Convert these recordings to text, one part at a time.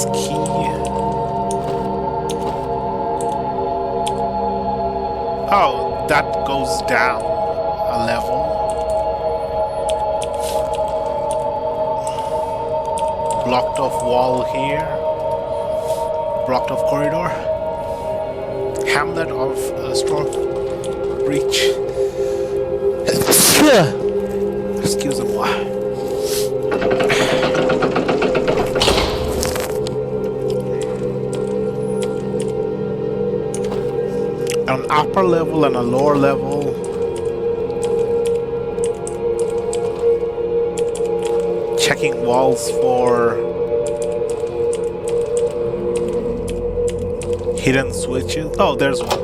this key. Oh, that goes down a level. Blocked off wall here. Blocked off corridor. Hamlet of Storm Breach. Excusez-moi. An upper level and a lower level. Checking walls for hidden switches. Oh, there's one.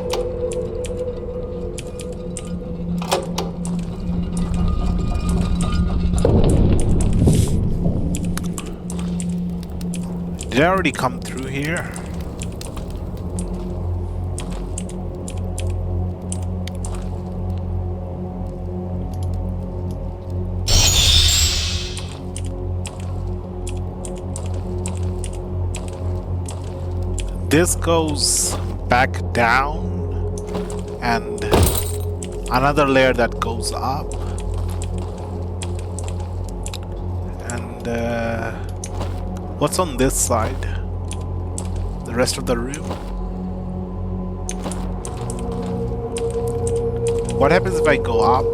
Did I already come through here? This goes back down and another layer that goes up. And what's on this side? The rest of the room? What happens if I go up?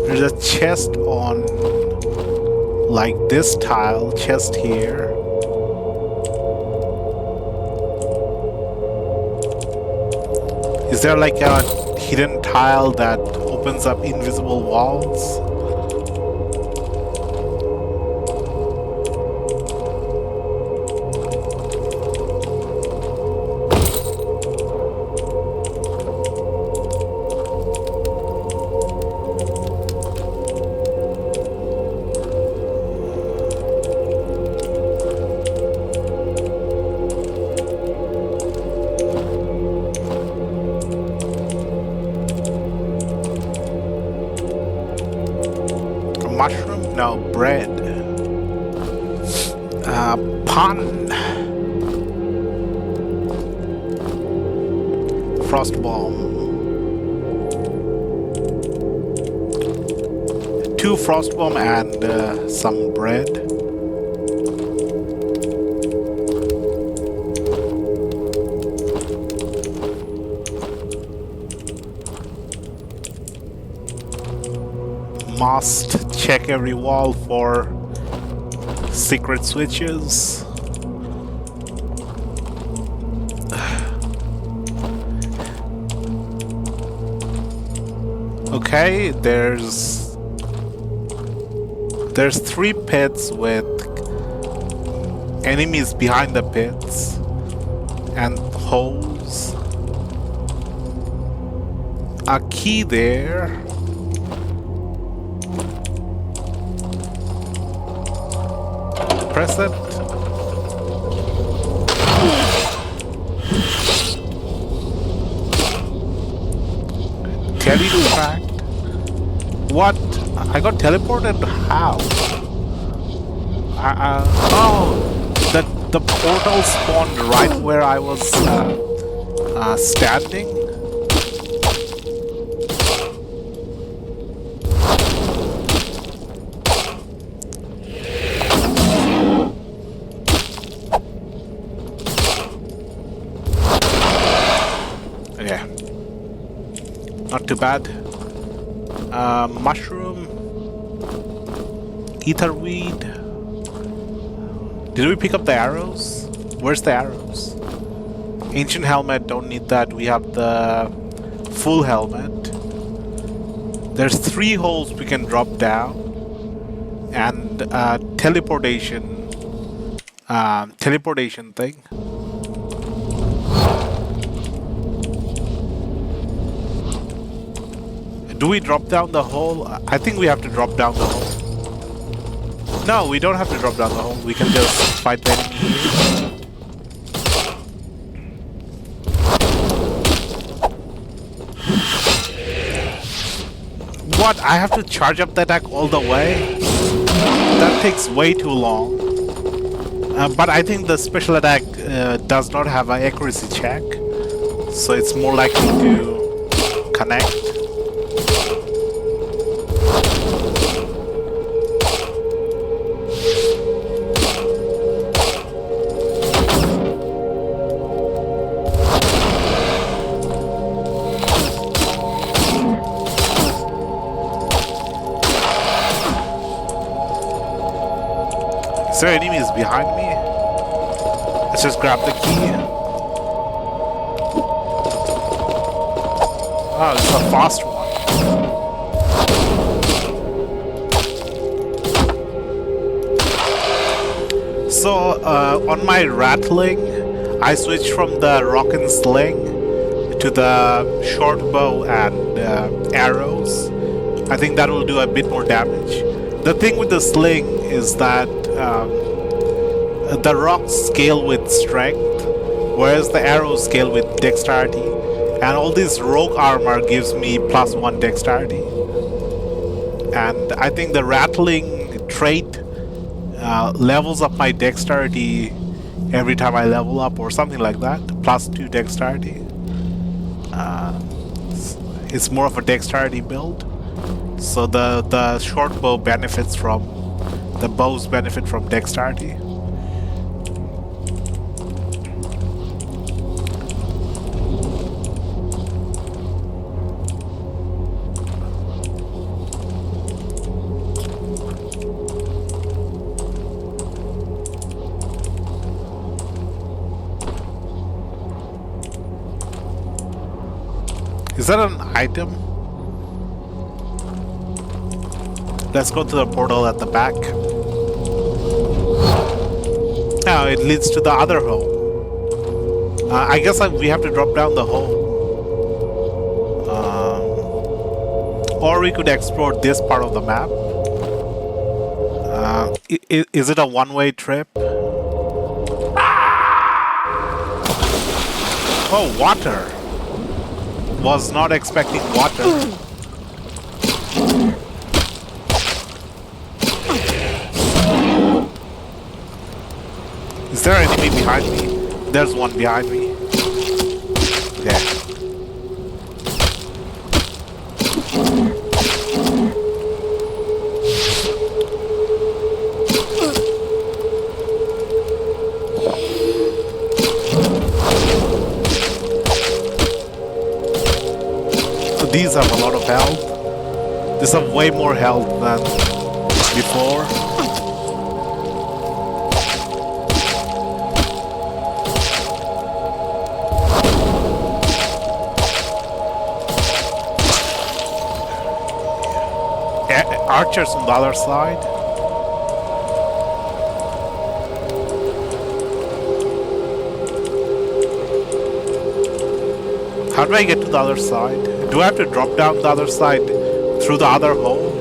There's a chest on like this tile, chest here. Is there like a hidden tile that opens up invisible walls? Mushroom? No, bread. Pun. Frost bomb. 2 frost bomb and some bread. Must check every wall for secret switches. Okay, there's 3 pits with enemies behind the pits and holes. A key there. Press it. Teletracked? What? I got teleported? How? Oh, the portal spawned right where I was standing. Yeah, not too bad. Mushroom, ether weed. Did we pick up the arrows? Where's the arrows? Ancient helmet, don't need that. We have the full helmet. There's 3 holes we can drop down, and teleportation thing. Do we drop down the hole? I think we have to drop down the hole. No, we don't have to drop down the hole. We can just fight the enemy here. What? I have to charge up the attack all the way? That takes way too long. But I think the special attack does not have an accuracy check, so it's more likely to connect. Is there enemies behind me? Let's just grab the key. Oh, it's a fast one. So, on my rattling, I switched from the rock and sling to the short bow and arrows. I think that will do a bit more damage. The thing with the sling is that the rocks scale with strength, whereas the arrows scale with dexterity. And all this rogue armor gives me +1 dexterity. And I think the rattling trait levels up my dexterity every time I level up or something like that. +2 dexterity. It's more of a dexterity build. So the short bow benefits from, the bows benefit from dexterity. Is that an item? Let's go to the portal at the back. Now it leads to the other hole. I guess we have to drop down the hole. Or we could explore this part of the map. Is it a one-way trip? Oh, water! Was not expecting water. Is there an enemy behind me? There's one behind me. Yeah. These have a lot of health. These have way more health than before. Archers on the other side. How do I get to the other side? Do I have to drop down the other side through the other hole?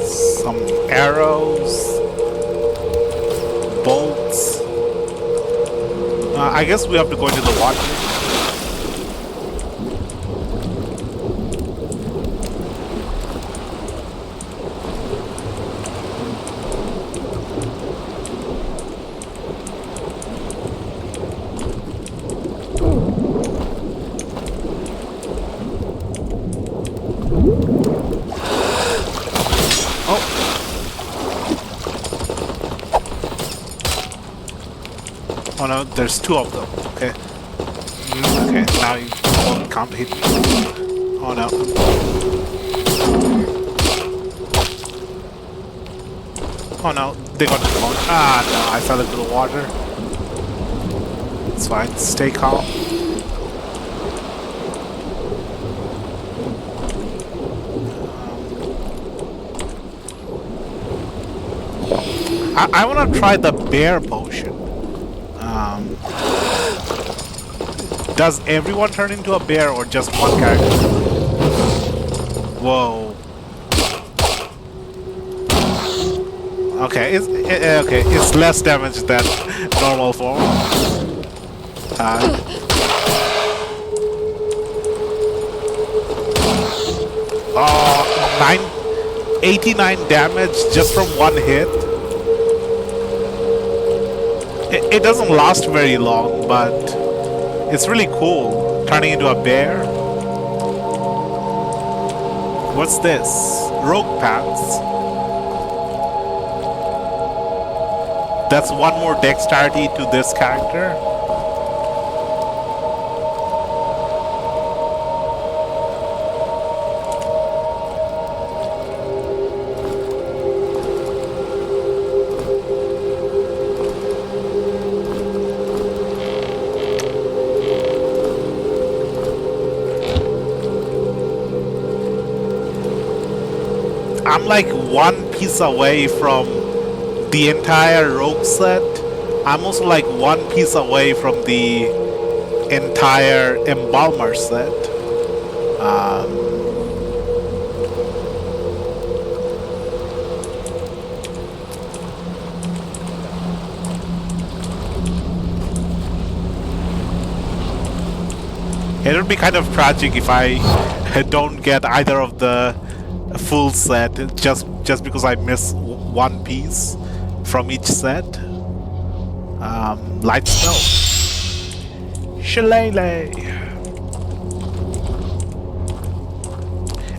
Some arrows. Bolts. I guess we have to go into the water. Oh no, there's two of them. Okay. Okay, now you can't hit me. Oh no. Oh no, they got the phone. Ah no, I fell into the water. It's fine, stay calm. I want to try the bear potion. Does everyone turn into a bear or just one character? Whoa. Okay, it's less damage than normal form. 89 damage just from one hit. It doesn't last very long, but it's really cool. Turning into a bear. What's this? Rogue pants. That's one more dexterity to this character. I'm like one piece away from the entire rogue set. I'm also like one piece away from the entire embalmer set. It would be kind of tragic if I don't get either of the full set just because I miss one piece from each set. Light spell. Shillelagh.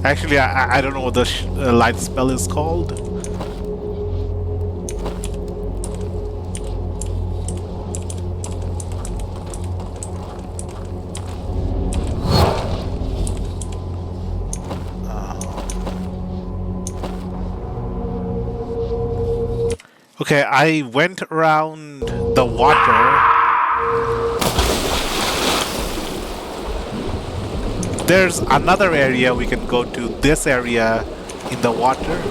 Actually, I don't know what the light spell is called. Okay, I went around the water. There's another area we can go to. This area in the water.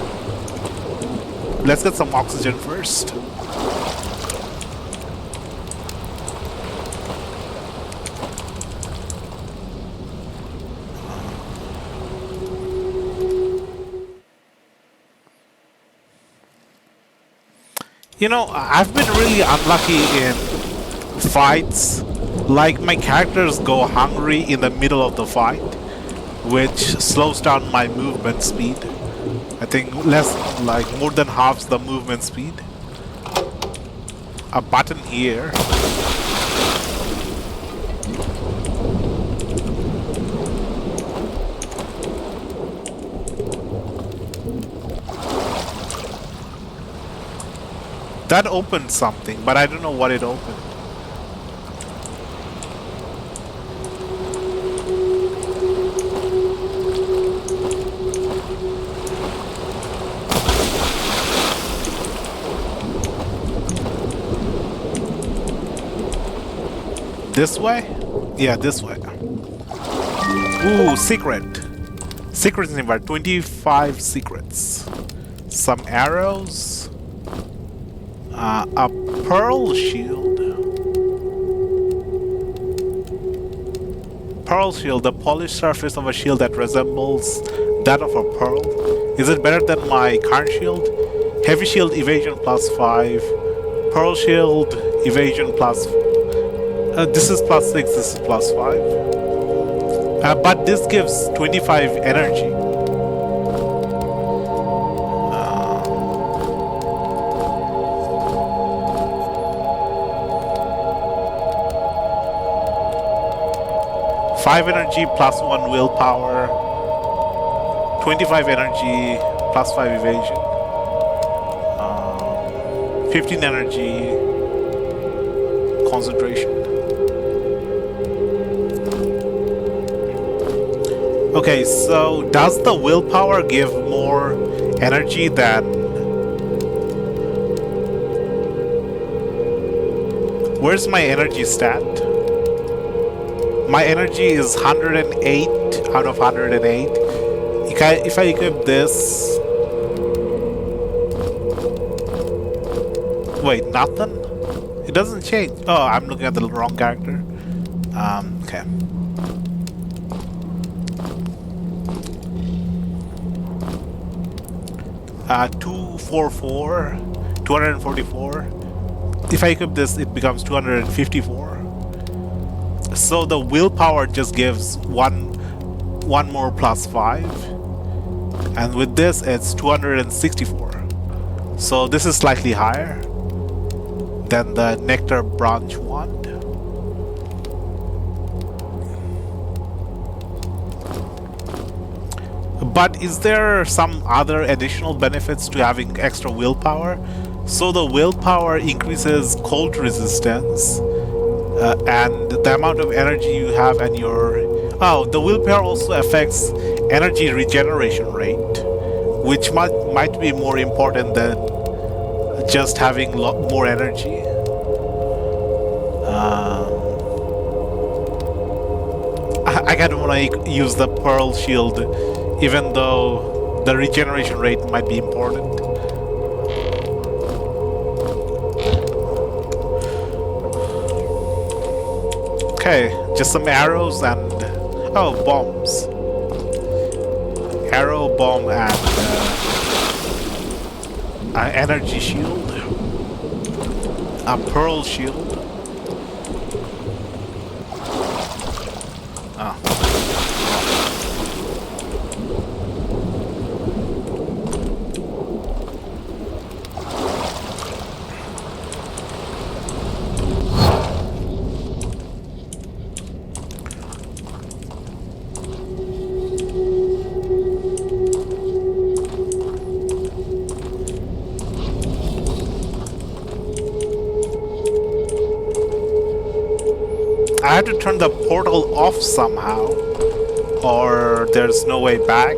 Let's get some oxygen first. You know, I've been really unlucky in fights. Like, my characters go hungry in the middle of the fight, which slows down my movement speed. I think more than halves the movement speed. A button here. That opened something, but I don't know what it opened. This way? Yeah, this way. Ooh, secret. Secrets in here, 25 secrets. Some arrows. A pearl shield. Pearl shield, the polished surface of a shield that resembles that of a pearl. Is it better than my current shield? Heavy shield evasion +5. Pearl shield evasion plus. This is +6, this is +5. But this gives 25 energy. 5 energy +1 willpower, 25 energy +5 evasion, 15 energy concentration. Okay, so does the willpower give more energy than... Where's my energy stat? My energy is 108 out of 108. If I equip this... Wait, nothing? It doesn't change. Oh, I'm looking at the wrong character. Okay. Uh, 244. If I equip this, it becomes 254. So the willpower just gives one more +5. And with this, it's 264. So this is slightly higher than the nectar branch wand. But is there some other additional benefits to having extra willpower? So the willpower increases cold resistance, and the amount of energy you have and your... Oh, the willpower also affects energy regeneration rate, which might be more important than just having more energy. I kind of want to use the Pearl Shield, even though the regeneration rate might be important. Okay, just some arrows and... oh, bombs. Arrow, bomb, and energy shield. A pearl shield. Oh. I have to turn the portal off somehow, or there's no way back.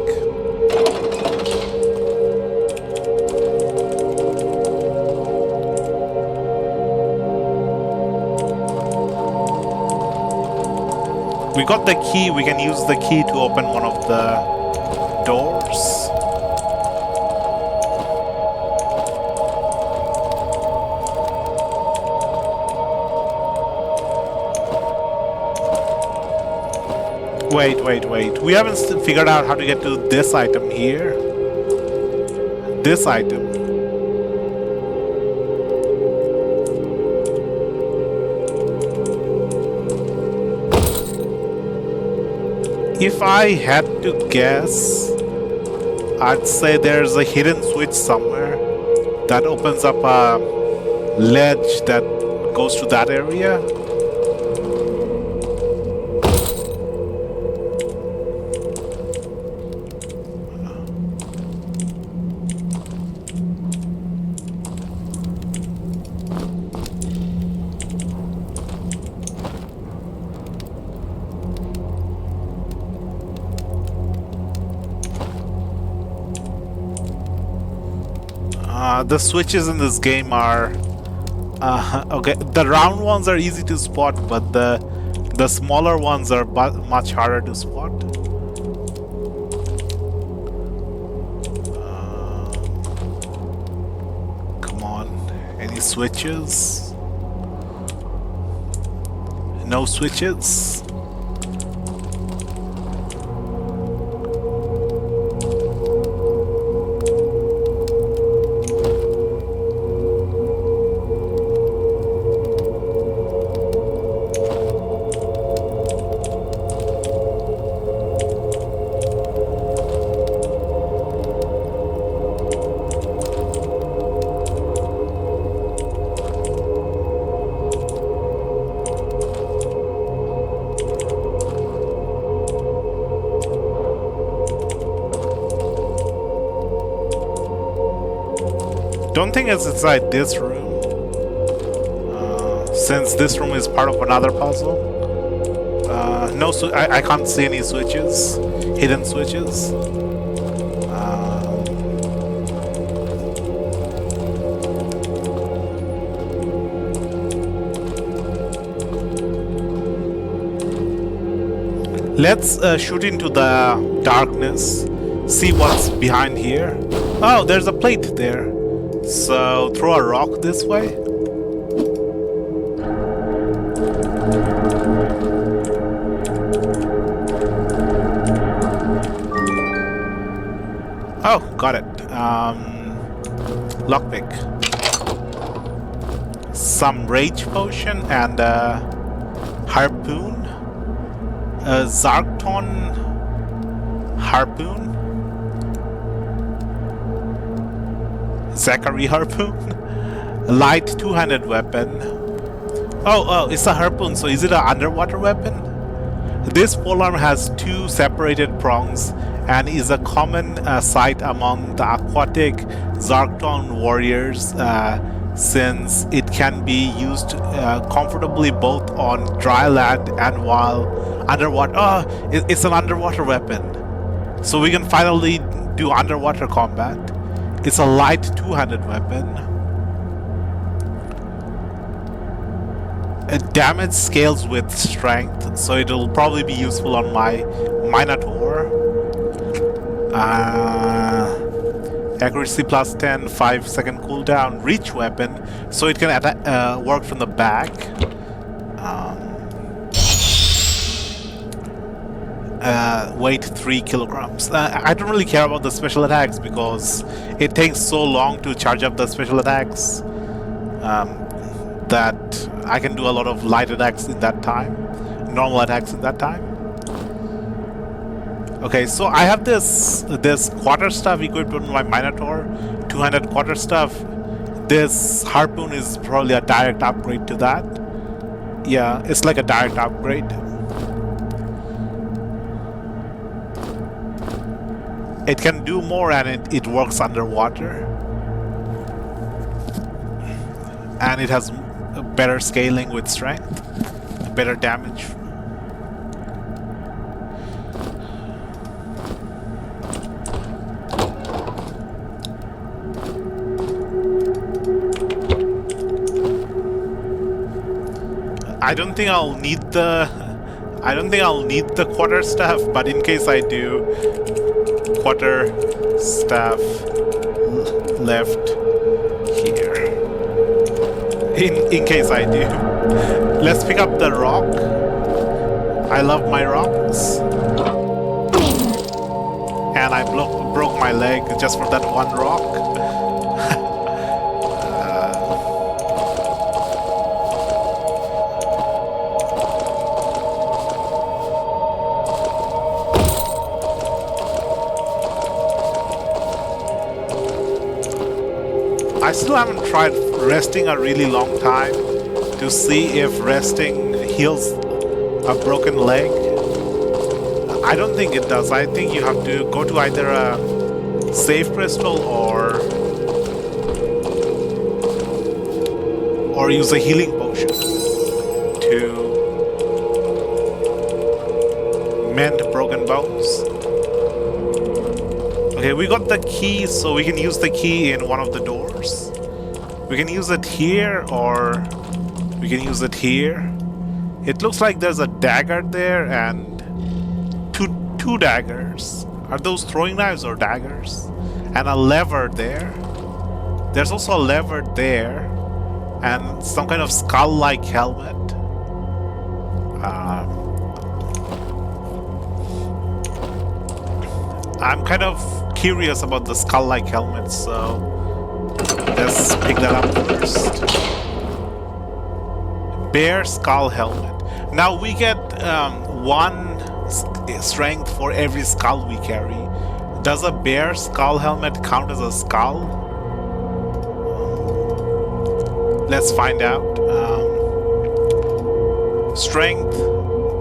We got the key, we can use the key to open one of the doors. Wait. We haven't figured out how to get to this item here. This item. If I had to guess, I'd say there's a hidden switch somewhere that opens up a ledge that goes to that area. The switches in this game are okay. The round ones are easy to spot, but the smaller ones are much harder to spot. Come on, any switches? No switches. Don't think it's inside this room, since this room is part of another puzzle. No, I can't see any switches, hidden switches. Let's shoot into the darkness, see what's behind here. Oh, there's a plate there. So, throw a rock this way. Oh, got it. Lockpick. Some rage potion and a harpoon. A Zarkton harpoon. Zachary harpoon. Light two-handed weapon. Oh, it's a harpoon, so is it an underwater weapon? This polearm has two separated prongs and is a common sight among the aquatic Zarkton warriors since it can be used comfortably both on dry land and while underwater. Oh, it's an underwater weapon. So we can finally do underwater combat. It's a light two-handed weapon. Damage scales with strength, so it'll probably be useful on my Minotaur. Accuracy plus 10, 5-second cooldown, reach weapon, so it can work from the back. Weight 3 kilograms. I don't really care about the special attacks because it takes so long to charge up the special attacks that I can do a lot of light attacks in that time, normal attacks in that time. Okay, so I have this quarterstaff equipped on my Minotaur, two-handed quarterstaff. This harpoon is probably a direct upgrade to that. Yeah, it's like a direct upgrade. It can do more and it works underwater. And it has better scaling with strength, better damage. I don't think I'll need the quarterstaff, but in case I do, quarterstaff left here. In case I do. Let's pick up the rock. I love my rocks. And I broke my leg just for that one rock. I still haven't tried resting a really long time to see if resting heals a broken leg. I don't think it does. I think you have to go to either a save crystal or use a healing potion to mend broken bones. Okay, we got the key, so we can use the key in one of the doors. We can use it here, or we can use it here. It looks like there's a dagger there and two daggers. Are those throwing knives or daggers? And a lever there. There's also a lever there and some kind of skull-like helmet. I'm kind of curious about the skull-like helmet, so let's pick that up first. Bear skull helmet. Now we get 1 strength for every skull we carry. Does a bear skull helmet count as a skull? Let's find out. Strength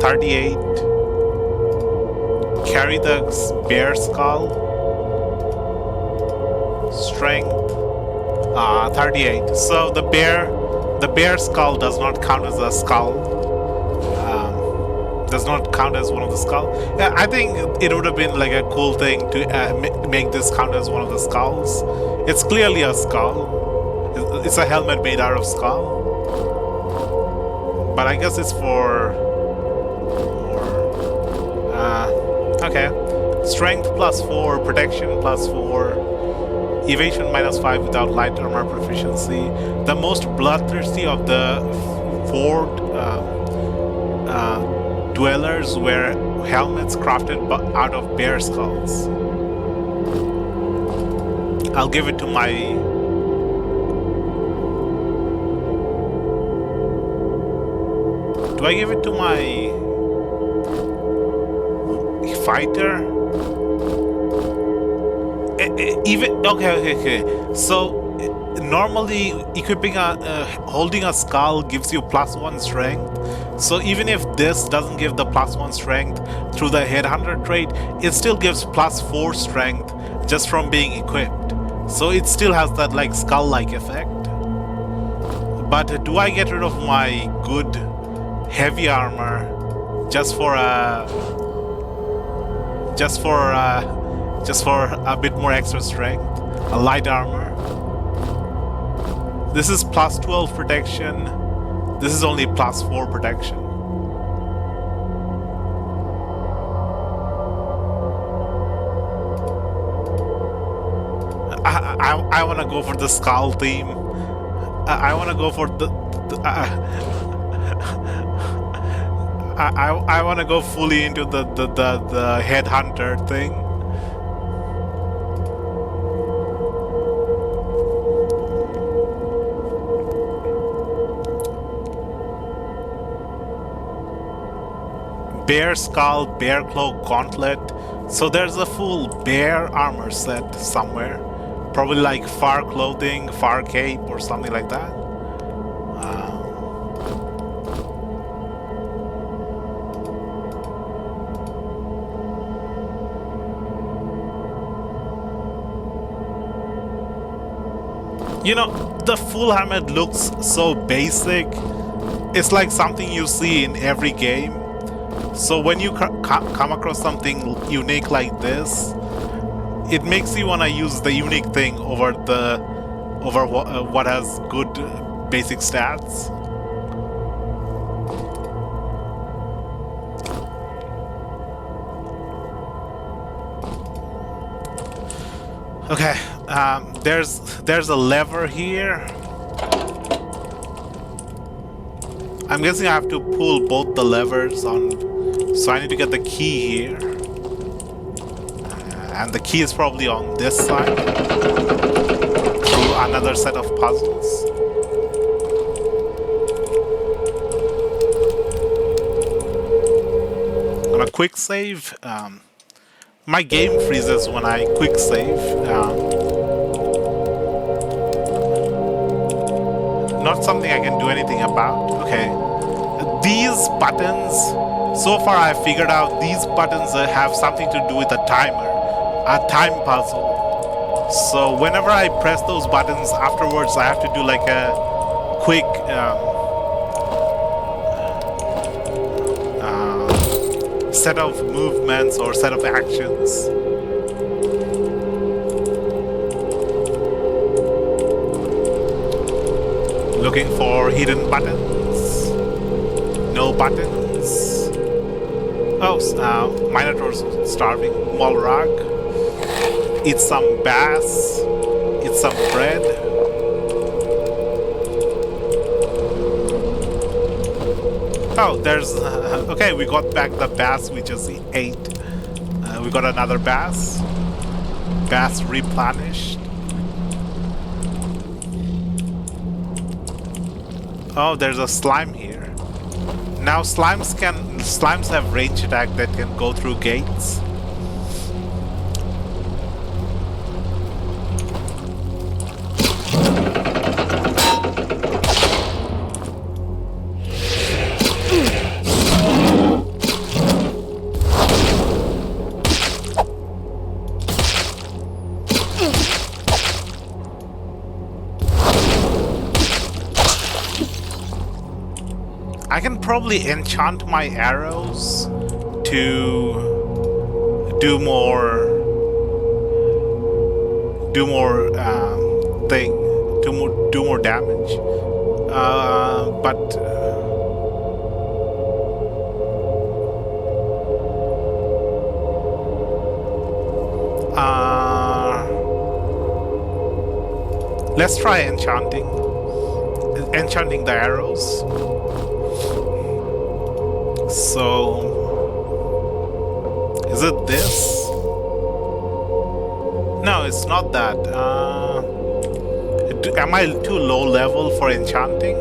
38. Carry the bear skull. Strength 38. So the bear skull does not count as a skull. Does not count as one of the skull. Yeah, I think it would have been like a cool thing to make this count as one of the skulls. It's clearly a skull. It's a helmet made out of skull. But I guess it's for okay. Strength +4, protection +4, evasion -5 without light armor proficiency. The most bloodthirsty of the four dwellers wear helmets crafted out of bear skulls. I'll give it to my... Do I give it to my fighter? Even okay. So normally equipping holding a skull gives you +1 strength. So even if this doesn't give the +1 strength through the headhunter trait, it still gives +4 strength just from being equipped. So it still has that like skull-like effect. But do I get rid of my good heavy armor just for a bit more extra strength? A light armor. This is +12 protection. This is only +4 protection. I want to go for the skull theme. I want to go for I want to go fully into the headhunter thing. Bear skull, bear cloak, gauntlet. So there's a full bear armor set somewhere. Probably like far clothing, far cape, or something like that. You know, the full helmet looks so basic. It's like something you see in every game. So when you come across something unique like this, it makes you want to use the unique thing over what has good basic stats. Okay, there's a lever here. I'm guessing I have to pull both the levers on. So I need to get the key here. And the key is probably on this side. Through another set of puzzles. I'm gonna quick save. My game freezes when I quick save. Not something I can do anything about. Okay. These buttons. So far I've figured out these buttons have something to do with a timer, a time puzzle. So whenever I press those buttons afterwards, I have to do like a quick set of movements or set of actions. Looking for hidden buttons. No buttons. Oh, Minotaur's starving. Molrag. Eat some bass. Eat some bread. Oh, there's... okay, we got back the bass we just ate. We got another bass. Bass replenished. Oh, there's a slime here. Now slimes have range attack that can go through gates. I can probably enchant my arrows to do more damage, but let's try enchanting the arrows. So, is it this? No, it's not that. Am I too low level for enchanting?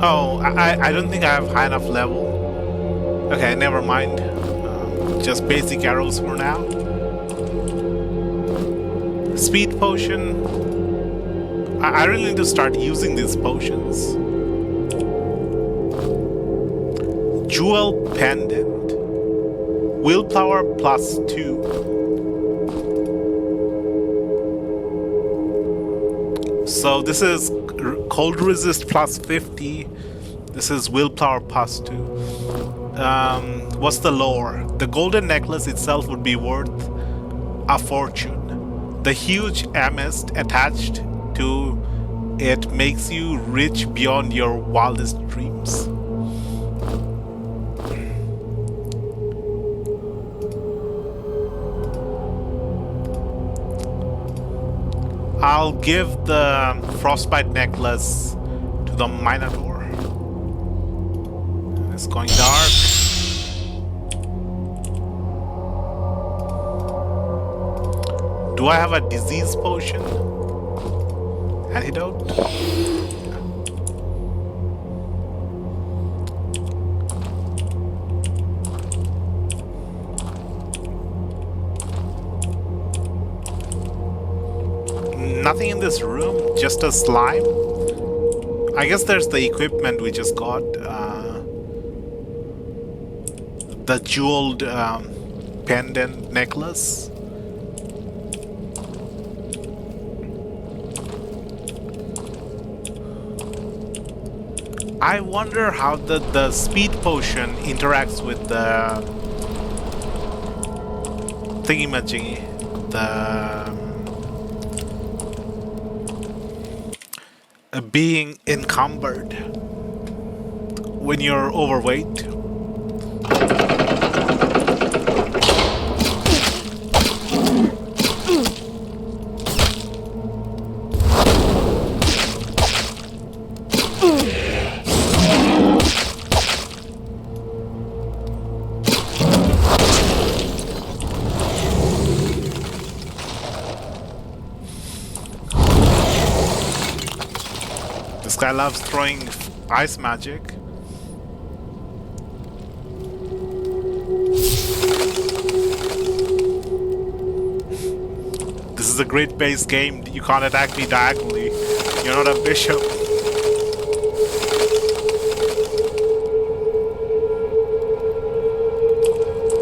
Oh, I don't think I have high enough level. Okay, never mind. Just basic arrows for now. Speed potion. I really need to start using these potions. Jewel pendant. Willpower +2. So this is cold resist +50. This is willpower +2. What's the lore? The golden necklace itself would be worth a fortune. The huge amethyst attached to it makes you rich beyond your wildest dreams. I'll give the frostbite necklace to the Minotaur. It's going dark. Do I have a disease potion? Antidote? Nothing in this room, just a slime. I guess there's the equipment we just got. The jeweled pendant necklace. I wonder how the speed potion interacts with the thingy-majiggy, the being encumbered when you're overweight. This guy loves throwing ice magic. This is a great base game. You can't attack me diagonally. You're not a bishop.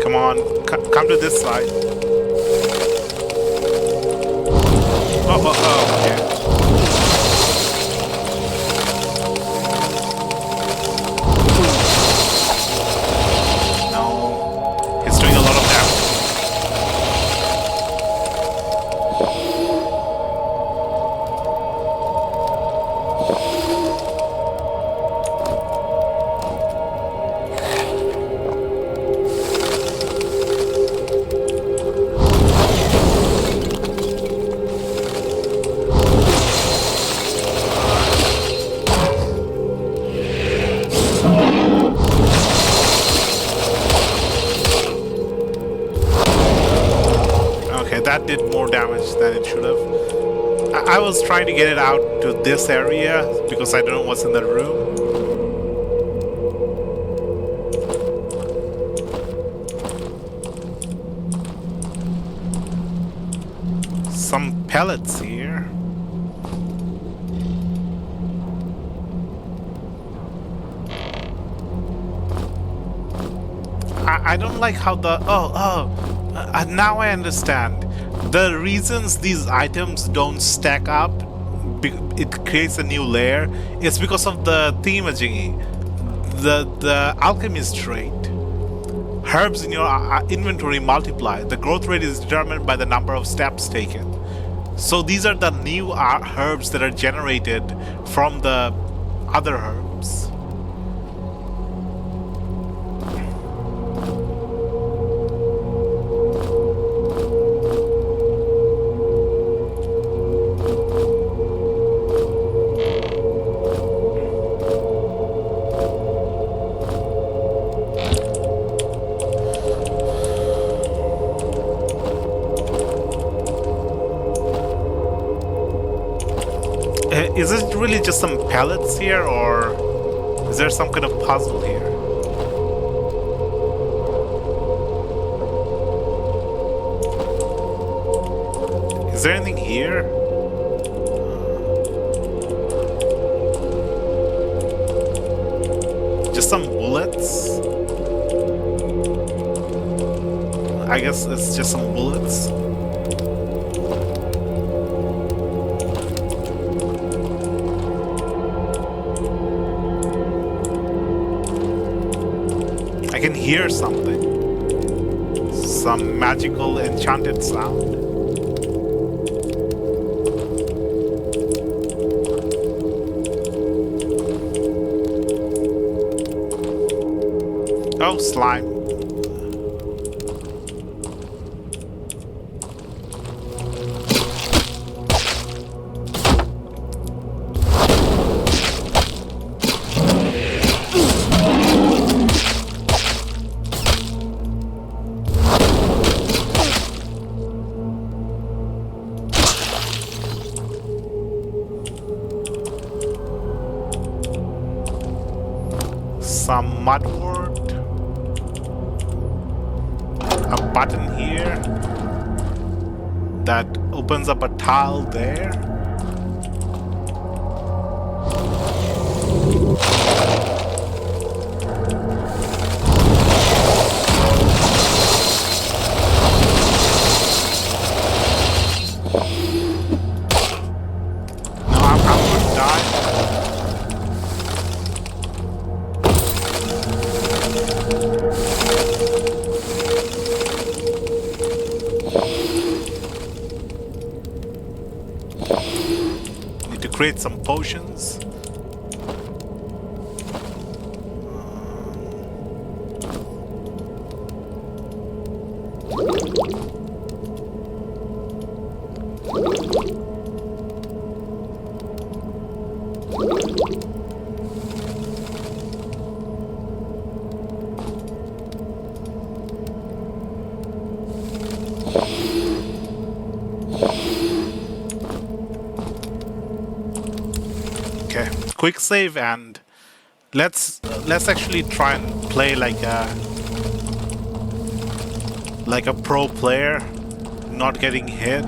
Come on, come to this side. Oh, okay. That did more damage than it should have. I was trying to get it out to this area because I don't know what's in the room. Some pellets here. I don't like how the... now I understand. The reasons these items don't stack up, it creates a new layer, it's because of the thingamajiggy, the alchemist trait. Herbs in your inventory multiply. The growth rate is determined by the number of steps taken. So these are the new herbs that are generated from the other herbs. Is it really just some pellets here, or is there some kind of puzzle here? Is there anything here? Just some bullets? I guess it's just some bullets. I can hear something. Some magical enchanted sound. Oh, slime. Some mudboard. A button here that opens up a tile there. No, I'm gonna die. Create some potions. Okay, quick save, and let's actually try and play like a pro player, not getting hit,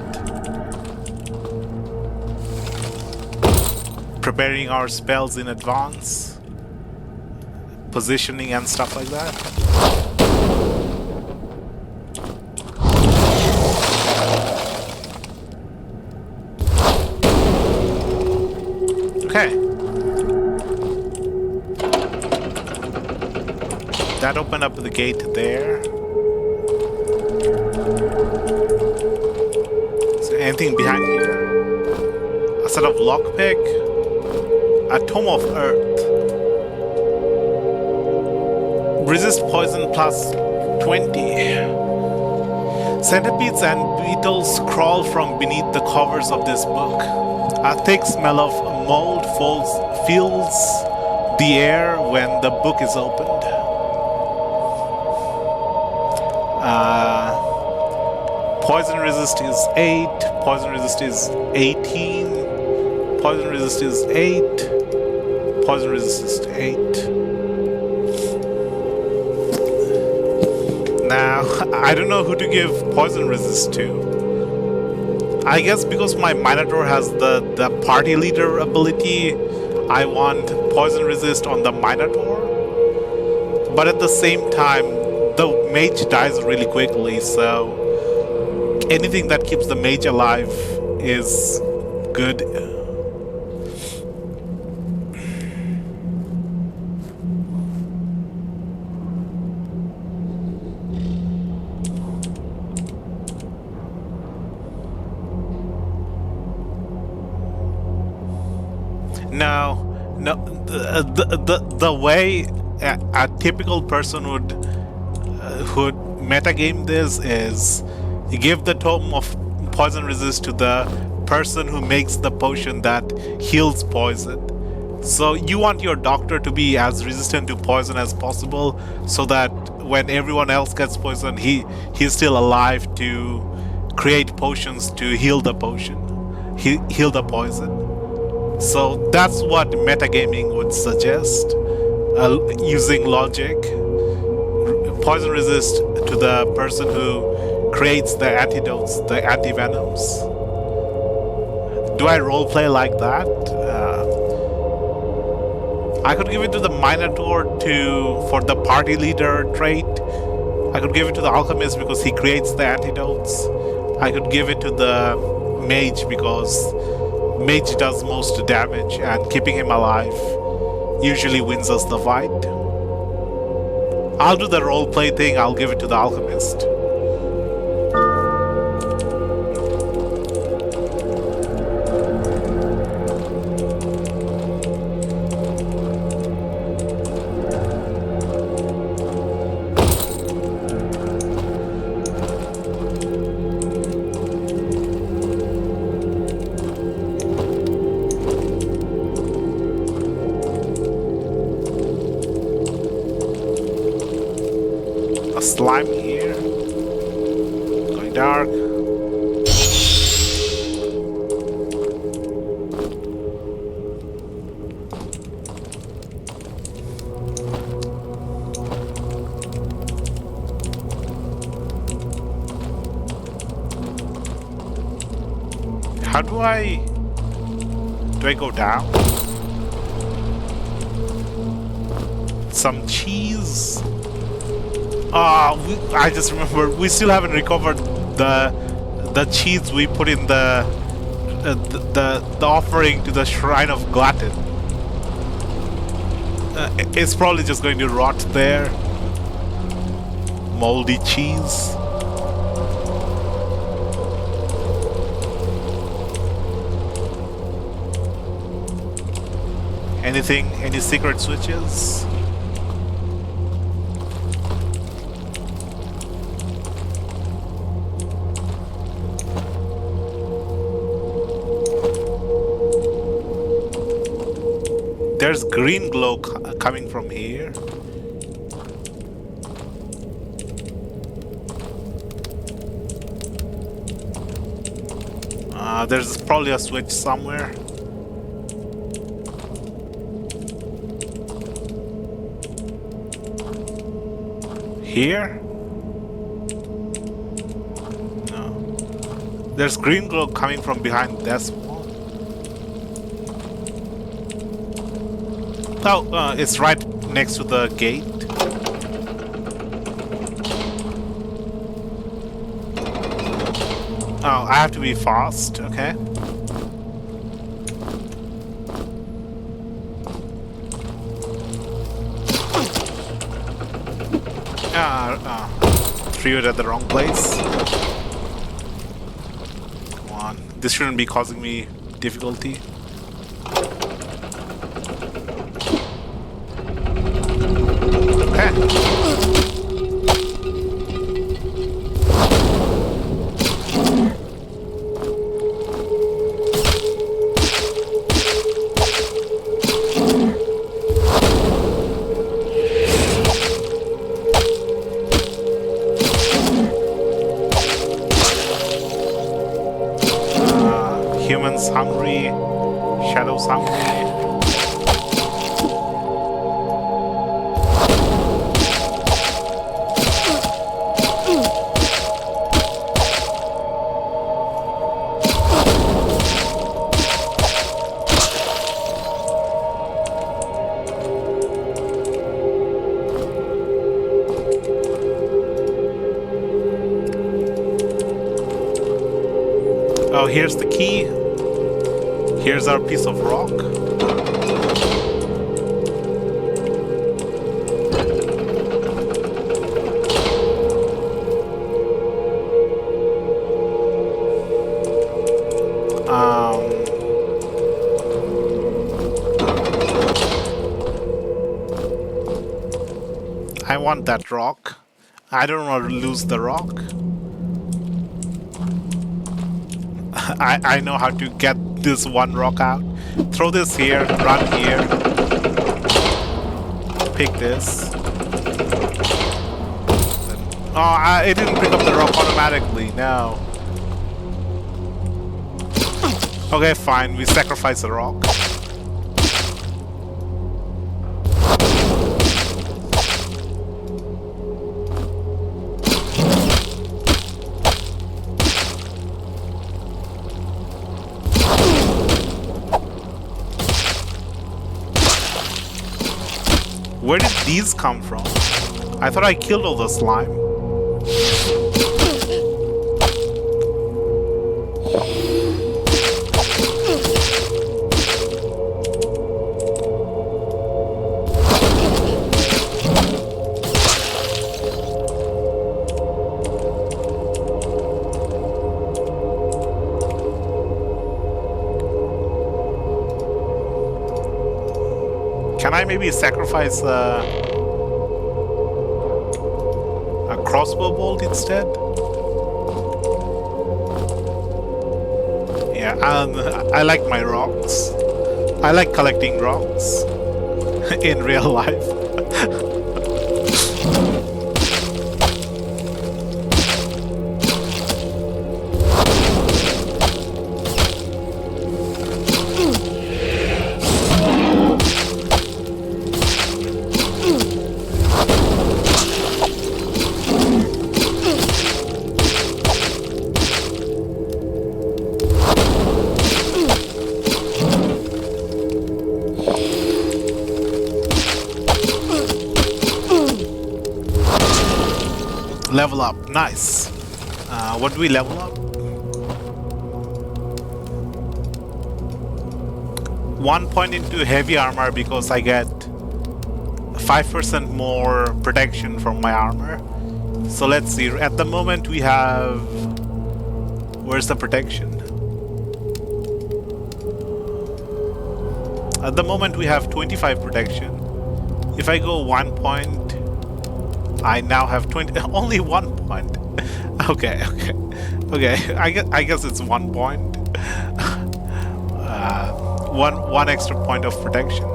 preparing our spells in advance, positioning and stuff like that. Okay. That opened up the gate there. Is there anything behind here? A set of lockpick. A tome of earth. Resist poison plus 20. Centipedes and beetles crawl from beneath the covers of this book. A thick smell of mold fills the air when the book is opened. Poison resist is 8, poison resist is 18, poison resist is 8, poison resist is 8. Now, I don't know who to give poison resist to. I guess because my Minotaur has the party leader ability, I want poison resist on the Minotaur. But at the same time, the mage dies really quickly, so anything that keeps the mage alive is good. No, the way a typical person would metagame this is you give the tome of poison resist to the person who makes the potion that heals poison. So you want your doctor to be as resistant to poison as possible, so that when everyone else gets poison, he's still alive to create potions to heal the potion, heal the poison. So that's what metagaming would suggest, using logic. Poison resist to the person who creates the antidotes, the antivenoms. Do I roleplay like that? I could give it to the Minotaur for the party leader trait. I could give it to the Alchemist because he creates the antidotes. I could give it to the Mage because Mage does most damage and keeping him alive usually wins us the fight. I'll do the roleplay thing, I'll give it to the Alchemist. Slime here. Going dark. How do I go down? Some cheese. I just remember we still haven't recovered the cheese we put in the offering to the Shrine of Glutton. It's probably just going to rot there. Moldy cheese. Anything? Any secret switches? There's green glow coming from here. There's probably a switch somewhere. Here? No. There's green glow coming from behind this wall. Oh, it's right next to the gate. Oh, I have to be fast, okay. Threw it at the wrong place. Come on, this shouldn't be causing me difficulty. Humans hungry, shadows hungry. Oh, here's the key. Here's our piece of rock. I want that rock. I don't want to lose the rock. I know how to get this one rock out. Throw this here, run here. Pick this. Oh, it didn't pick up the rock automatically, no. Okay, fine, we sacrifice the rock. Where did these come from? I thought I killed all the slime. Can I maybe sacrifice a crossbow bolt instead? Yeah, I like my rocks. I like collecting rocks in real life. Level up, nice. What do we level up? 1 point into heavy armor because I get 5% more protection from my armor. So let's see, at the moment we have... Where's the protection? At the moment we have 25 protection. If I go 1 point, I now have 20, only 1 point. Okay. I guess it's 1 point. One extra point of protection.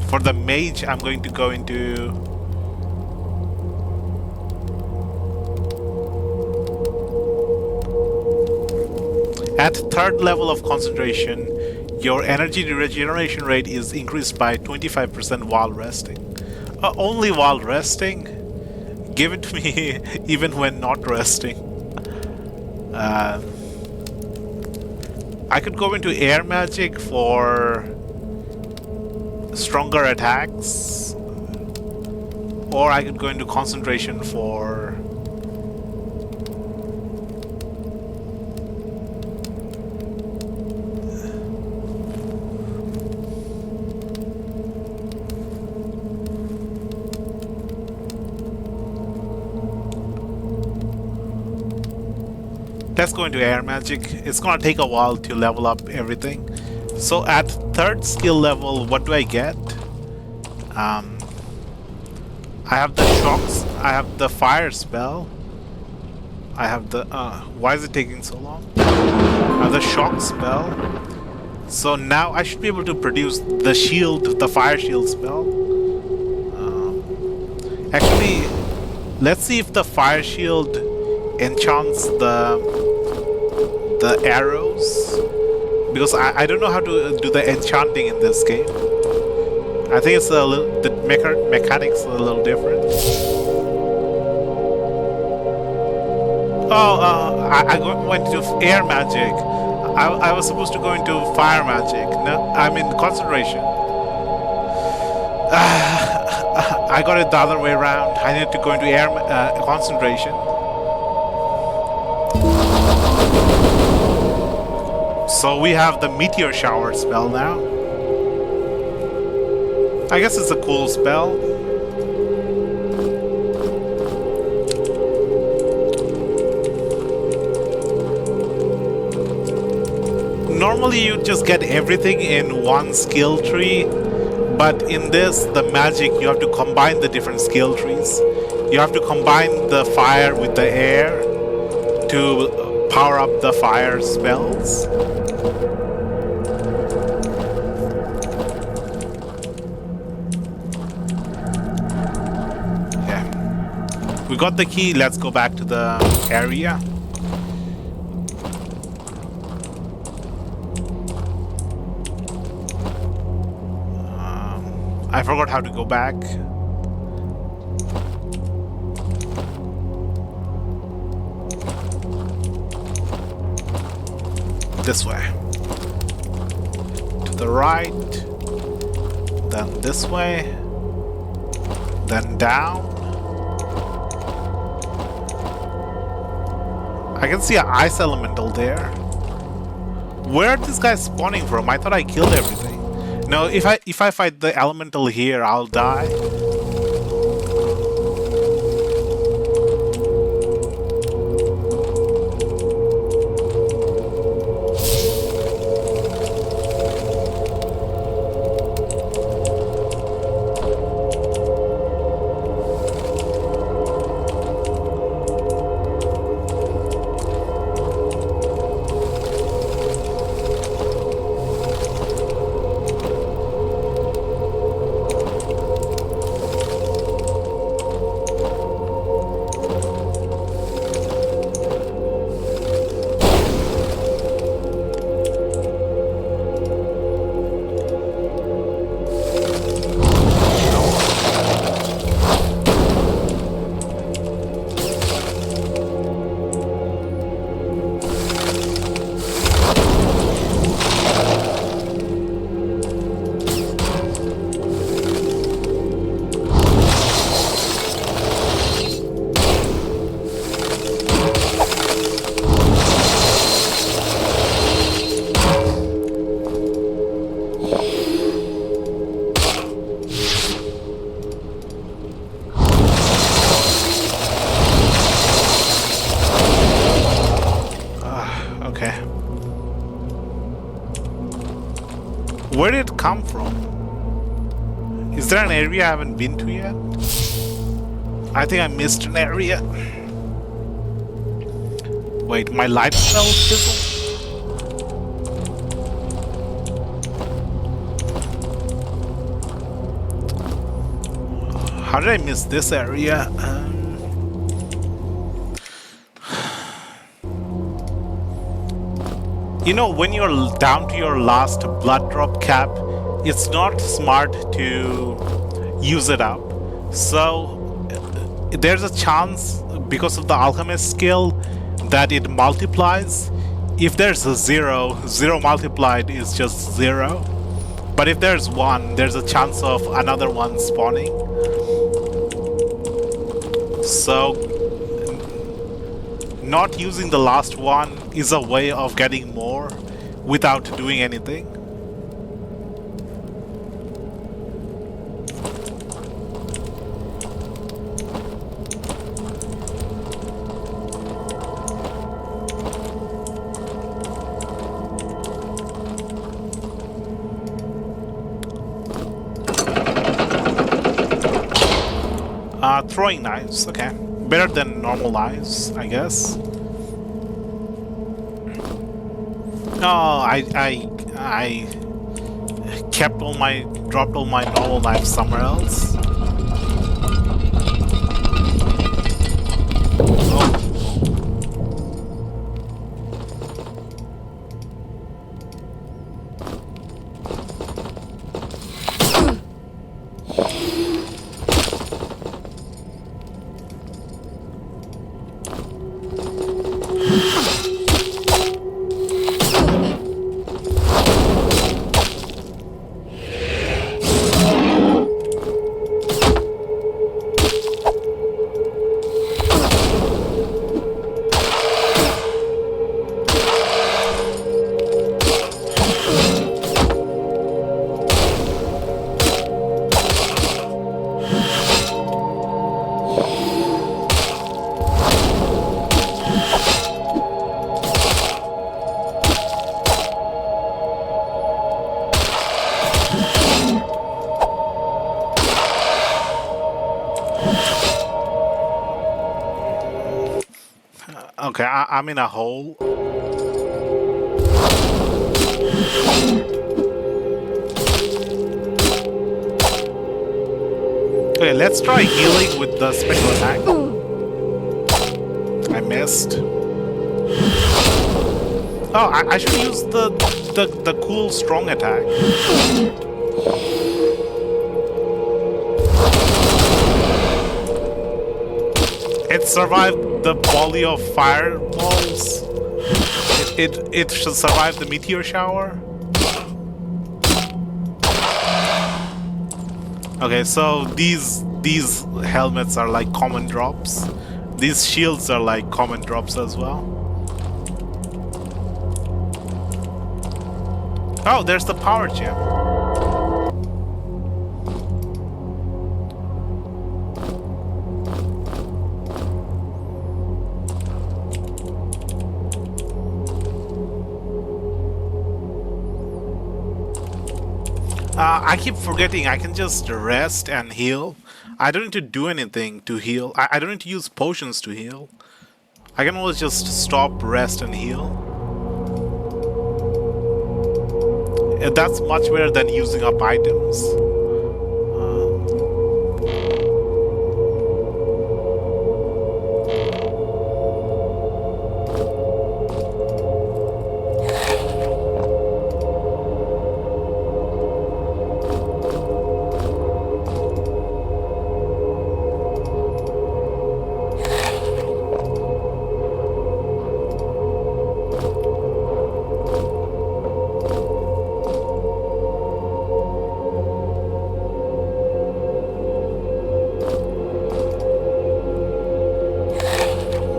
For the mage, I'm going to go into... At third level of concentration, your energy regeneration rate is increased by 25% while resting. Only while resting? Give it to me even when not resting. I could go into air magic for stronger attacks, or I could go into concentration for... Let's go into air magic. It's gonna take a while to level up everything. So at third skill level, what do I get? I have the shocks. I have the fire spell. I have the... why is it taking so long? I have the shock spell. So now I should be able to produce the shield, the fire shield spell. Actually, let's see if the fire shield enchants the arrows, because I don't know how to do the enchanting in this game. I think it's a little, the mechanics are a little different. Oh, I went to air magic. I was supposed to go into fire magic. No, I'm in concentration. I got it the other way around. I need to go into air concentration. So we have the meteor shower spell now. I guess it's a cool spell. Normally you just get everything in one skill tree, but in this, the magic, you have to combine the different skill trees. You have to combine the fire with the air to power up the fire spells. Yeah. We got the key, let's go back to the area. I forgot how to go back. this way. To the right. Then this way. Then down. I can see an ice elemental there. Where are these guys spawning from? I thought I killed everything. No, if I fight the elemental here, I'll die. Where did it come from? Is there an area I haven't been to yet? I think I missed an area. Wait, my light spell fizzled? How did I miss this area? You know, when you're down to your last blood drop cap, it's not smart to use it up. So there's a chance, because of the alchemist skill, that it multiplies. If there's a 0, 0 multiplied is just 0. But if there's 1, there's a chance of another one spawning. So not using the last one is a way of getting more without doing anything. Throwing knives, okay. Better than normal knives, I guess. Oh, I dropped all my normal knives somewhere else. Okay, I'm in a hole. Okay, let's try healing with the special attack. I missed. Oh, I should use the cool strong attack. It survived the volley of fireballs. It should survive the meteor shower. Okay, so these helmets are like common drops. These shields are like common drops as well. Oh, there's the power gem. I keep forgetting I can just rest and heal. I don't need to do anything to heal. I don't need to use potions to heal. I can always just stop, rest, and heal. And that's much better than using up items.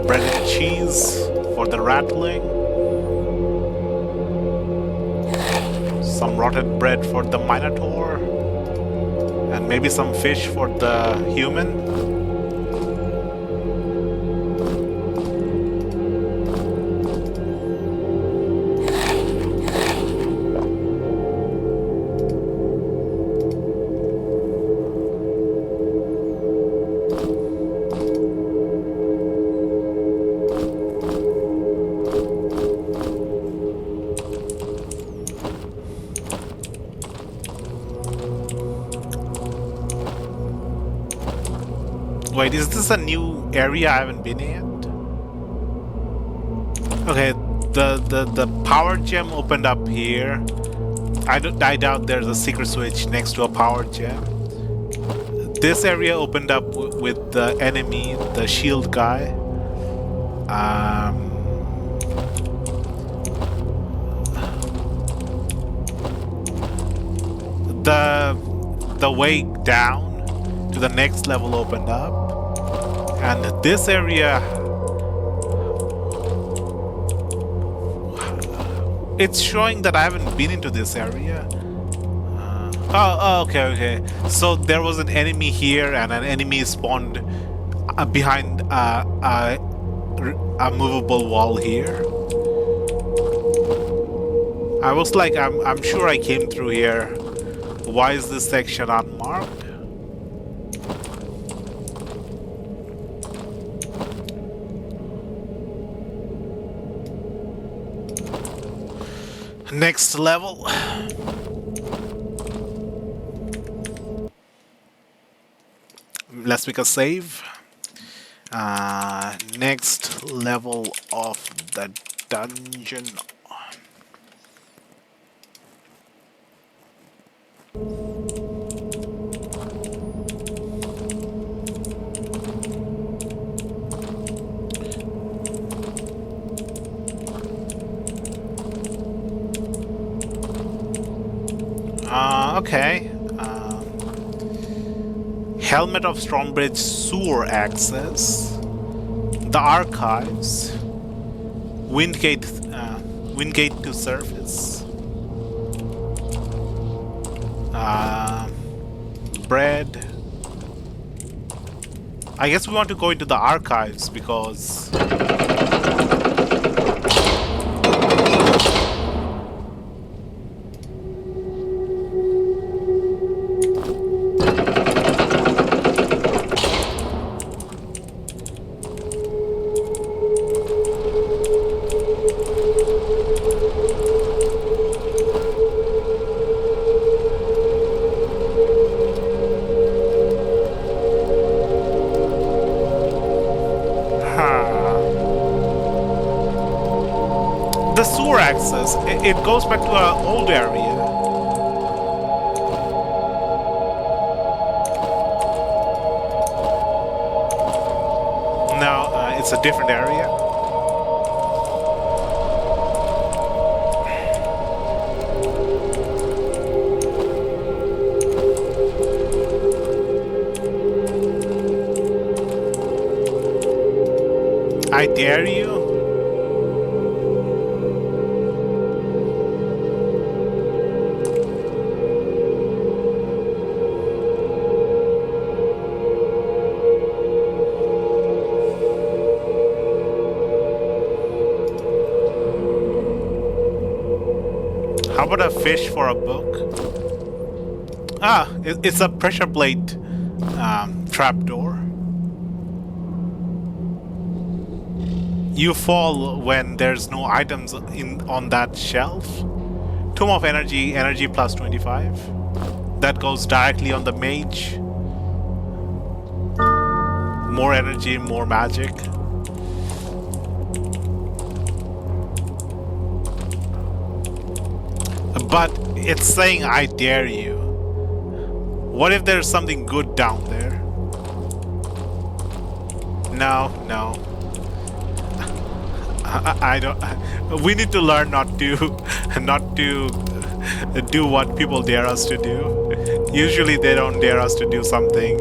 Bread and cheese for the rattling. Some rotted bread for the minotaur. And maybe some fish for the human. Wait, is this a new area I haven't been in yet? Okay, the power gem opened up here. I doubt there's a secret switch next to a power gem. This area opened up with the enemy, the shield guy. The way down to the next level opened up. And this area, it's showing that I haven't been into this area. Okay. So there was an enemy here, and an enemy spawned behind a movable wall here. I was like, I'm sure I came through here. Why is this section unmarked? Next level. Let's make a save. Next level of the dungeon. Okay. Helmet of Stormbridge sewer access. The archives. Windgate to surface. Bread. I guess we want to go into the archives because the sewer access, it goes back to an old area. No, it's a different area. I dare you. How about a fish for a book? Ah, it's a pressure plate trapdoor. You fall when there's no items on that shelf. Tomb of Energy, energy plus 25. That goes directly on the mage. More energy, more magic. But it's saying I dare you. What if there's something good down there? No, no. I don't. We need to learn not to do what people dare us to do. Usually they don't dare us to do something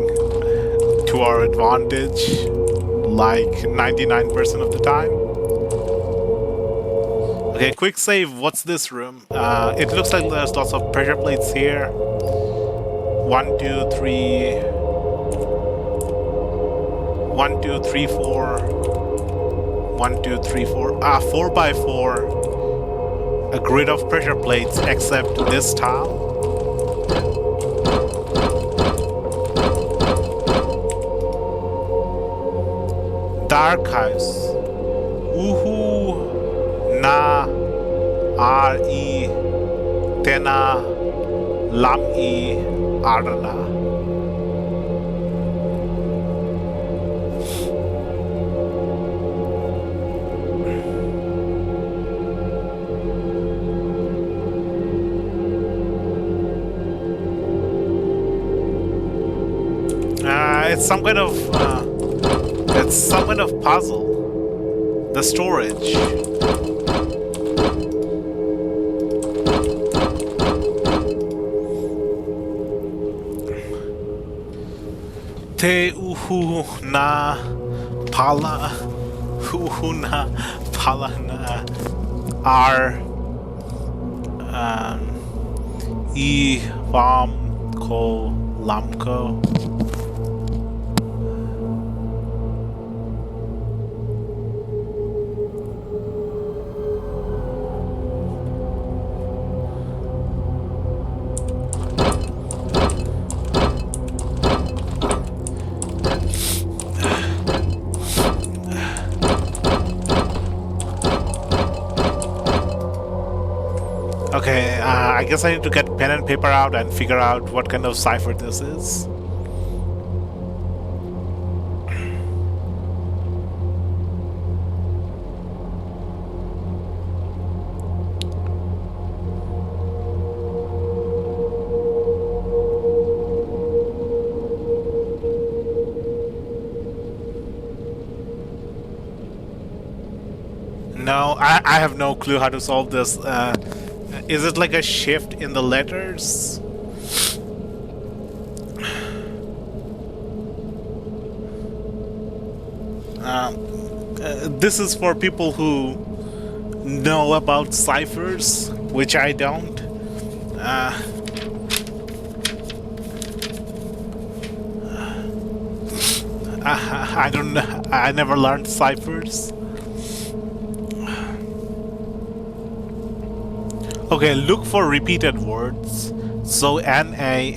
to our advantage, like 99% of the time. Okay, quick save. What's this room? It looks like there's lots of pressure plates here. 1, 2, 3. 1, 2, 3, 4. 1, 2, 3, 4. 4 by 4. A grid of pressure plates, except this tile. Dark House. Uhu na R-E Tena Lam-E Arana. It's some kind of puzzle. The storage. Te uhu na pala uhu na pala na ar I vam ko lamko. Okay, I guess I need to get pen and paper out and figure out what kind of cipher this is. No, I have no clue how to solve this. Is it like a shift in the letters? This is for people who know about ciphers, which I don't. I don't know. I never learned ciphers. Okay, look for repeated words. So NA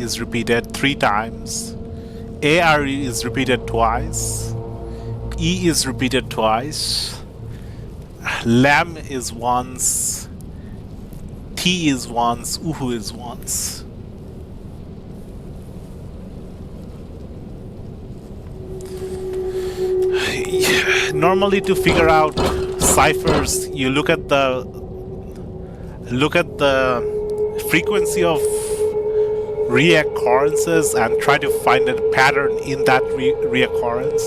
is repeated 3 times. ARE is repeated twice. E is repeated twice. Lam is once. T is once. Uhu is once. Normally, to figure out ciphers, you look at the frequency of reoccurrences and try to find a pattern in that reoccurrence.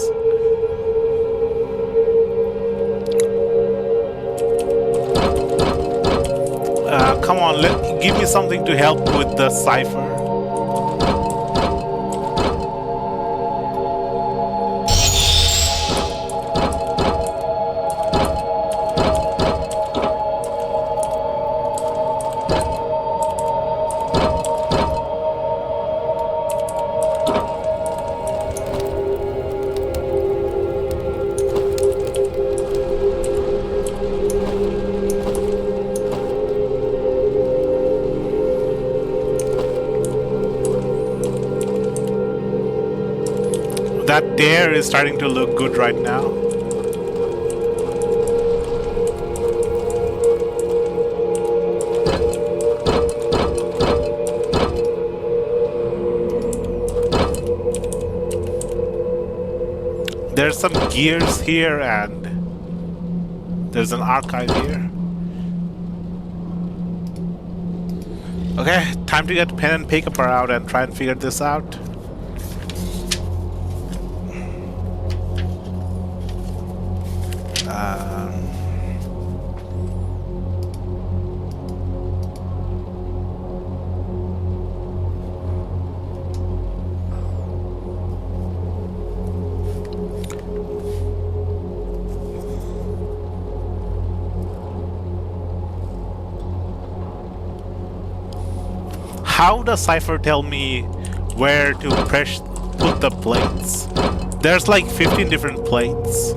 Come on, give me something to help with the cipher. stair is starting to look good right now. There's some gears here and there's an archive here. Okay, time to get pen and paper out and try and figure this out. How does Cypher tell me where to put the plates? There's like 15 different plates.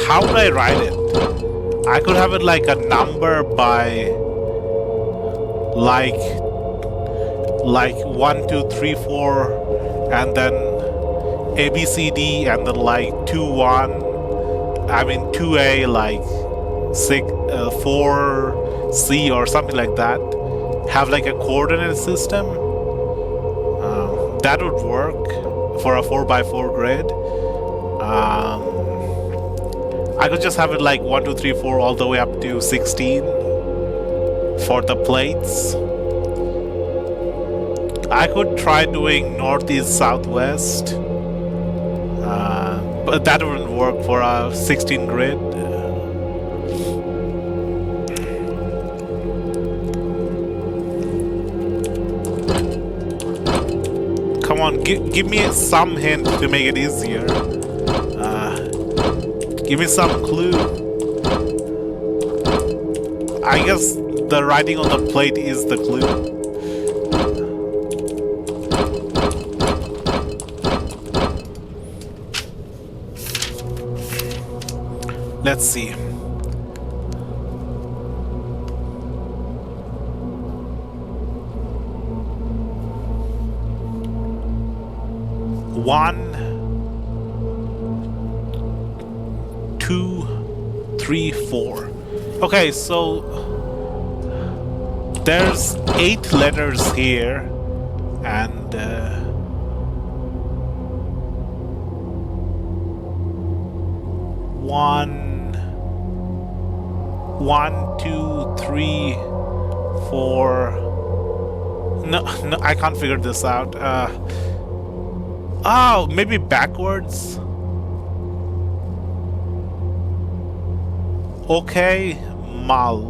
How would I write it? I could have it like a number by like 1, 2, 3, 4 and then A, B, C, D and then like 2, 1. I mean 2A like 4C or something like that. Have like a coordinate system. That would work for a 4x4 grid. I could just have it like 1, 2, 3, 4 all the way up to 16 for the plates. I could try doing northeast, southwest, but that wouldn't work for a 16 grid. Come on, give me some hint to make it easier. Give me some clue. I guess the writing on the plate is the clue. Let's see. One, 2, 3, 4. Okay, so there's 8 letters here, and 1, 2, 3, 4. No, I can't figure this out. Oh, maybe backwards. Okay, mal.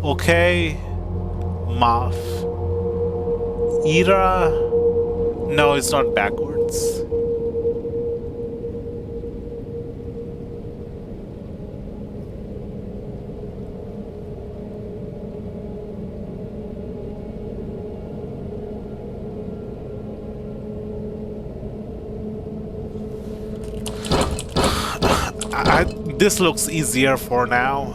Okay, maf. Ira. No, it's not backwards. This looks easier for now.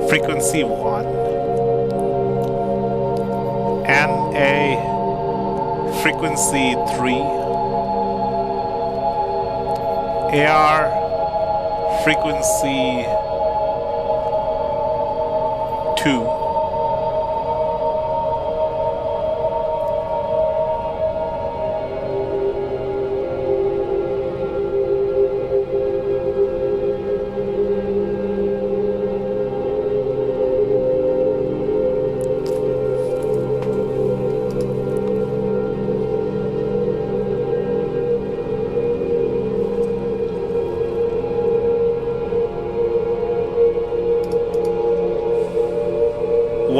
Frequency 1. NA frequency 3. AR frequency 2.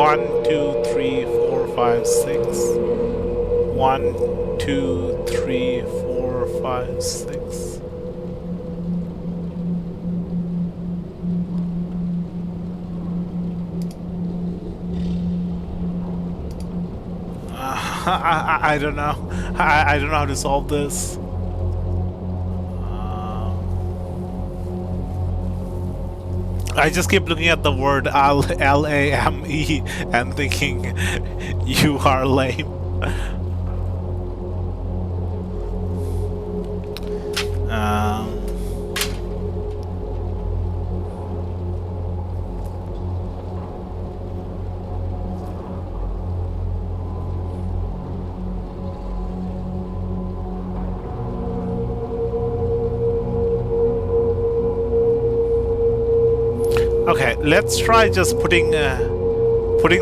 1, 2, 3, 4, 5, 6. 1, 2, 3, 4, 5, 6. I don't know. I don't know how to solve this. I just keep looking at the word L-A-M-E and thinking you are lame. Okay, let's try just putting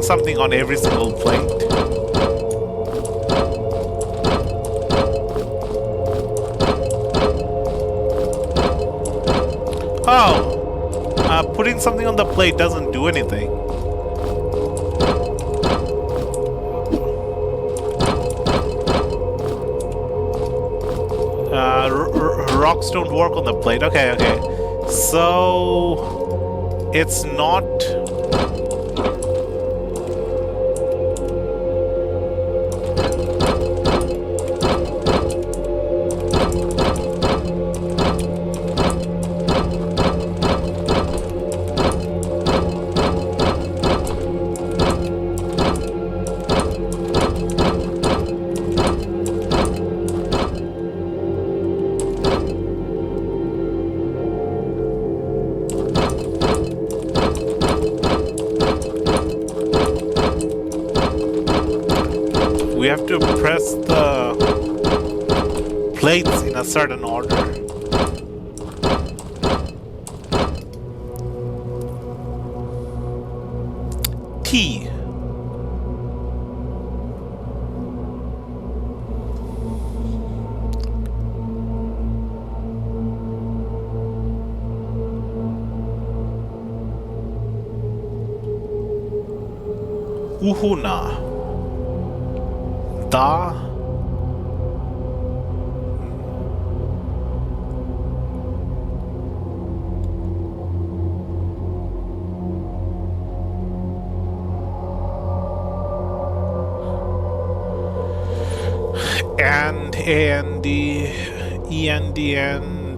something on every single plate. Oh, putting something on the plate doesn't do anything. Rocks don't work on the plate. Okay, okay. So it's not. We have to press the plates in a certain order. T. Uhuna. Da. And A-N-D, E-N-D, and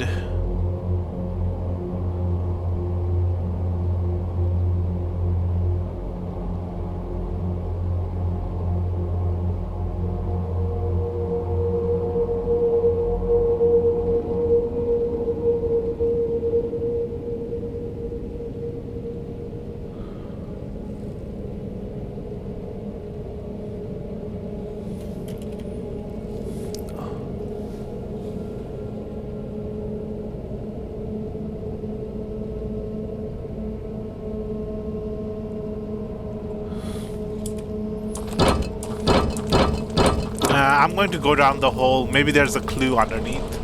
I'm going to go down the hole. Maybe there's a clue underneath.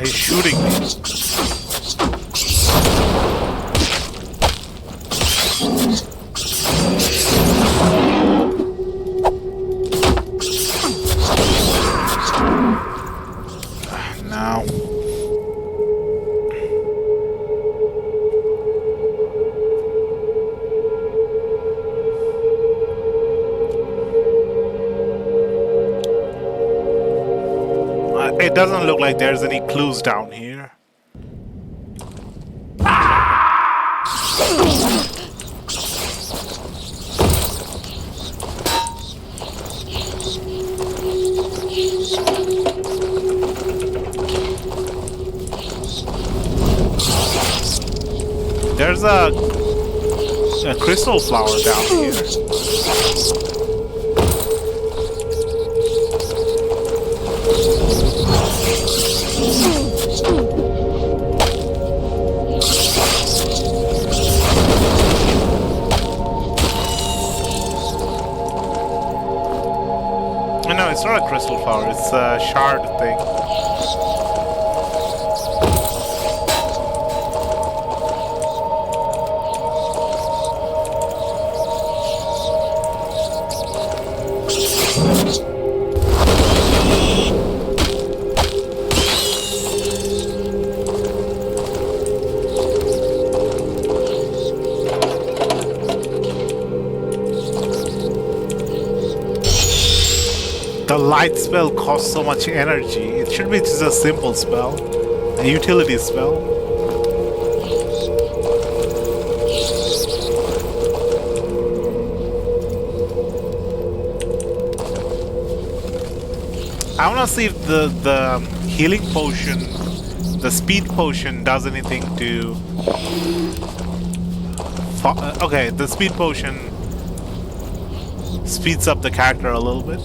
He's shooting me. Now. It doesn't look like there's any clues down here. There's a crystal flower down here. crystal flower. It's a shard thing. The light spell costs so much energy. It should be just a simple spell, a utility spell. I wanna see if the healing potion, the speed potion, does anything to... Okay, the speed potion speeds up the character a little bit.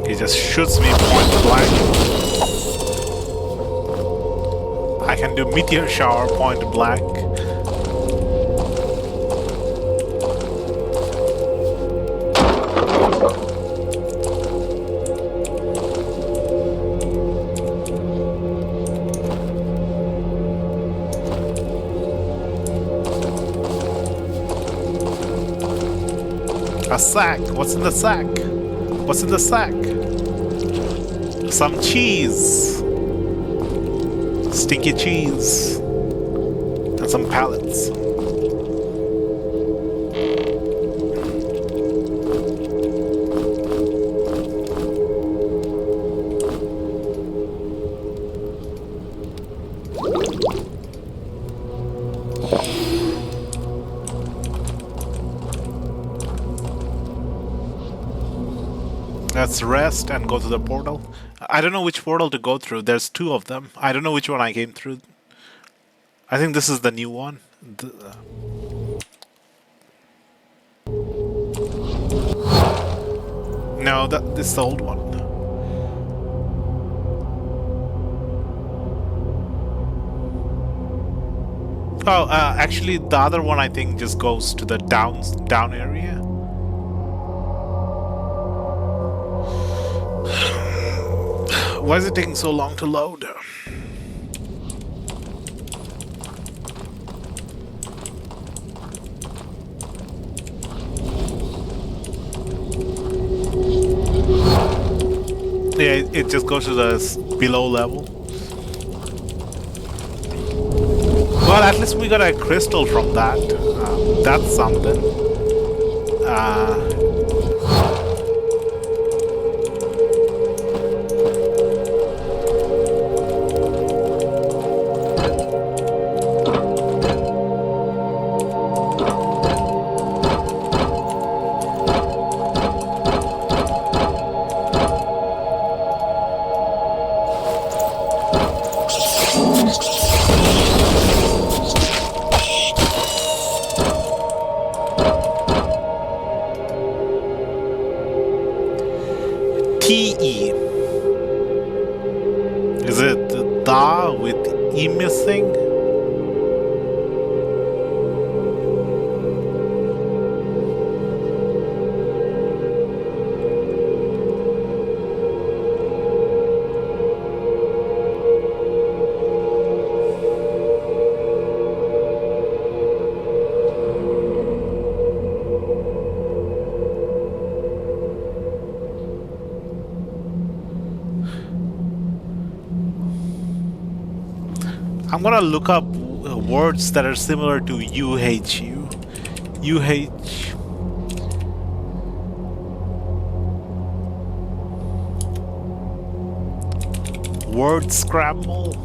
He just shoots me point blank. I can do meteor shower point blank. A sack. What's in the sack? What's in the sack? Some cheese. Stinky cheese. And some pallets. Let's rest and go to the portal. I don't know which portal to go through. There's two of them. I don't know which one I came through. I think this is the new one. No, this is the old one. Oh, actually, the other one I think just goes to the down area. Why is it taking so long to load? Yeah, it just goes to the below level. Well, at least we got a crystal from that. That's something. T-E. Is it da with E missing? I'm gonna look up words that are similar to UHU. UH. Word scramble.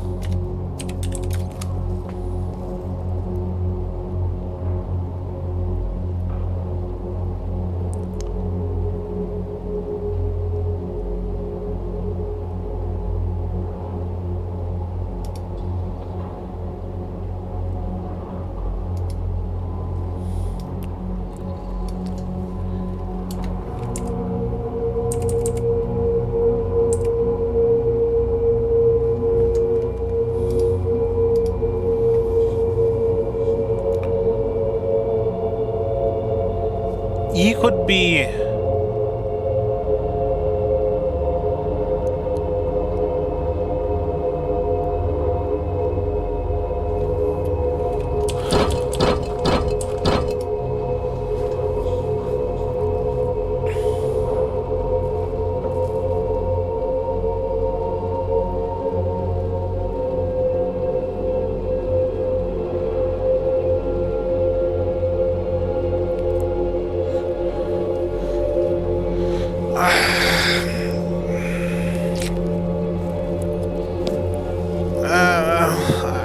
E could be.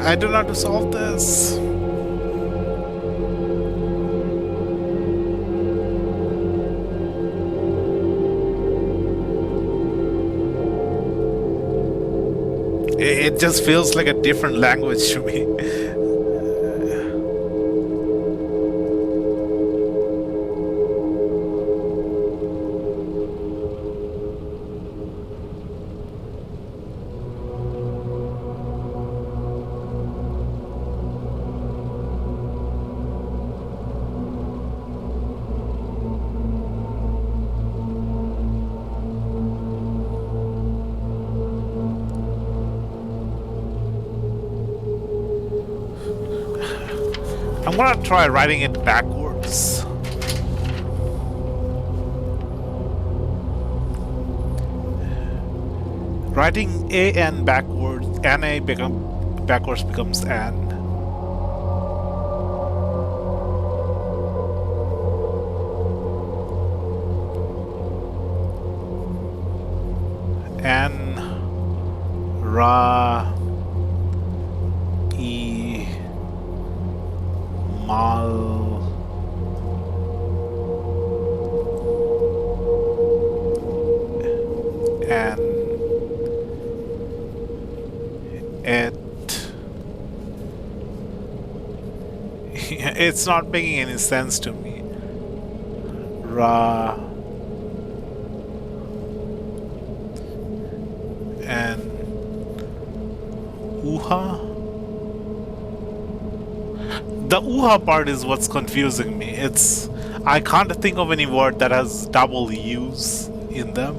I don't know how to solve this. It just feels like a different language to me. I'm gonna try writing it backwards. Writing AN backwards, NA backwards becomes N. N Ra E Mal and it. It's not making any sense to me. Ra and Uha. The Uha part is what's confusing me. I can't think of any word that has double U's in them.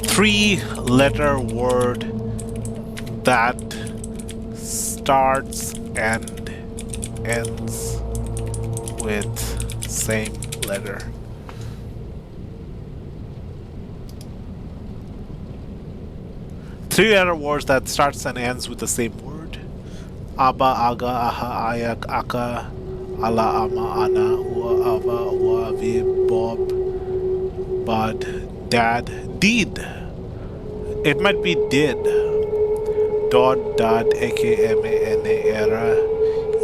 Three-letter word that starts and ends with same letter. Three-letter words that starts and ends with the same word. Aba, aga, aha, ayak, aka, ala, ama, ana, ua, ava, ua, vi, bob, bud, dad, deed. It might be did. Dod, dad, aka, eme, ene, era,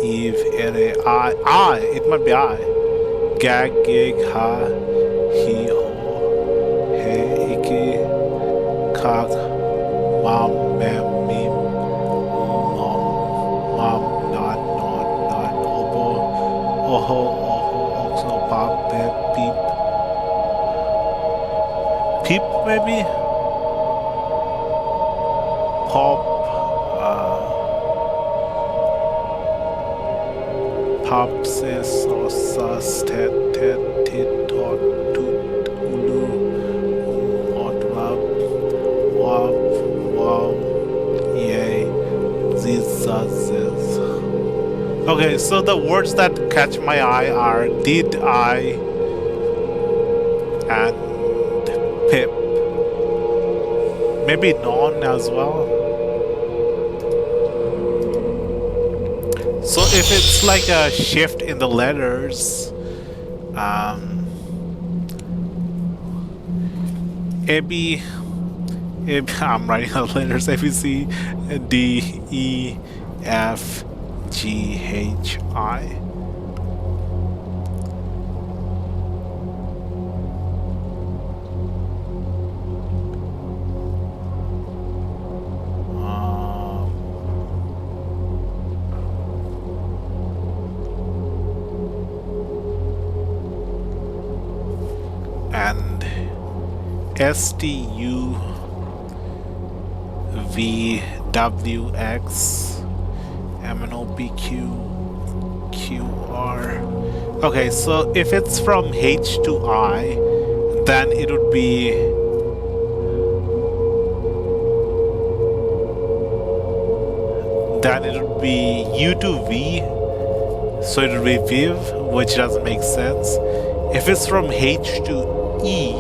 eve, ere, I. It might be I. Gag, gig, ha, he, ho, he, iki, kak, mom, mem, meme, mom, not, obo, oho, oxo, pop, pep, peep. Peep, maybe? Pop, pop, sis, sus, tet, tit, tot, toot, ulu, ot, wab, wow, yay, zizazes. Okay, so the words that catch my eye are did I, and pip. Maybe non as well. So if it's like a shift in the letters, AB, I'm writing out letters, A, B, C, D, E, F, G, H, I. And S, T, U, V, W, X, M, N, O, P, Q, Q, R. Okay, so if it's from H to I, then it would be U to V, so it would be Viv, which doesn't make sense. If it's from H to E,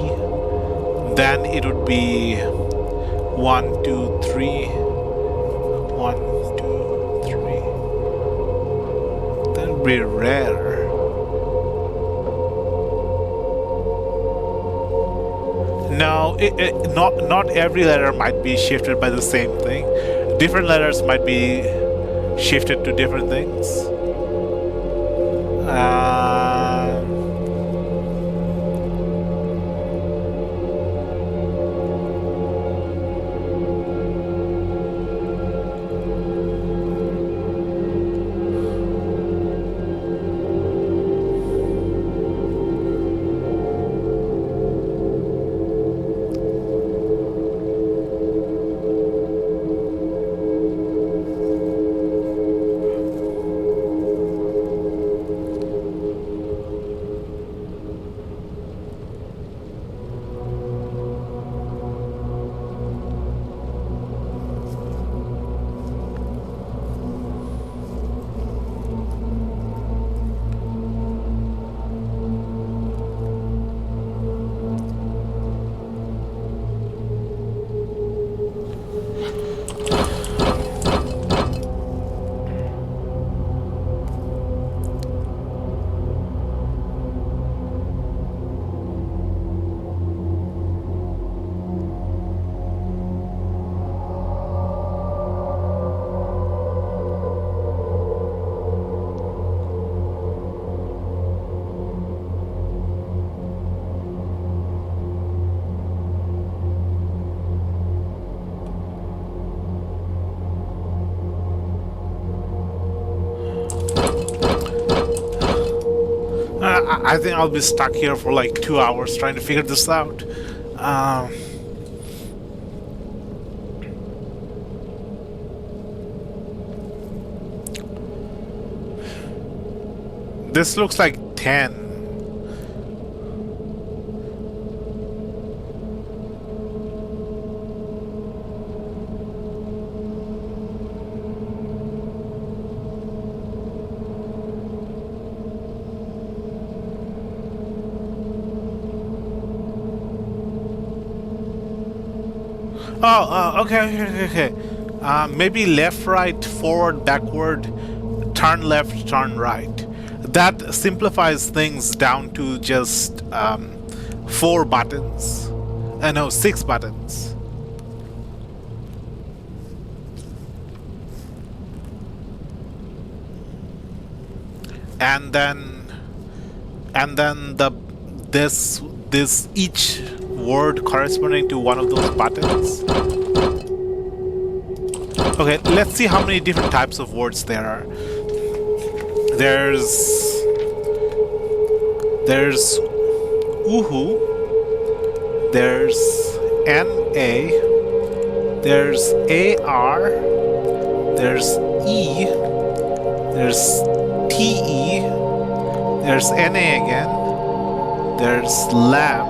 then it would be 1, 2, 3. 1, 2, 3. That would be rare. No, not every letter might be shifted by the same thing. Different letters might be shifted to different things. I think I'll be stuck here for like 2 hours trying to figure this out. This looks like 10. Okay. Maybe left, right, forward, backward, turn left, turn right. That simplifies things down to just 4 buttons. No, 6 buttons. And then this each word corresponding to one of those buttons. Okay, let's see how many different types of words there are. There's uhu, there's NA, there's AR, there's E, there's TE, there's NA again, there's LAM,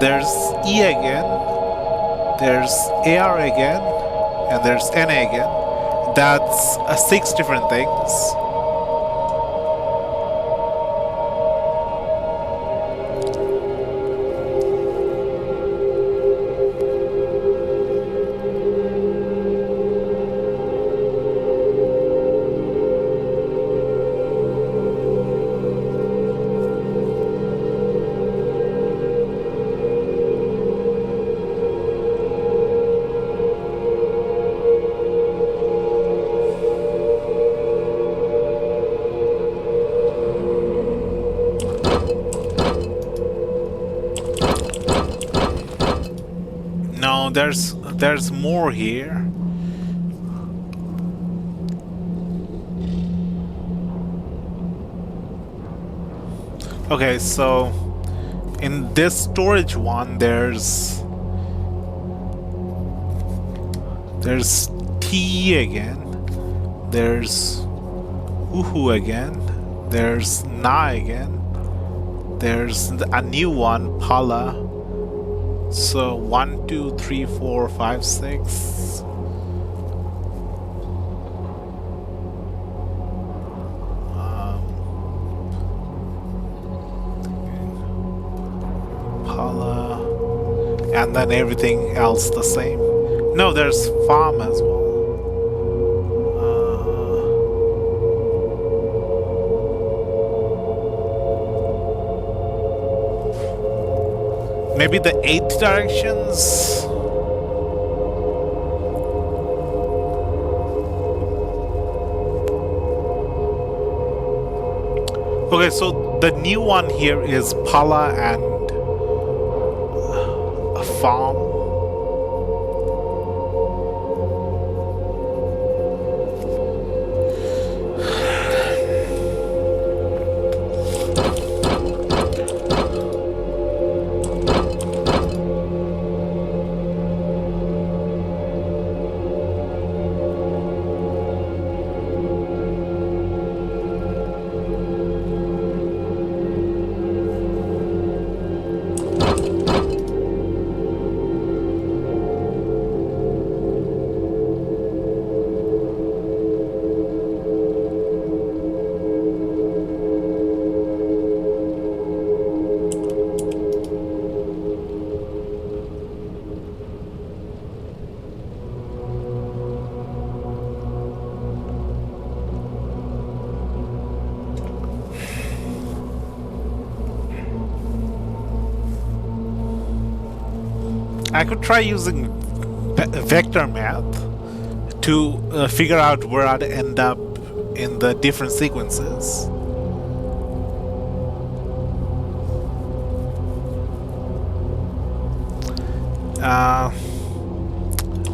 there's E again, there's AR again, and there's NA again. That's 6 different things. No, there's more here. Okay, so in this storage one, there's T again. There's Uhu again. There's Na again. There's a new one, Pala. So 1, 2, 3, 4, 5, 6. Pala. And then everything else the same. No, there's Farm as well. Maybe the 8 directions? Okay, so the new one here is Pala and a farm. I could try using vector math to figure out where I'd end up in the different sequences.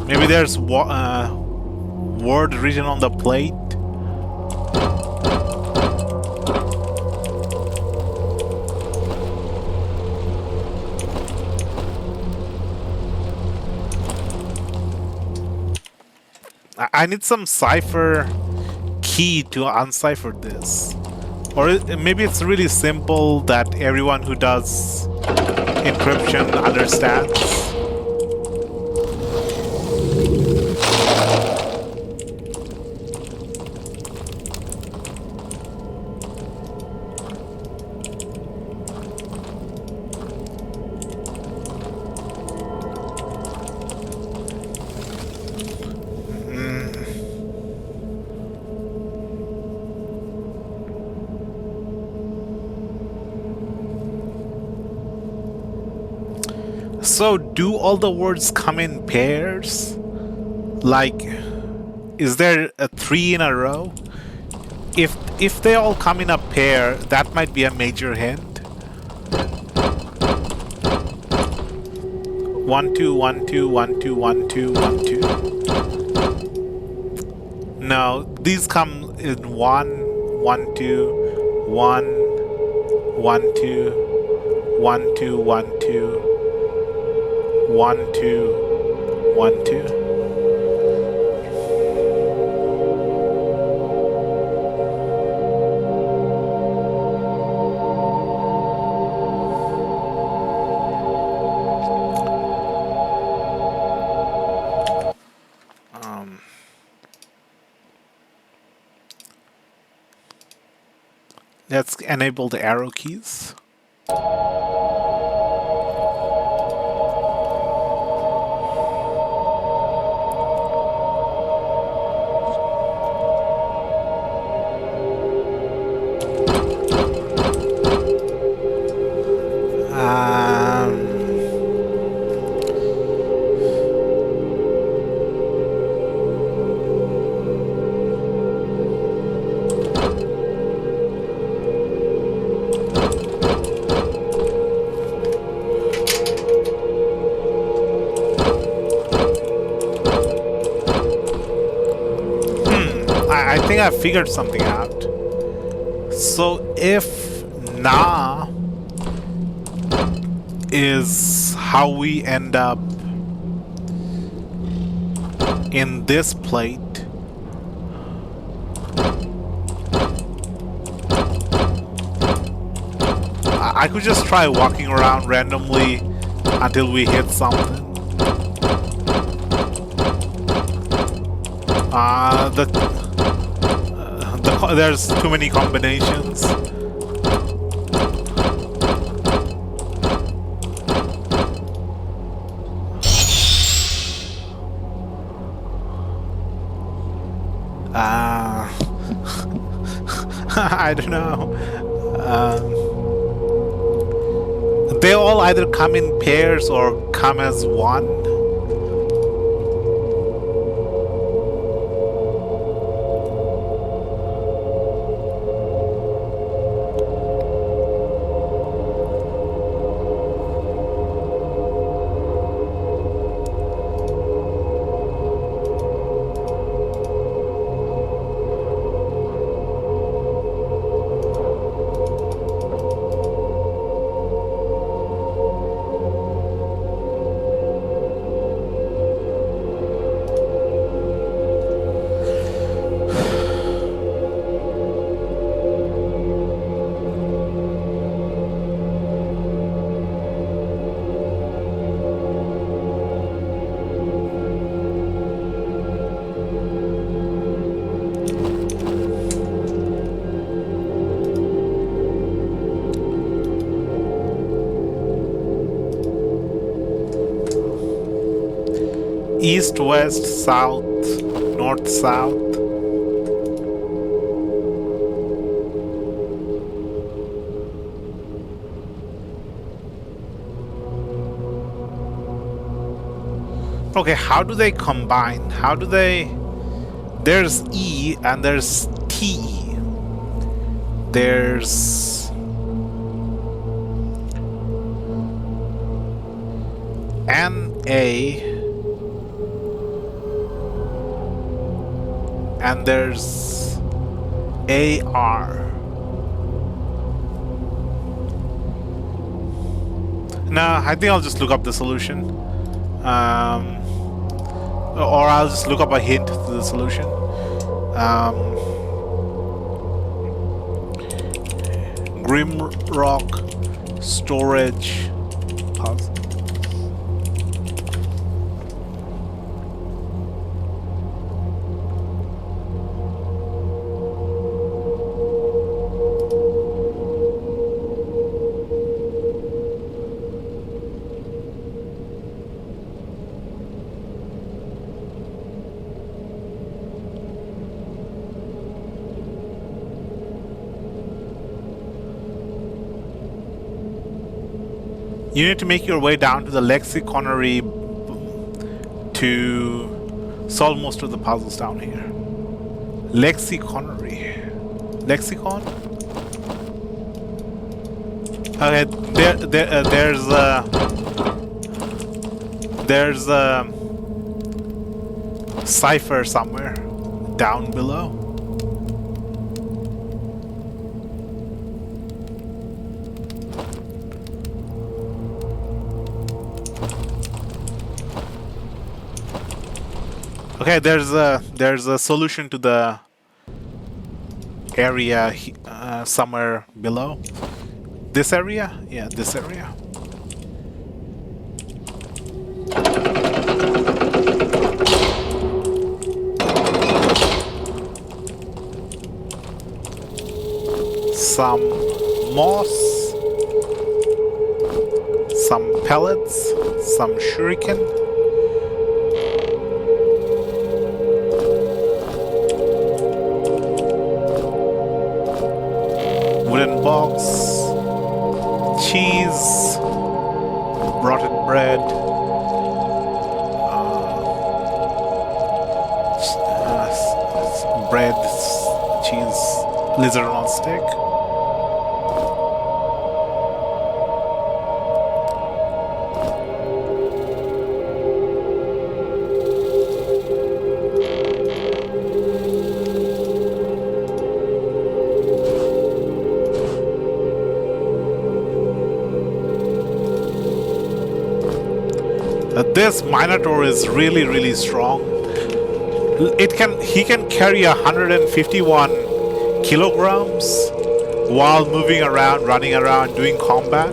Maybe there's word written on the plate. I need some cipher key to uncipher this. Or maybe it's really simple that everyone who does encryption understands. So, do all the words come in pairs? Like, is there a 3 in a row? If they all come in a pair, that might be a major hint. 1, 2, 1, 2, 1, 2, 1, 2, 1, 2. No, these come in 1, 1, 2, 1, 1, 2, 1, 2, 1, 2. 1, 2, 1, 2. Let's enable the arrow keys. think I figured something out. So if Na is how we end up in this plate, I could just try walking around randomly until we hit something. There's too many combinations. I don't know. They all either come in pairs or come as one. East, west, south, north, south. Okay, how do they combine? How do they... There's E and there's TE. There's... NA. And there's AR. Nah, I think I'll just look up the solution. Or I'll just look up a hint to the solution. Grimrock storage puzzle. You need to make your way down to the lexiconary to solve most of the puzzles down here. Lexiconary. Lexicon? Okay, there's a cipher somewhere down below. Okay, there's a solution to the area somewhere below. This area? Yeah, this area. Some moss, some pellets, some shuriken. Wooden box, cheese, rotted bread, bread, cheese, lizard on stick. This Minotaur is really strong. He can carry 151 kilograms while moving around, running around, doing combat.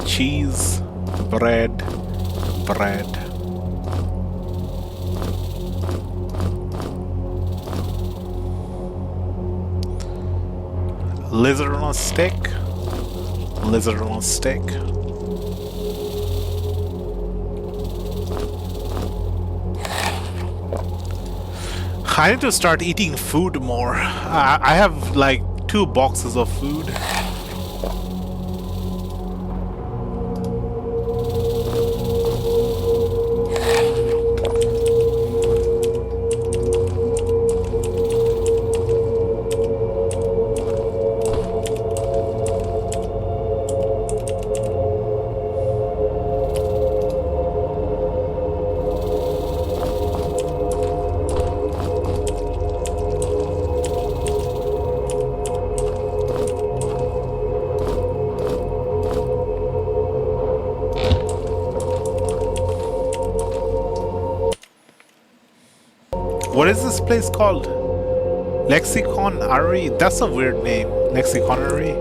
Cheese, bread. Lizard on a stick. I need to start eating food more. I have like 2 boxes of food. What is this place called? Lexiconary? That's a weird name. Lexiconary?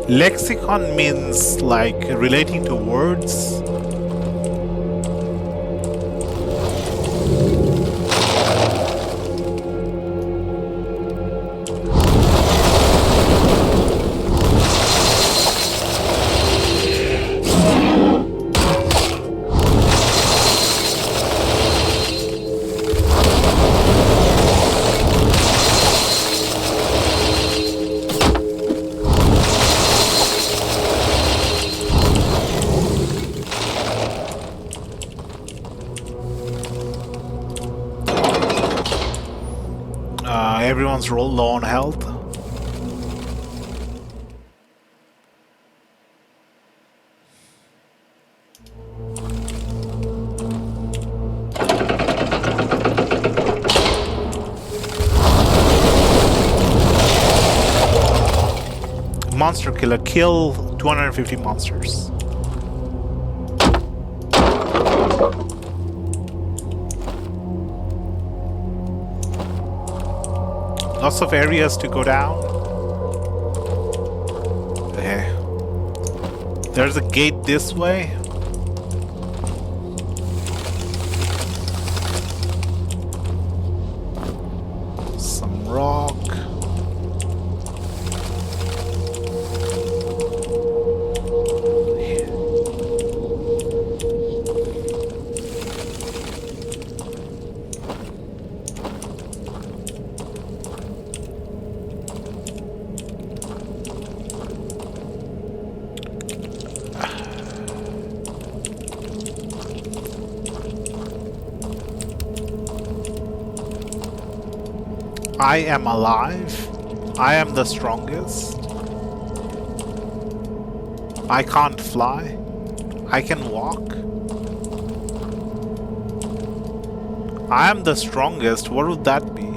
Lexicon means like relating to words. Everyone's low on health. Monster killer. Kill 250 monsters. Lots of areas to go down. Okay. There's a gate this way. Some rock. I am alive. I am the strongest. I can't fly. I can walk. I am the strongest. What would that be?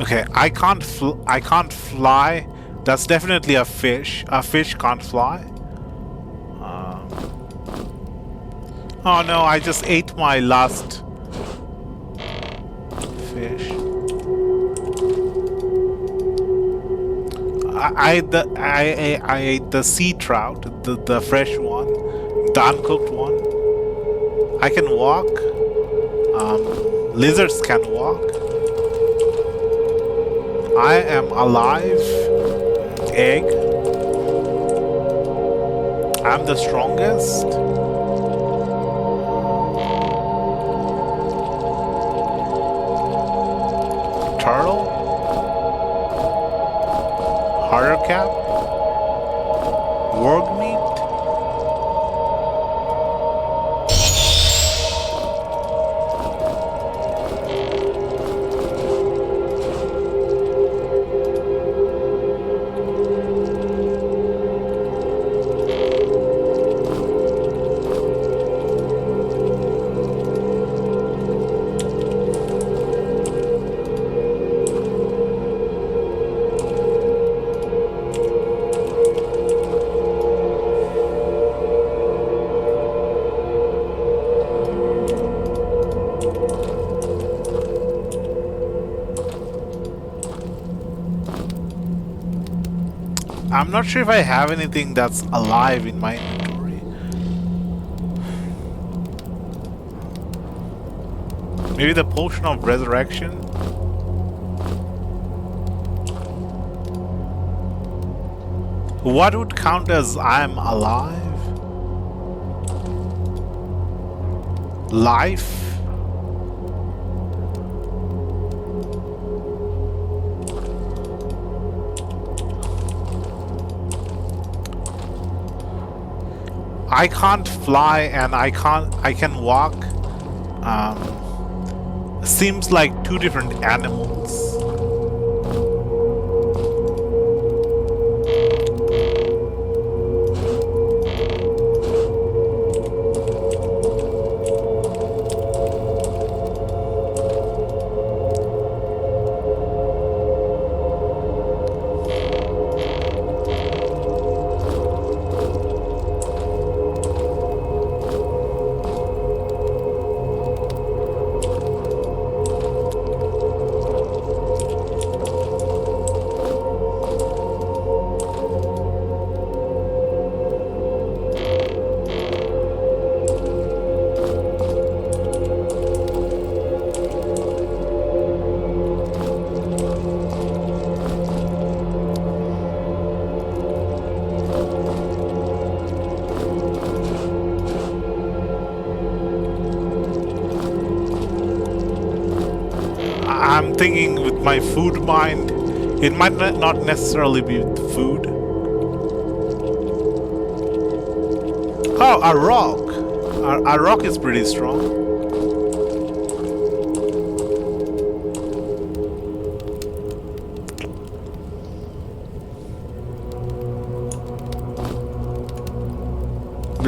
Okay, I can't fly. That's definitely a fish. A fish can't fly. Oh no, I just ate my last fish. I ate the sea trout, the fresh one, the uncooked one. I can walk. Lizards can walk. I am alive. Egg. I'm the strongest. Turtle. Harder cap. Worg meat. I'm not sure if I have anything that's alive in my inventory. Maybe the potion of resurrection? What would count as I'm alive? Life? I can't fly and I can walk. Seems like two different animals. I'm thinking with my food mind, it might not necessarily be with food. Oh, a rock. A rock is pretty strong.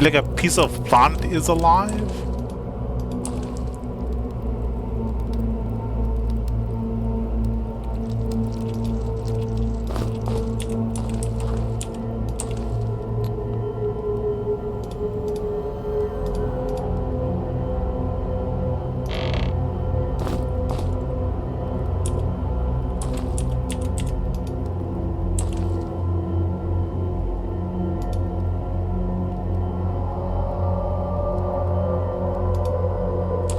Like a piece of plant is alive.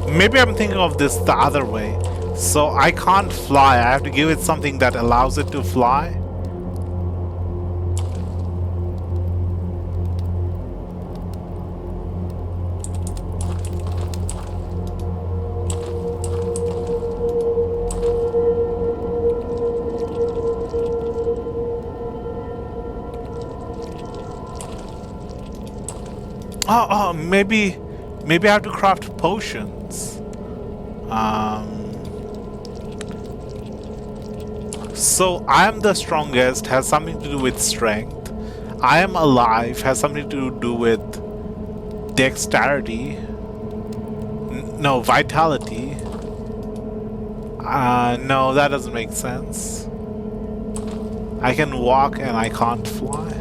Maybe I'm thinking of this the other way. So I can't fly. I have to give it something that allows it to fly. Oh, maybe I have to craft potions. So I am the strongest has something to do with strength. I am alive has something to do with dexterity. No, vitality. No, that doesn't make sense. I can walk and I can't fly.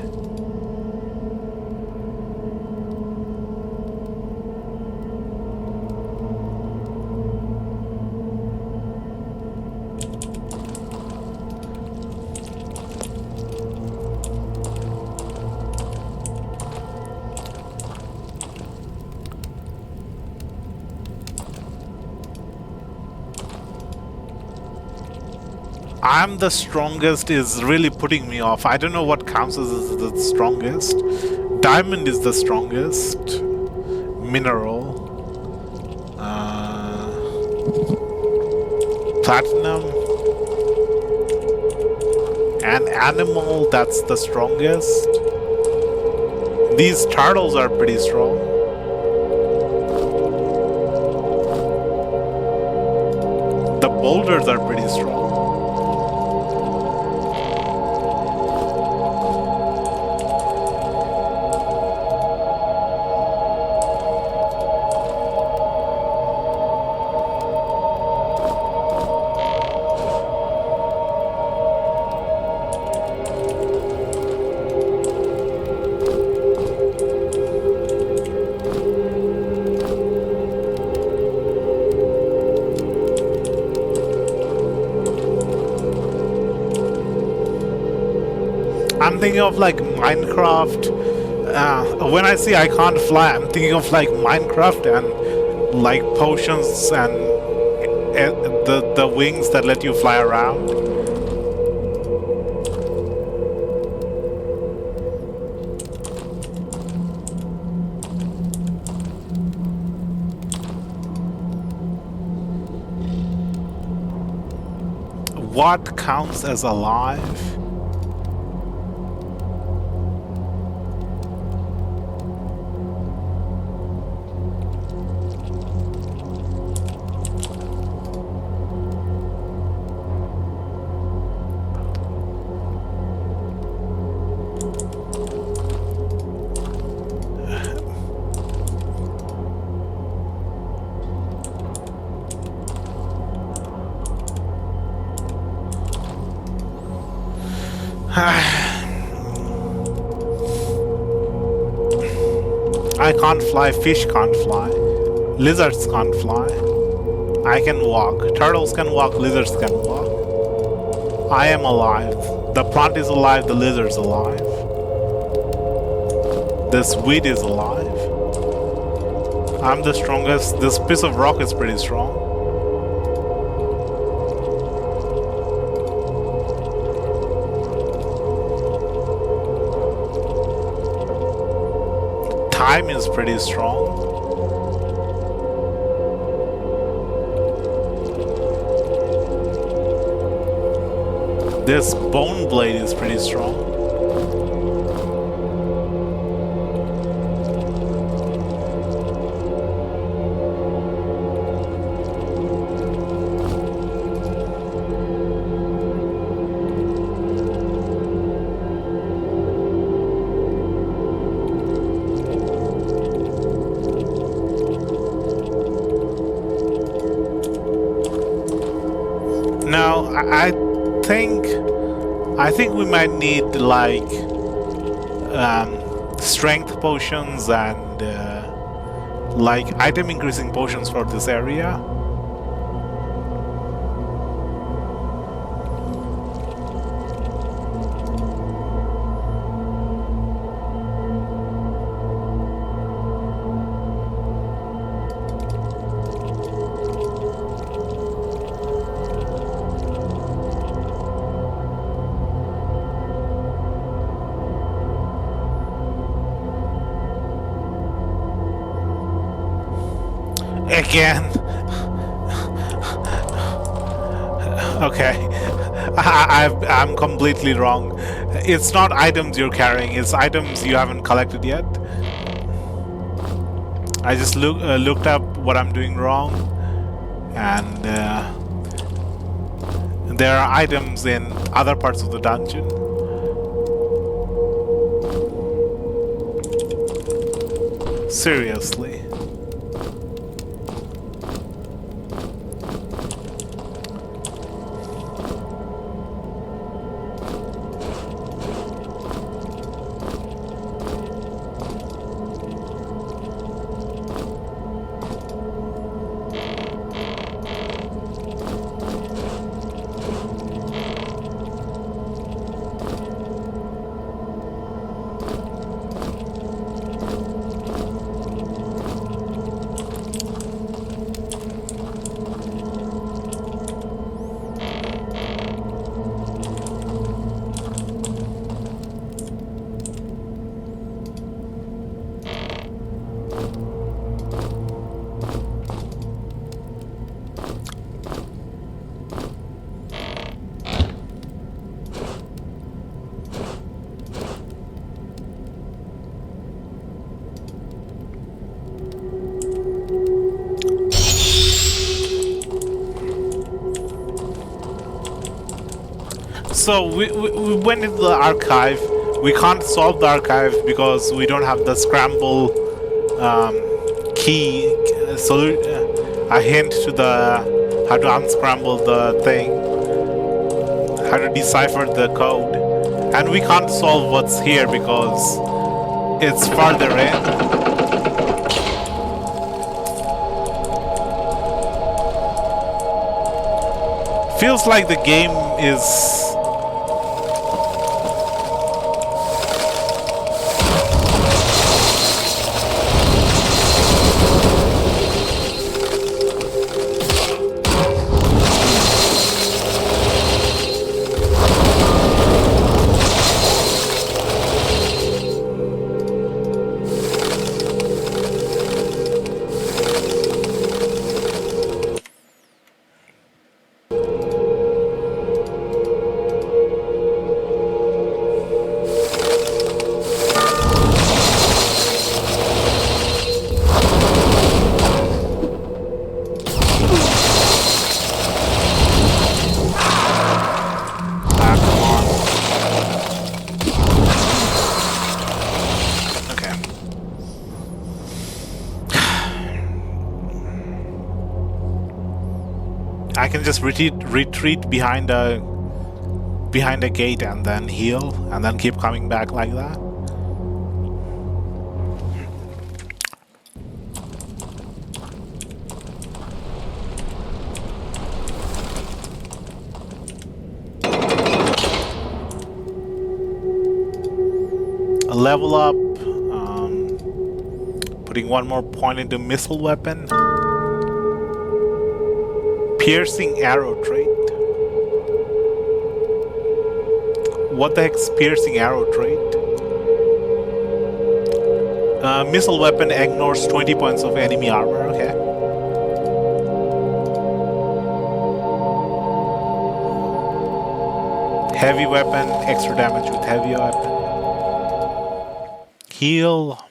I'm the strongest is really putting me off. I don't know what counts as the strongest. Diamond is the strongest mineral. Platinum. An animal that's the strongest. These turtles are pretty strong. The boulders are pretty strong. I'm thinking of like Minecraft. When I say I can't fly, I'm thinking of like Minecraft and like potions and the wings that let you fly around. What counts as alive? I can't fly, fish can't fly, lizards can't fly. I can walk, turtles can walk, lizards can walk. I am alive. The plant is alive, the lizard's alive. This weed is alive. I'm the strongest. This piece of rock is pretty strong. Time is pretty strong. This bone blade is pretty strong. Now, I think we might need like strength potions and like item increasing potions for this area. Again. Okay. I'm completely wrong. It's not items you're carrying, it's items you haven't collected yet. I just looked up what I'm doing wrong, and there are items in other parts of the dungeon. Seriously. So we went into the archive. We can't solve the archive because we don't have the scramble key. A hint to the how to unscramble the thing, how to decipher the code, and we can't solve what's here because it's farther in. Feels like the game is I can just retreat behind a gate and then heal and then keep coming back like that. A level up. Putting one more point into missile weapon. Piercing arrow trait. What the heck's piercing arrow trait? Missile weapon ignores 20 points of enemy armor. Okay. Heavy weapon, extra damage with heavy weapon. Heal.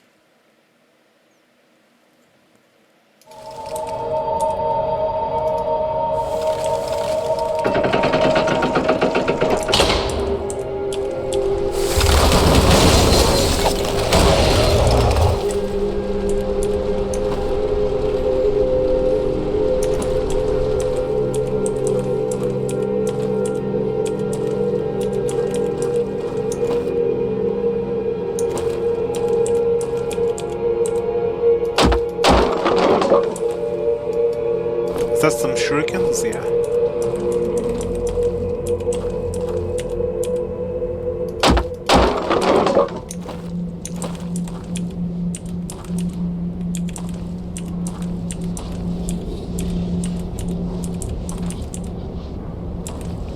That's some shurikens, yeah.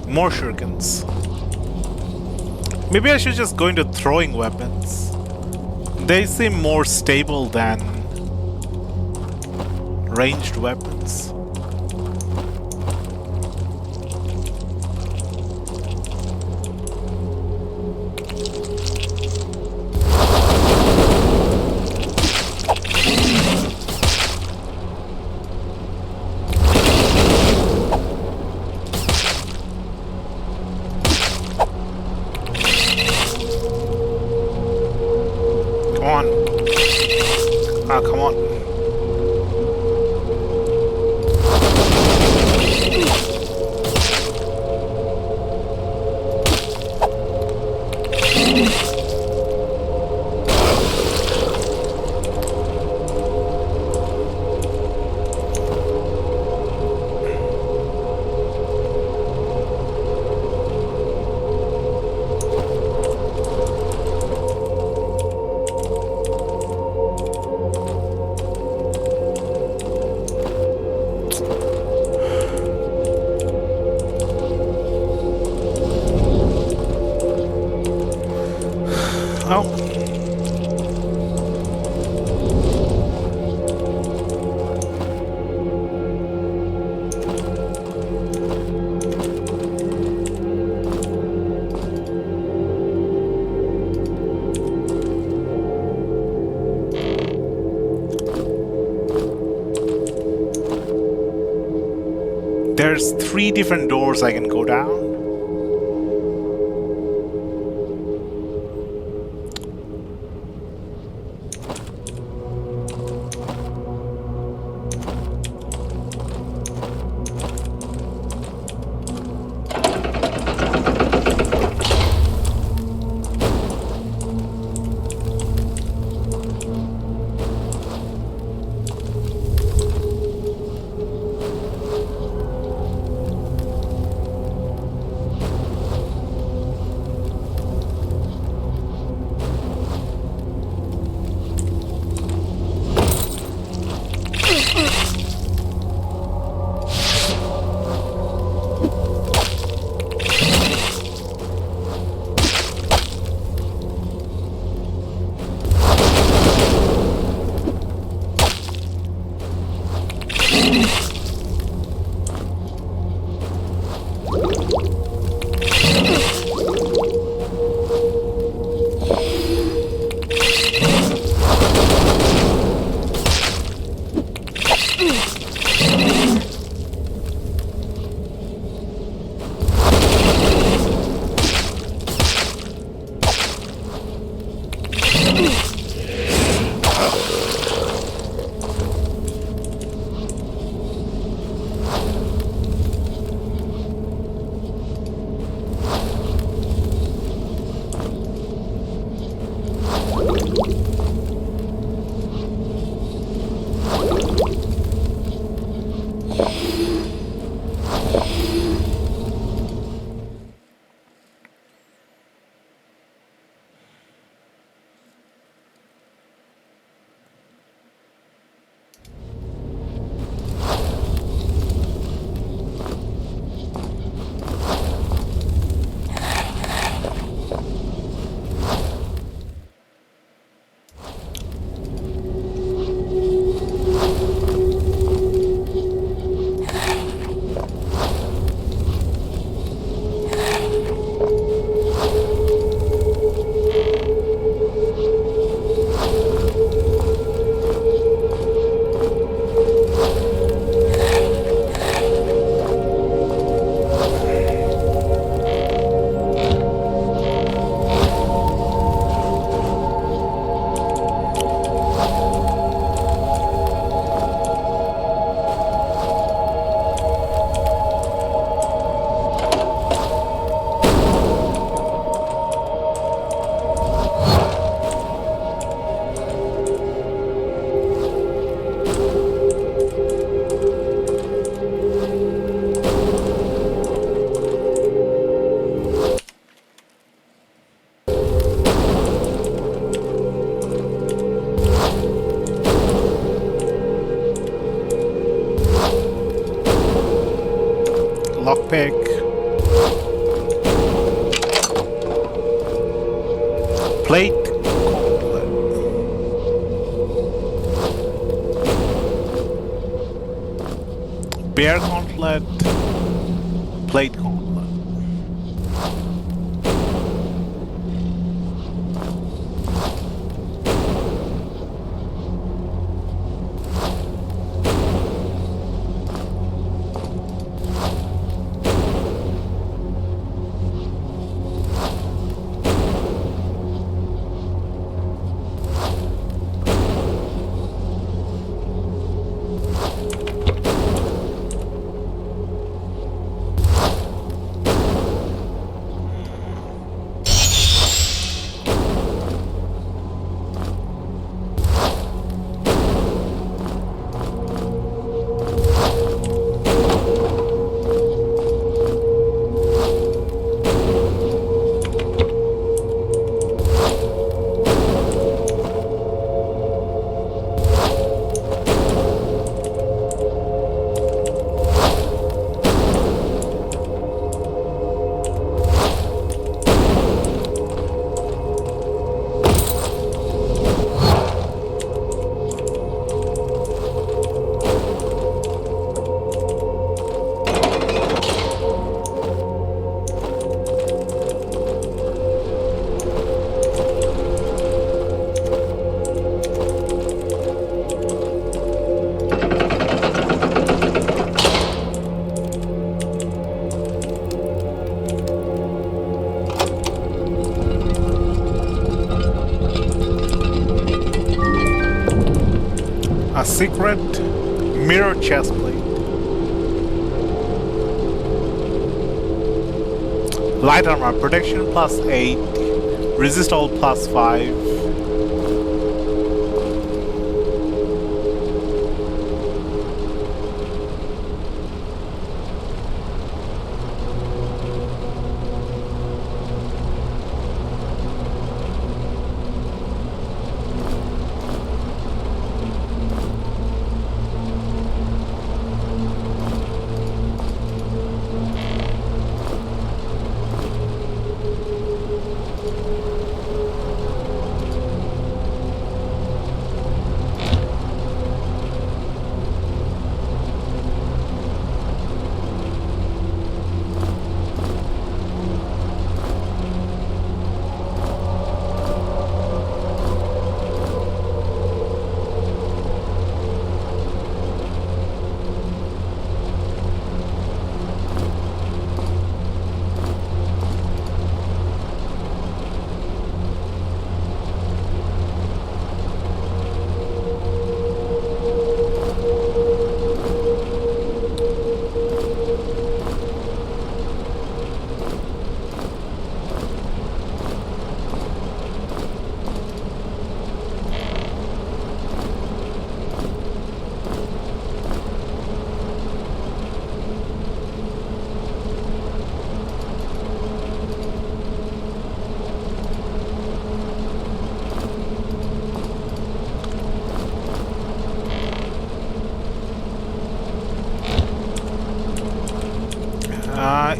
More shurikens. Maybe I should just go into throwing weapons. They seem more stable than ranged weapons. Come on. There's 3 different doors I can go down. lockpick. Plate gauntlet. Bear gauntlet. Plate gauntlet. A secret mirror chestplate. Light armor, protection +8, resist all +5.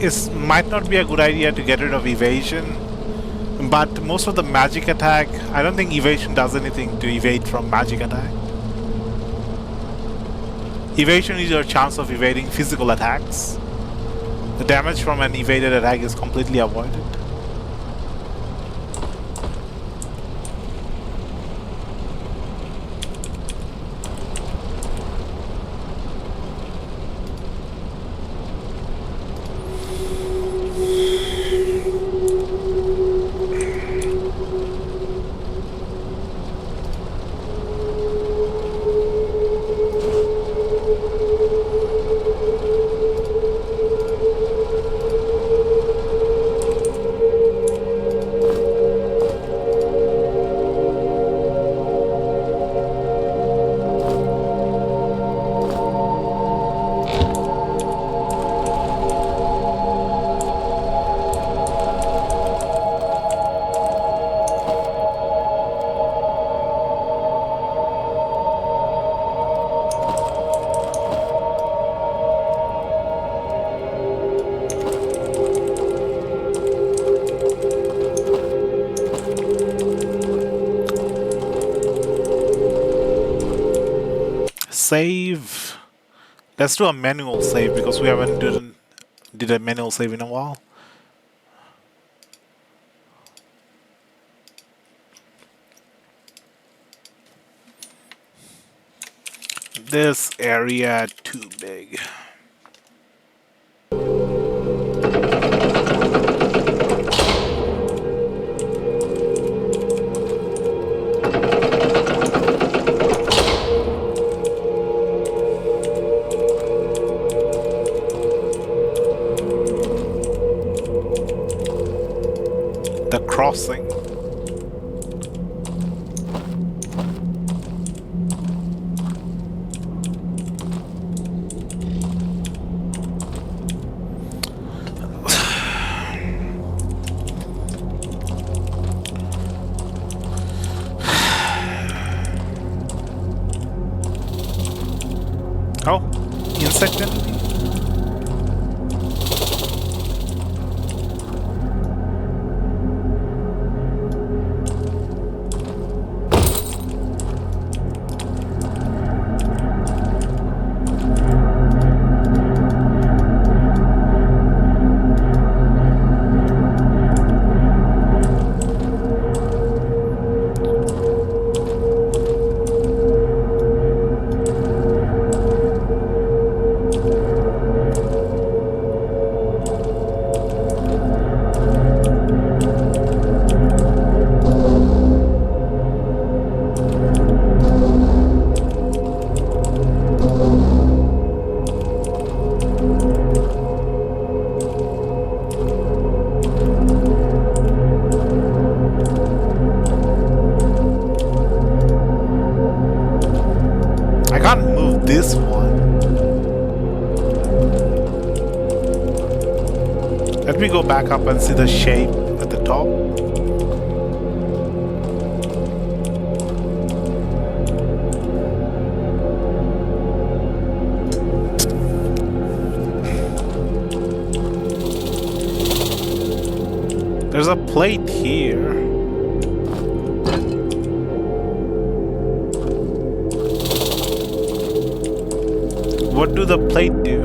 It might not be a good idea to get rid of evasion, but most of the magic attack, I don't think evasion does anything to evade from magic attack. Evasion is your chance of evading physical attacks. The damage from an evaded attack is completely avoided. save. Let's do a manual save because we haven't did a manual save in a while. This area too big. The crossing. Oh, insect enemy. I can't move this one. Let me go back up and see the shape at the top. There's a plate here. What do the plate do?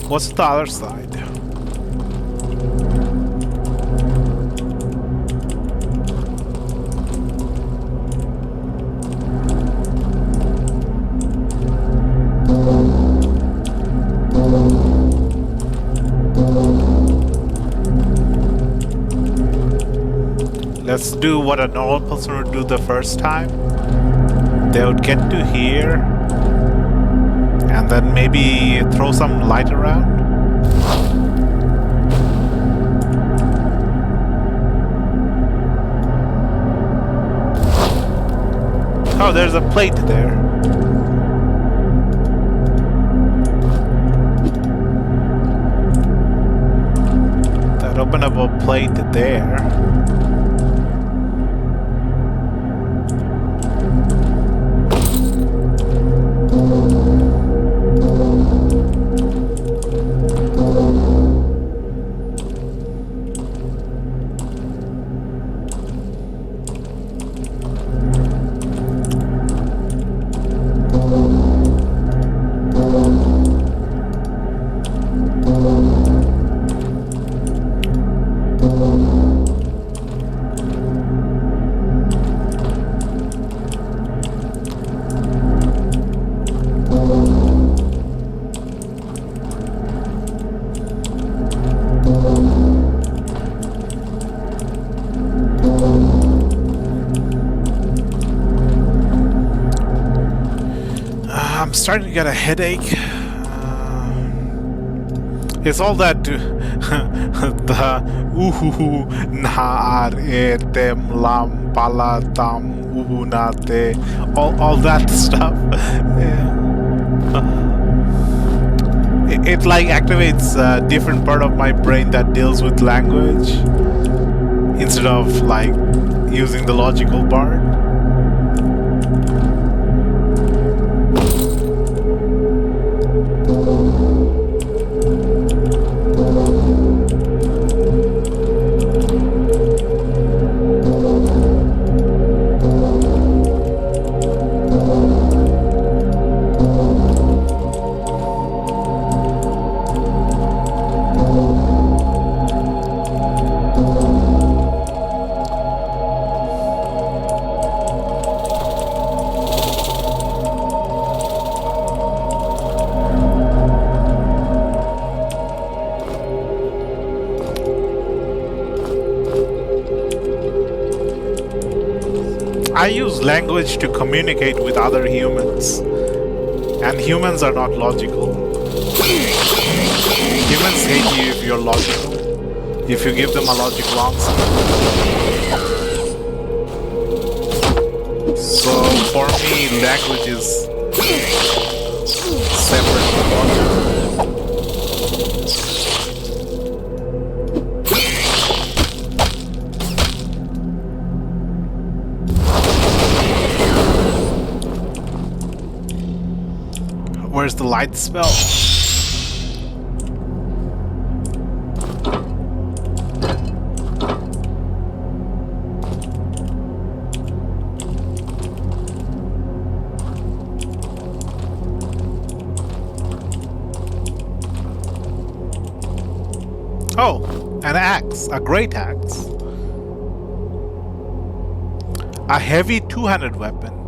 What's the other side? Let's do what a normal person would do the first time. They would get to here and then maybe throw some light around. Oh, there's a plate there. That opened up a plate there. I'm starting to get a headache. It's all that the uhu naar etem lam palatam uhunate, all that stuff. Yeah. It like activates a different part of my brain that deals with language instead of like using the logical part. I use language to communicate with other humans. And humans are not logical. Humans hate you if you're logical. If you give them a logical answer. So for me, language is separate from logic. Where's the light spell? Oh, an axe, a great axe. A heavy two-handed weapon.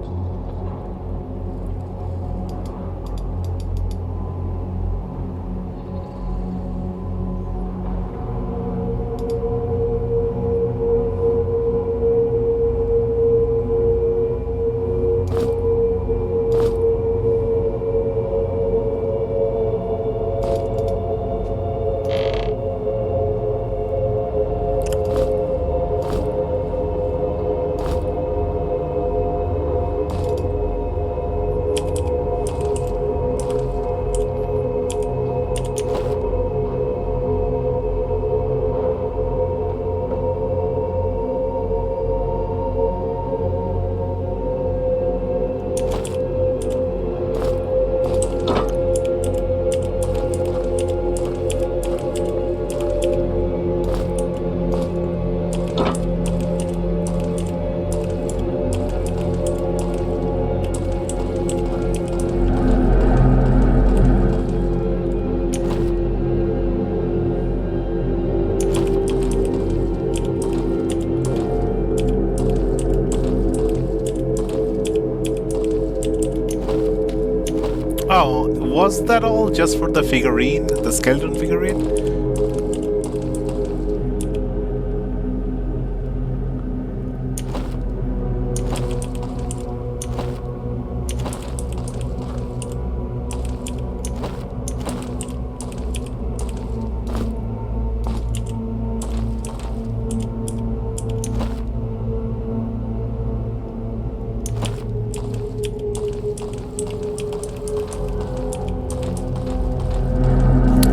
Oh, was that all just for the figurine, the skeleton figurine?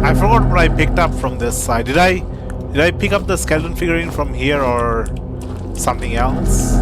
I forgot what I picked up from this side. Did I pick up the skeleton figurine from here or something else?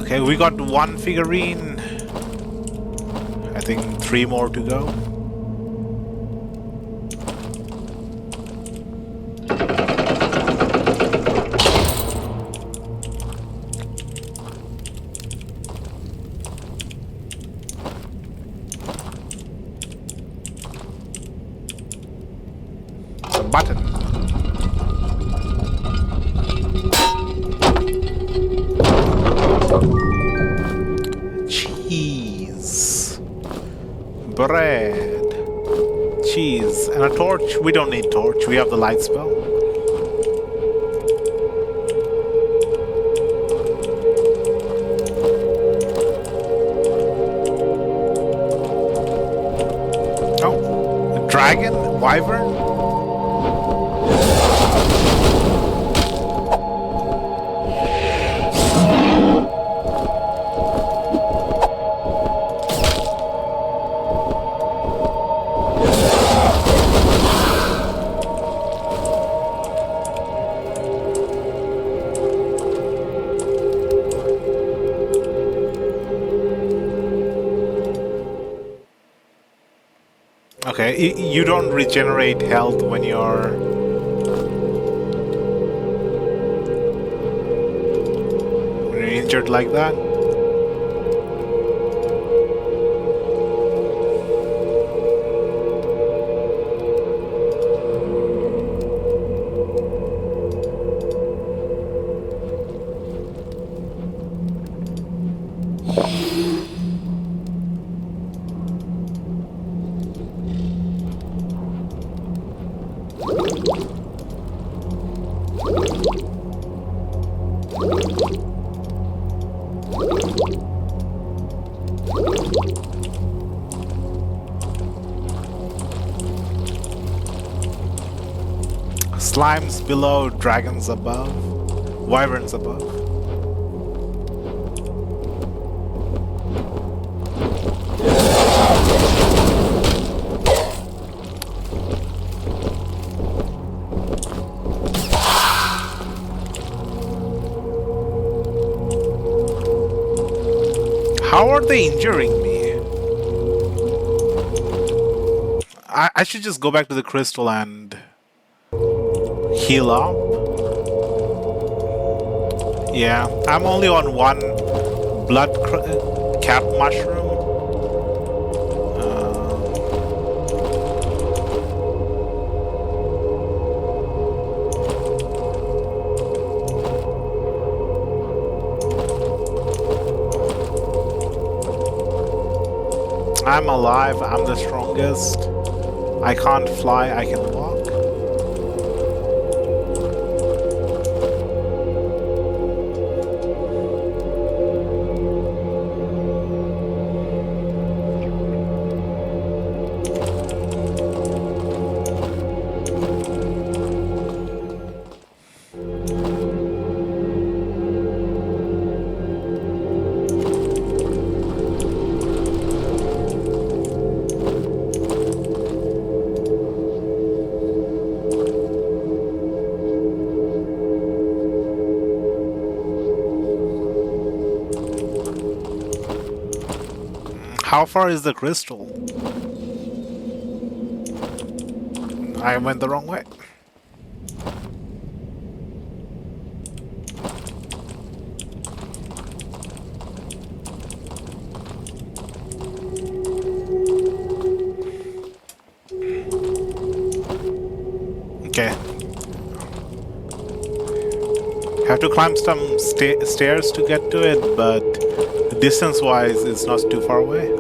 Okay, we got one figurine. I think 3 more to go. A button. Cheese, bread, cheese, and a torch. We don't need torch. We have the light spell. Oh, a dragon, wyvern. Okay, you don't regenerate health when you're injured like that. Slimes below, dragons above, wyverns above. How are they injuring me? I should just go back to the crystal and heal up. Yeah, I'm only on one blood cap mushroom. I'm alive, I'm the strongest. I can't fly, I can walk. How far is the crystal? I went the wrong way. Okay. Have to climb some stairs to get to it, but distance-wise, it's not too far away.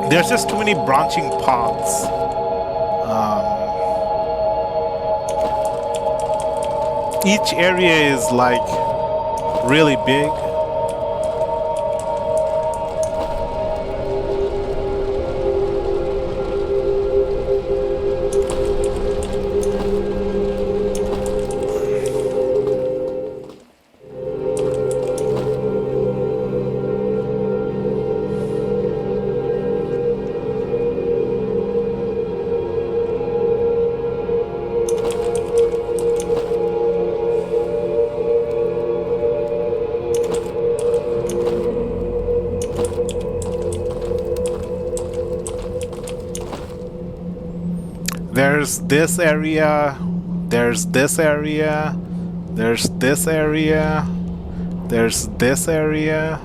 There's just too many branching paths. Each area is like really big. There's this area, there's this area, there's this area, there's this area,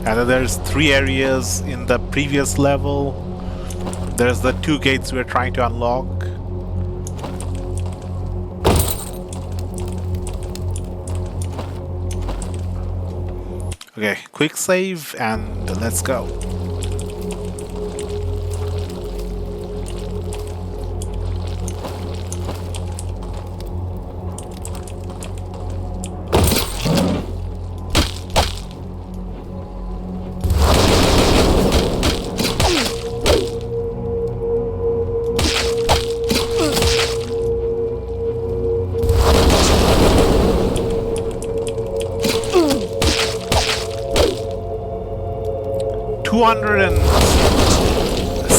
and then there's 3 areas in the previous level. There's the 2 gates we're trying to unlock. Okay, quick save and let's go.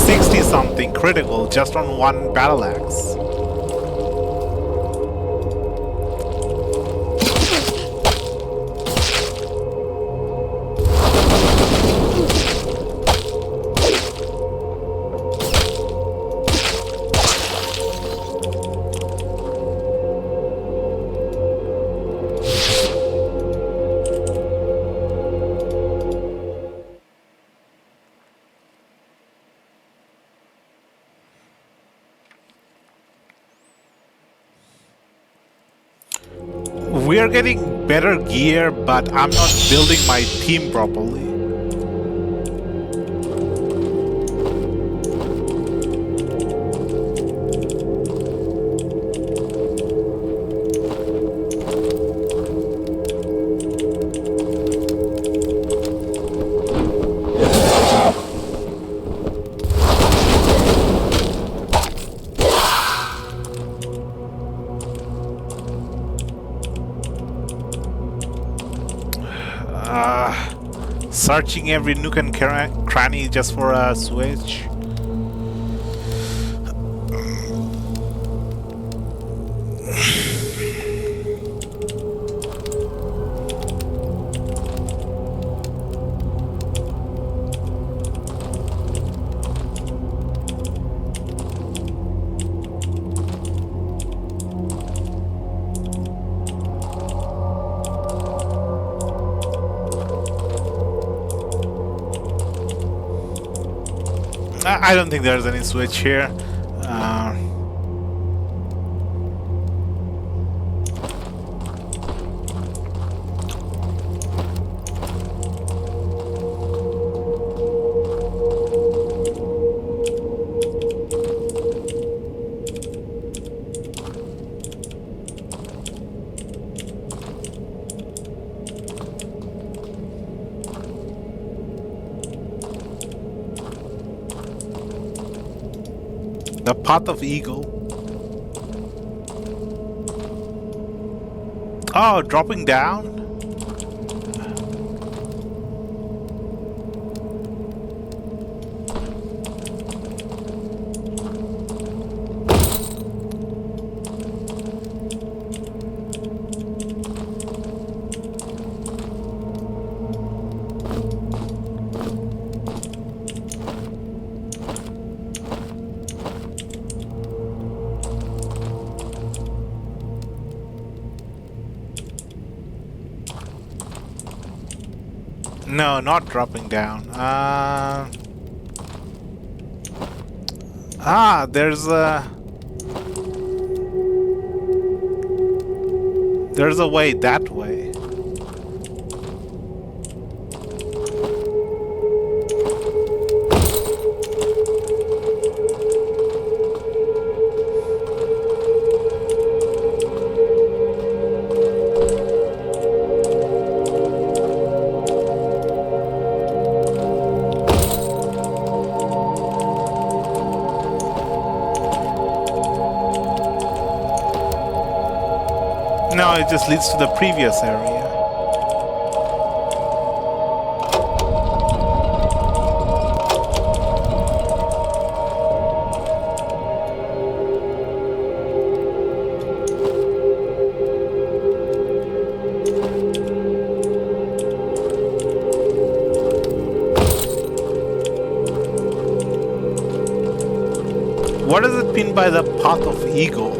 60 something critical just on one battle axe. We are getting better gear, but I'm not building my team properly. Searching every nook and cranny just for a switch. I don't think there's any switch here. The Path of Eagle. Oh, dropping down? No, not dropping down. There's a way that way. No, it just leads to the previous area. What does it mean by the Path of Eagle?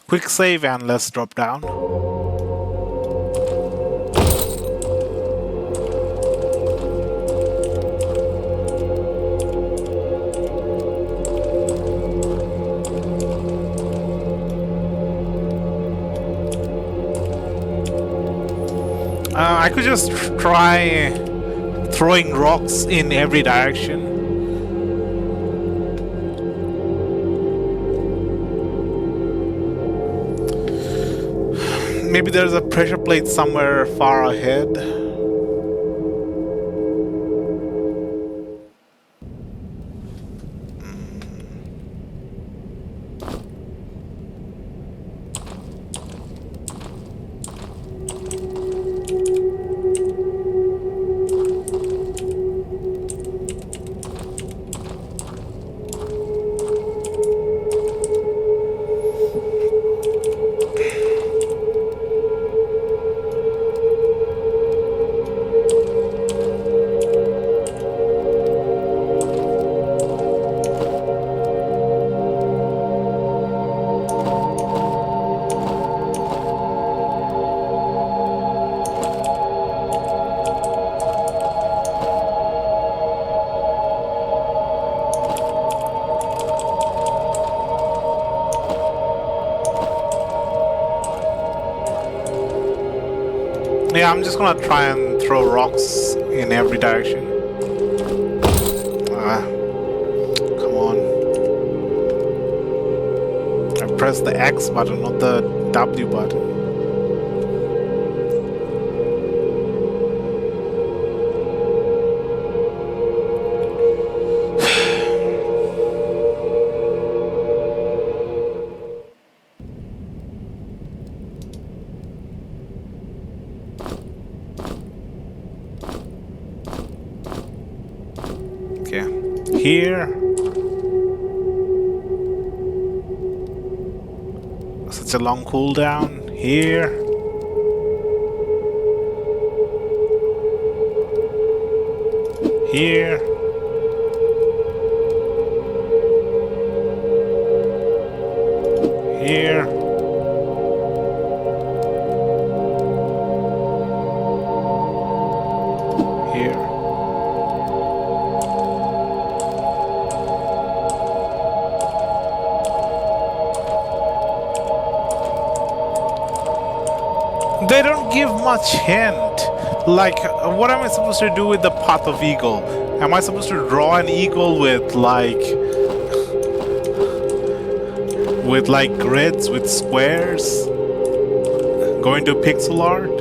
Quick save and let's drop down. I could just try throwing rocks in every direction. Maybe there's a pressure plate somewhere far ahead. Yeah, I'm just gonna try and throw rocks in every direction. Come on. I pressed the X button, not the W button. Here. Such a long cooldown. Here. Here. Here. Here. They don't give much hint. Like, what am I supposed to do with the path of eagle? Am I supposed to draw an eagle with grids, with squares? Going to pixel art?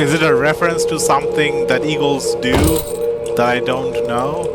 Is it a reference to something that eagles do that I don't know?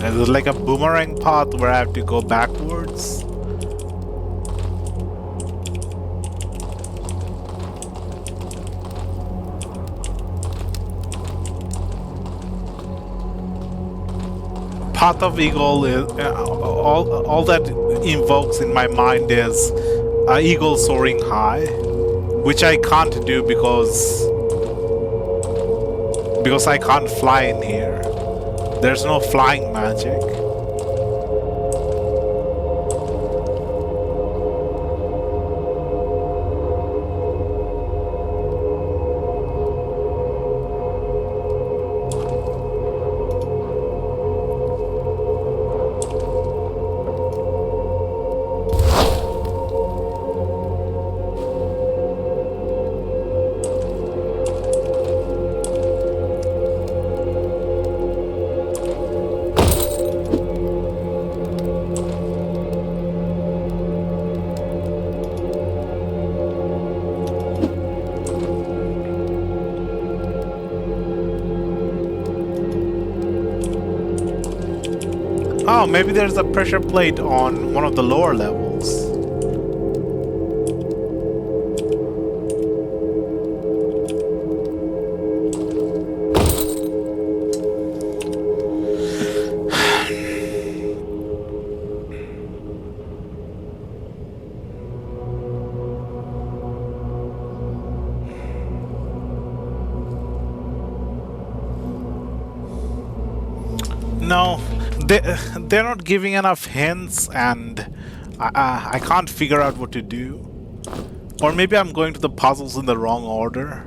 Is it like a boomerang path where I have to go backwards? Path of eagle is all that invokes in my mind is eagle soaring high, which I can't do because I can't fly in here. There's no flying magic. Oh, maybe there's a pressure plate on one of the lower levels. No, they're not giving enough hints, and I can't figure out what to do. Or maybe I'm going to the puzzles in the wrong order.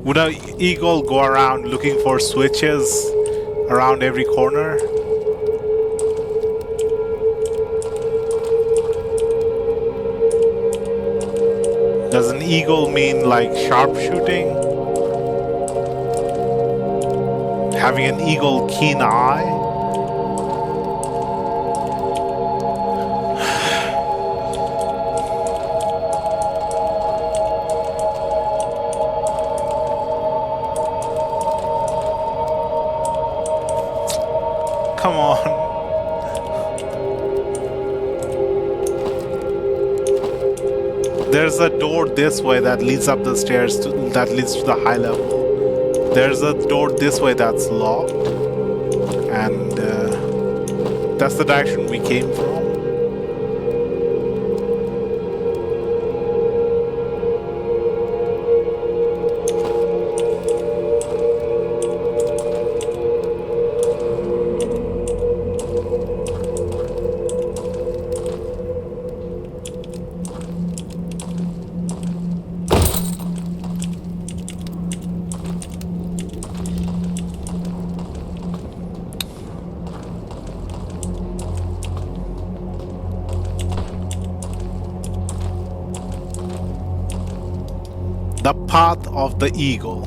Would an eagle go around looking for switches around every corner? Does an eagle mean like sharpshooting? Having an eagle keen eye? Come on. There's a door this way that leads up the stairs that leads to the high level. There's a door this way that's locked. And that's the direction we came from. The path of the eagle.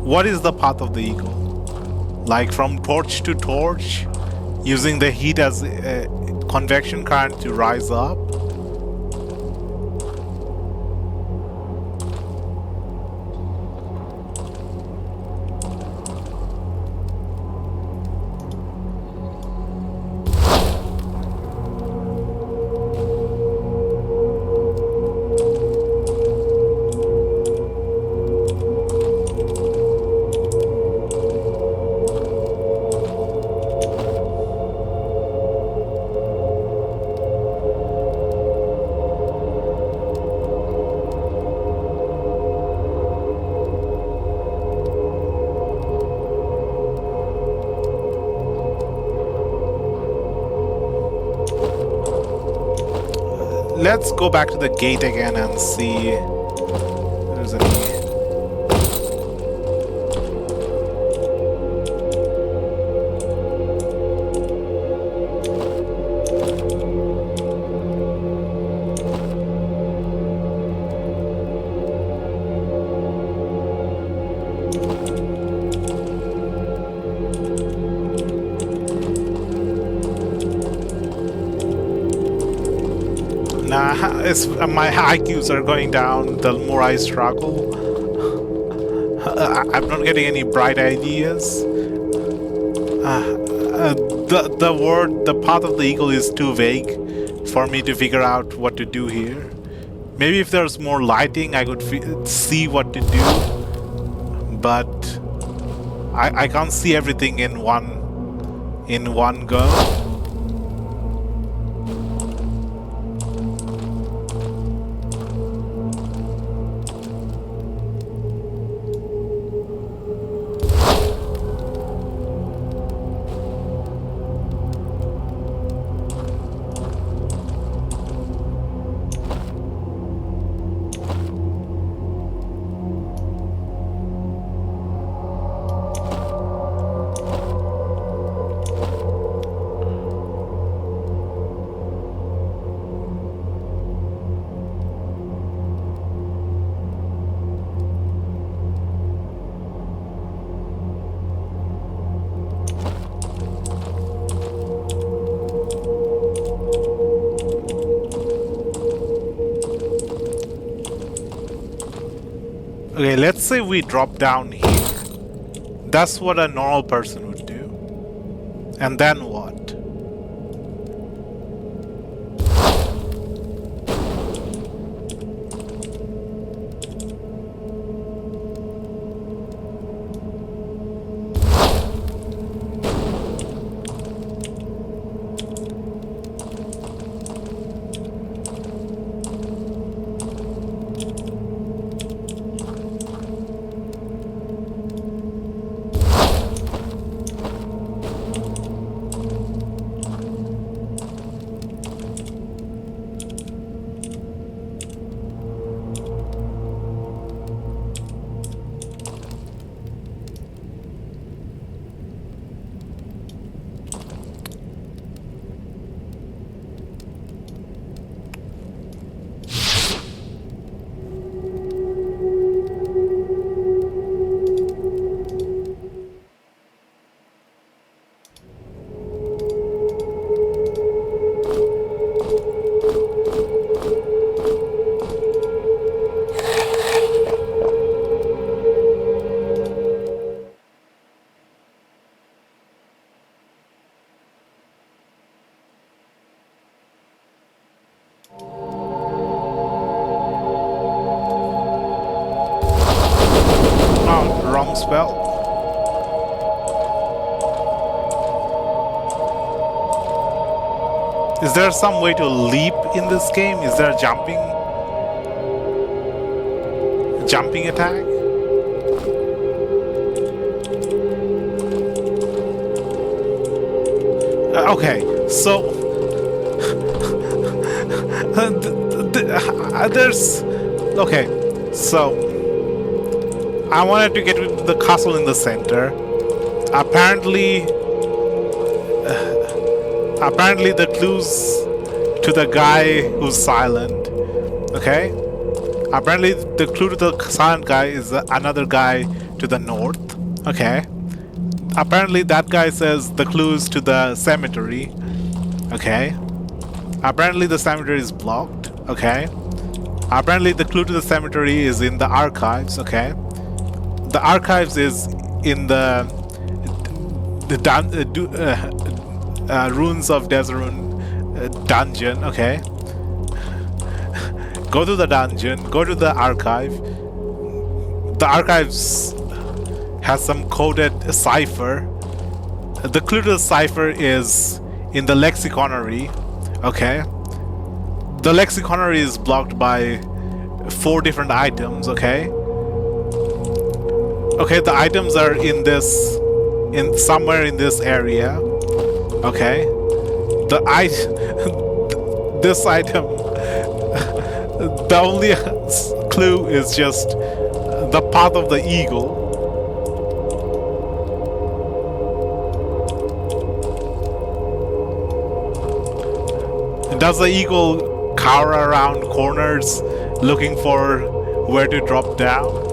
What is the path of the eagle? Like from torch to torch, using the heat as a convection current to rise up? Let's go back to the gate again and see if there's any. My IQs are going down the more I struggle. I'm not getting any bright ideas. The path of the eagle is too vague for me to figure out what to do here. Maybe if there's more lighting, I could see what to do. But I can't see everything in one go. Okay, let's say we drop down here. That's what a normal person would do. And then what? Oh, wrong spell. Is there some way to leap in this game? Is there a jumping attack? Okay, so there's okay, so I wanted to get to the castle in the center. Apparently the clues to the guy who's silent. Okay? Apparently the clue to the silent guy is another guy to the north. Okay? Apparently that guy says the clues to the cemetery. Okay? Apparently the cemetery is blocked. Okay? Apparently the clue to the cemetery is in the archives. Okay? The archives is in the Ruins of Desarun dungeon. Okay, go to the dungeon, go to the archive. The archives has some coded cipher. The clue to the cipher is in the lexiconary. Okay, the lexiconary is blocked by 4 different items. Okay, the items are in somewhere in this area. Okay, this item, the only clue is just the path of the eagle. Does the eagle cower around corners looking for where to drop down?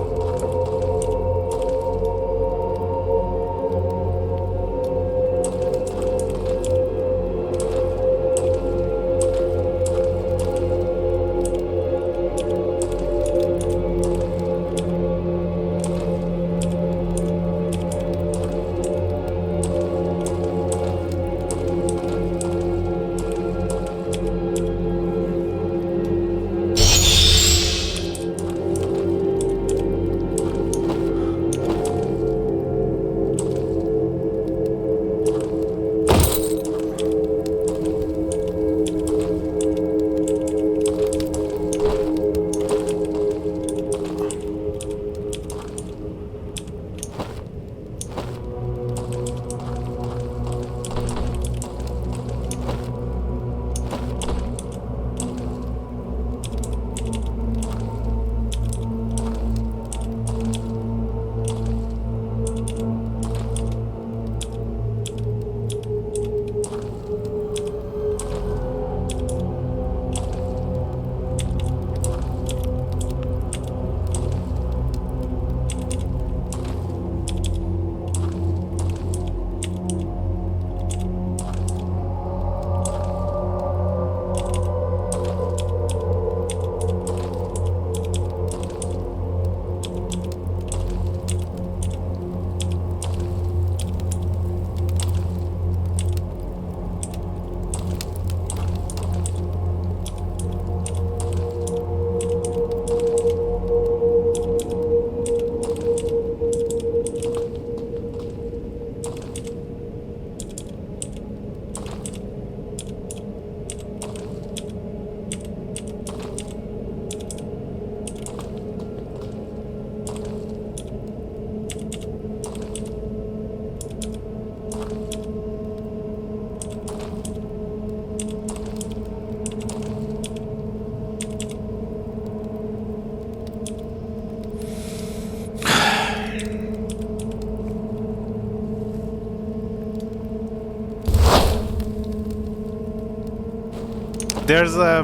There's a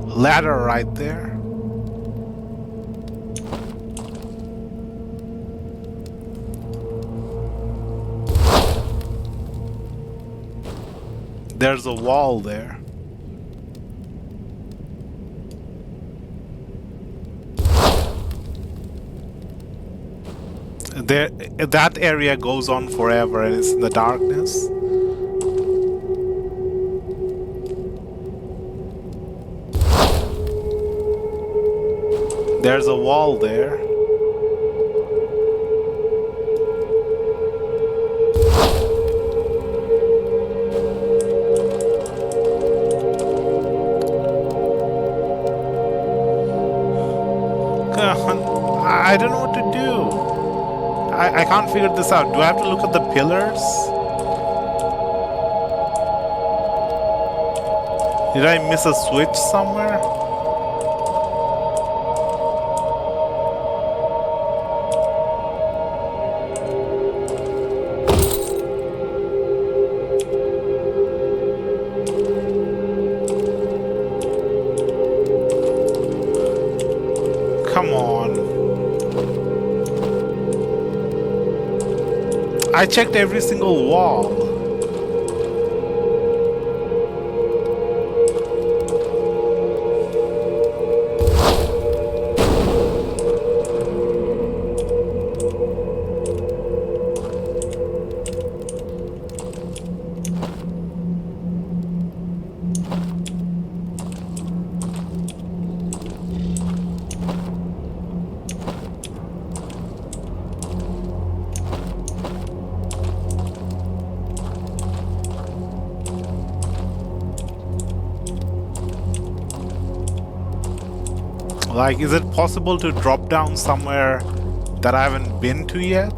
ladder right there. There's a wall there. There, that area goes on forever and it's in the darkness. There's a wall there. I don't know what to do. I can't figure this out. Do I have to look at the pillars? Did I miss a switch somewhere? Come on. I checked every single wall. Like, is it possible to drop down somewhere that I haven't been to yet?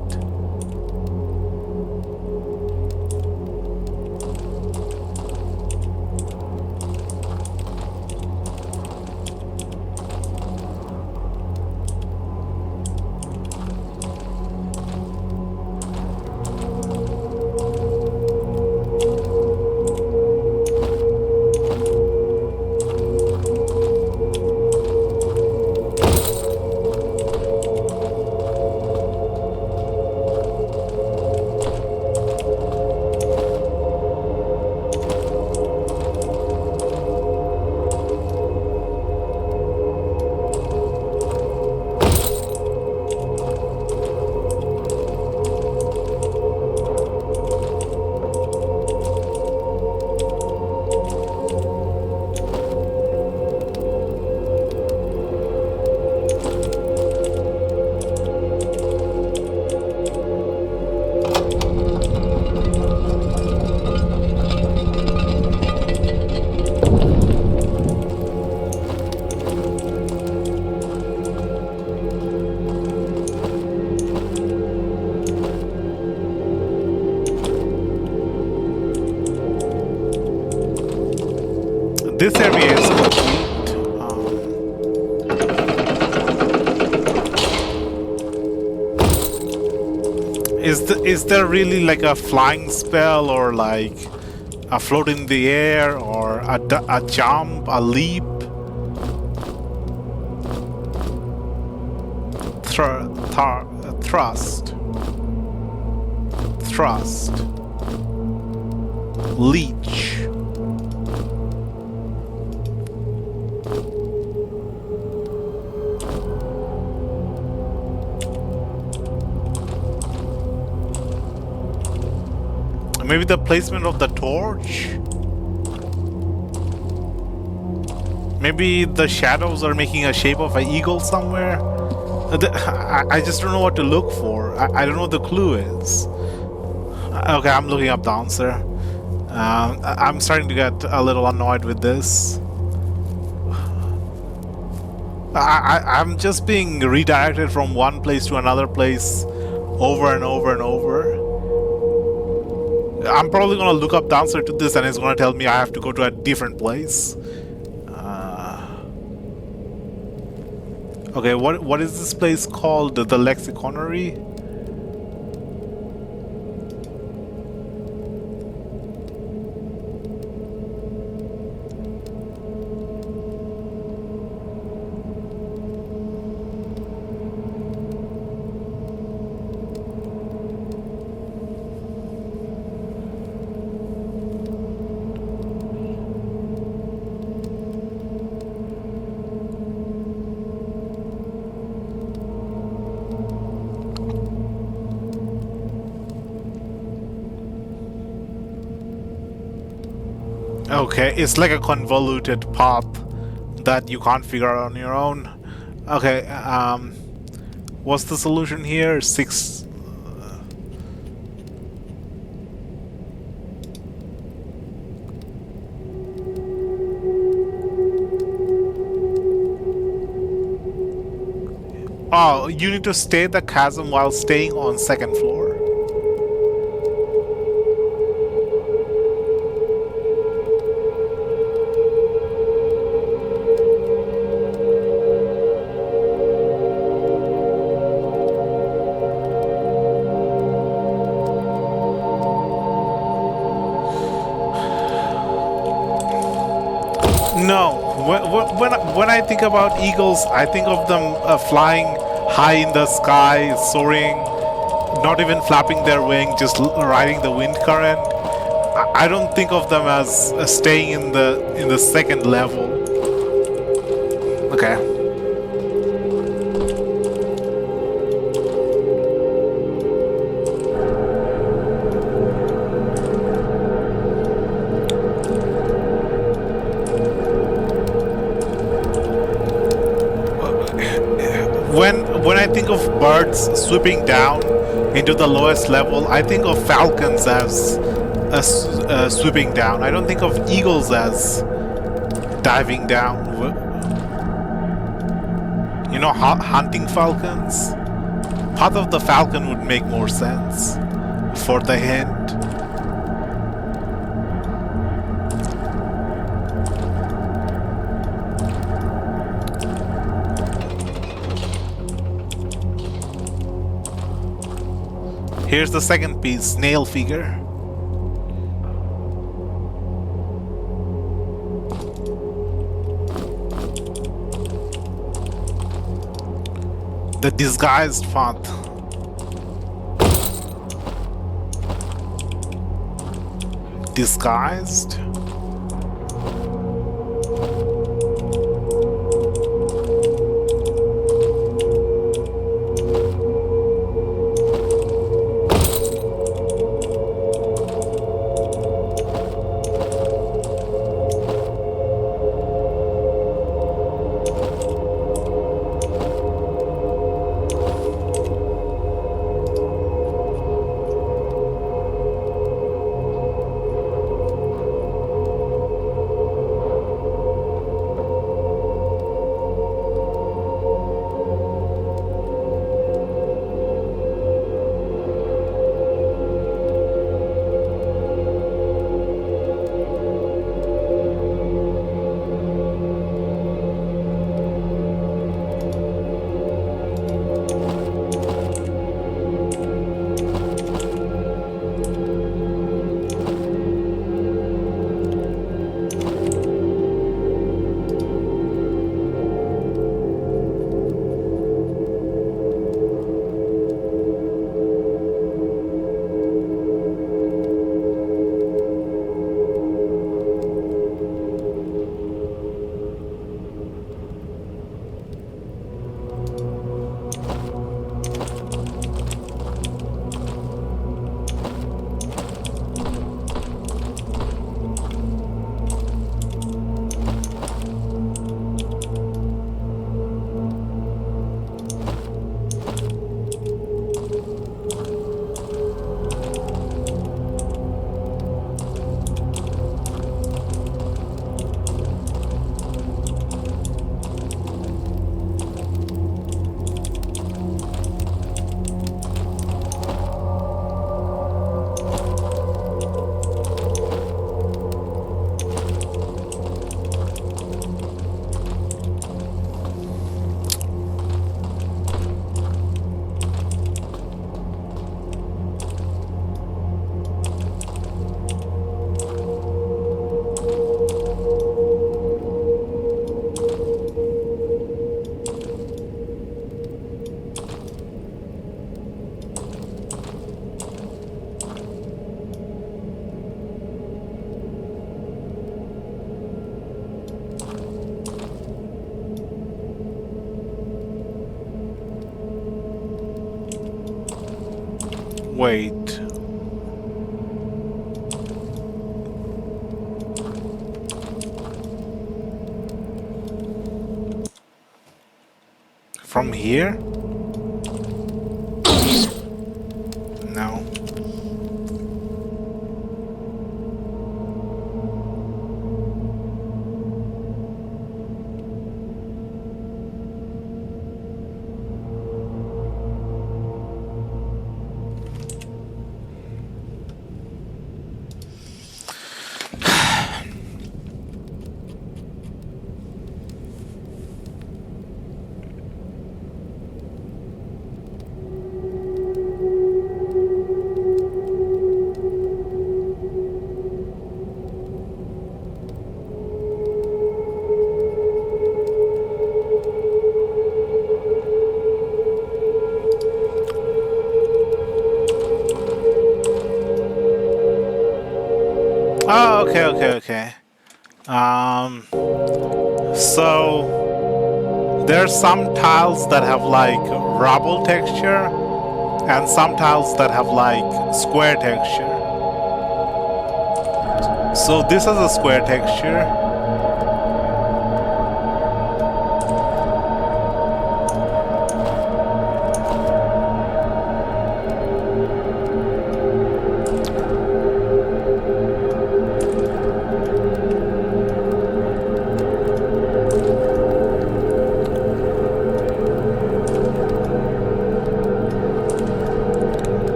This area is complete. Is there really like a flying spell or like a float in the air or a jump, a leap? Thrust. Leech. Maybe the placement of the torch? Maybe the shadows are making a shape of an eagle somewhere? I just don't know what to look for. I don't know what the clue is. Okay, I'm looking up the answer. I'm starting to get a little annoyed with this. I'm just being redirected from one place to another place over and over and over. I'm probably gonna look up the answer to this and it's gonna tell me I have to go to a different place. Okay, what is this place called? The Lexiconary? Okay, it's like a convoluted path that you can't figure out on your own. Okay, what's the solution here? 6. Oh, you need to stay the chasm while staying on second floor. No, when I think about eagles, I think of them flying high in the sky, soaring, not even flapping their wing, just riding the wind current. I don't think of them as staying in the second level. Okay. When I think of birds swooping down into the lowest level, I think of falcons as swooping down. I don't think of eagles as diving down. You know, hunting falcons? Path of the Falcon would make more sense for the hint. Here's the second piece, snail figure. The disguised font. Disguised? Wait. From here? No. Oh, okay. So there's some tiles that have like rubble texture and some tiles that have like square texture. So this has a square texture.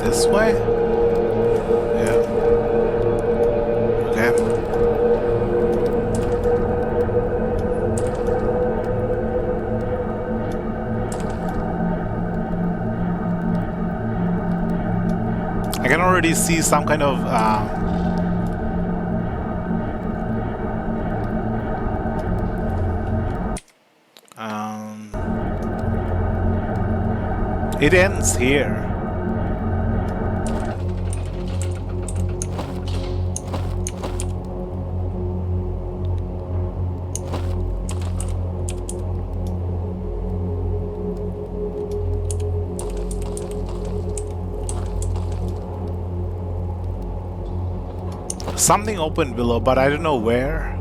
This way? Yeah. Okay. I can already see some kind of it ends here. Something opened below, but I don't know where.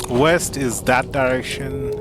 West is that direction.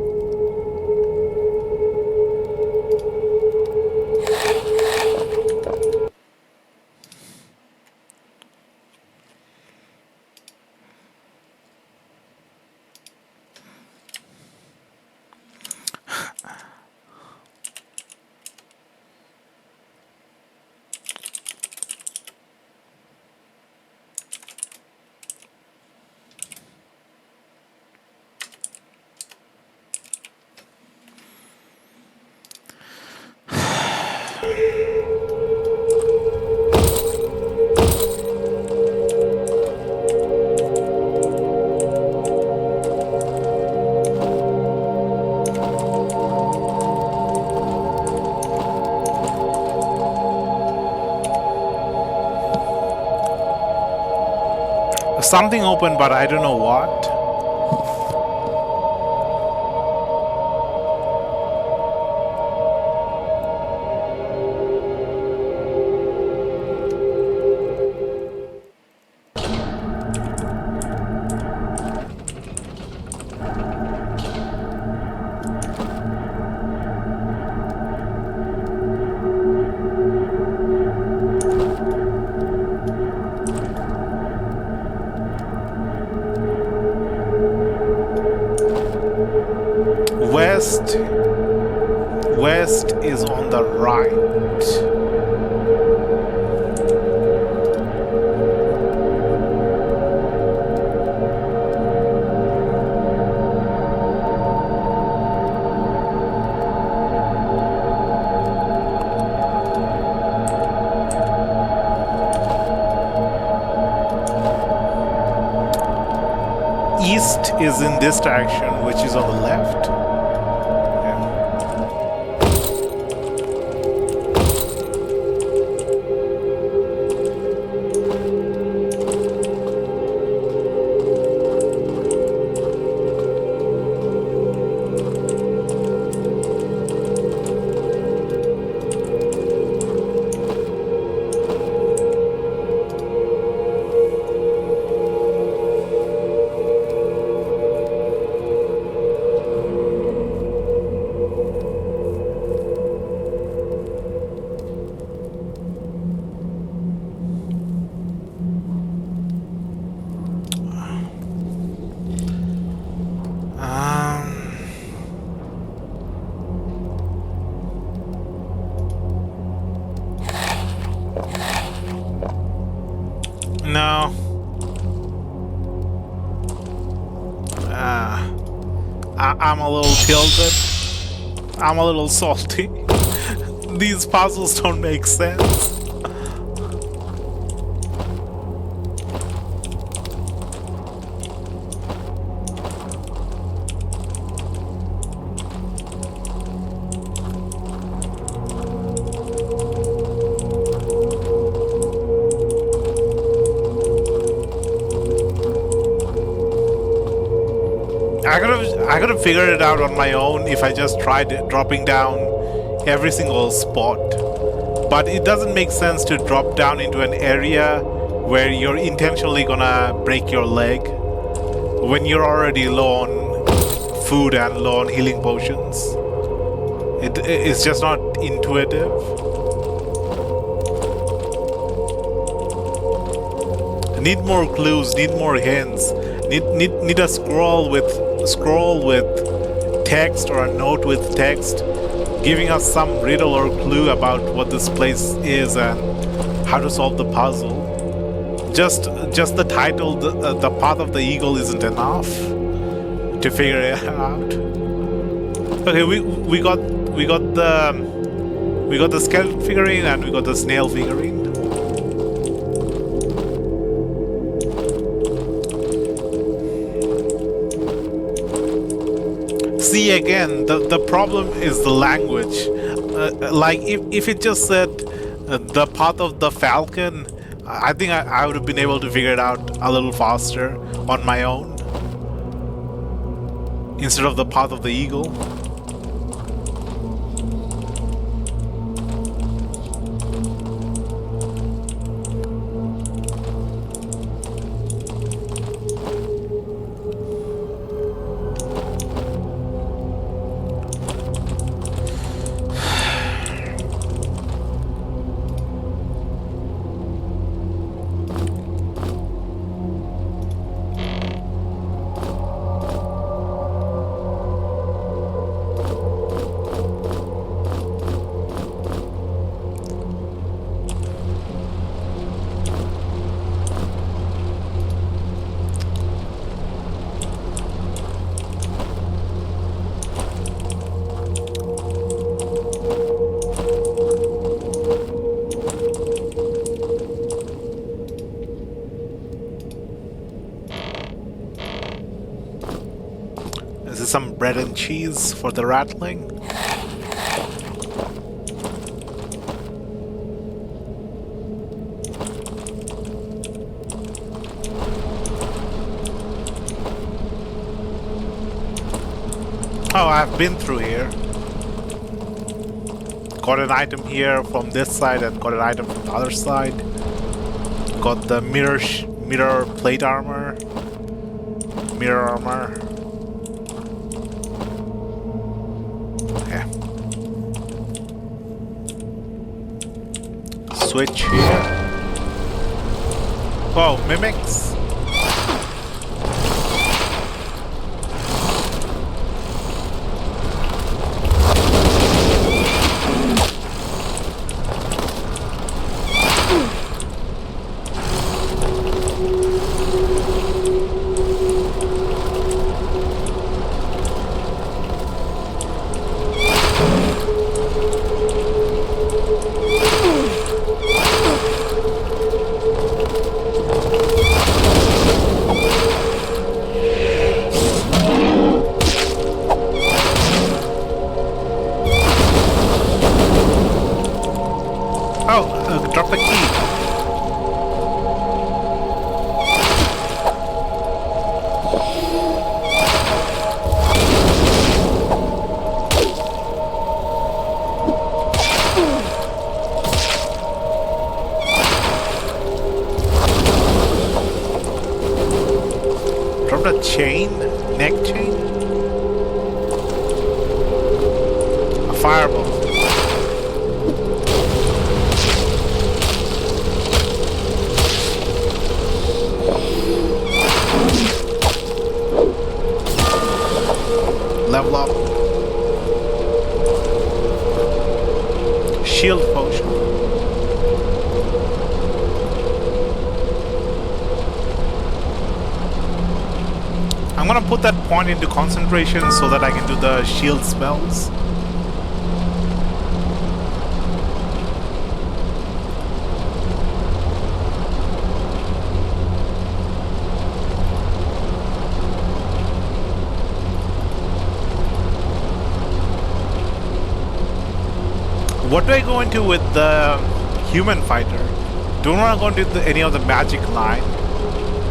Something open, but I don't know what. west. West is on the right. East is in this direction, which is on the left. No. I'm a little tilted. I'm a little salty. These puzzles don't make sense. I could have figured it out on my own if I just tried dropping down every single spot. But it doesn't make sense to drop down into an area where you're intentionally gonna break your leg when you're already low on food and low on healing potions. It's just not intuitive. Need more clues, need more hints. Need a scroll with text or a note with text giving us some riddle or clue about what this place is and how to solve the puzzle. Just the title, the Path of the Eagle, isn't enough to figure it out. Okay, we got the skeleton figurine and we got the snail figurine. See, again, the problem is the language. Like if it just said the Path of the Falcon, I think I would have been able to figure it out a little faster on my own instead of the Path of the Eagle. Some bread and cheese for the rattling. Oh, I've been through here. Got an item here from this side and got an item from the other side. Got the mirror plate armor. Mirror armor. Switch here. Whoa, mimics. Oh, drop the key. Drop the chain, neck chain. A fireball. Level up. Shield potion. I'm gonna put that point into concentration so that I can do the shield spells. What do I go into with the human fighter? Don't want to go into any of the magic line.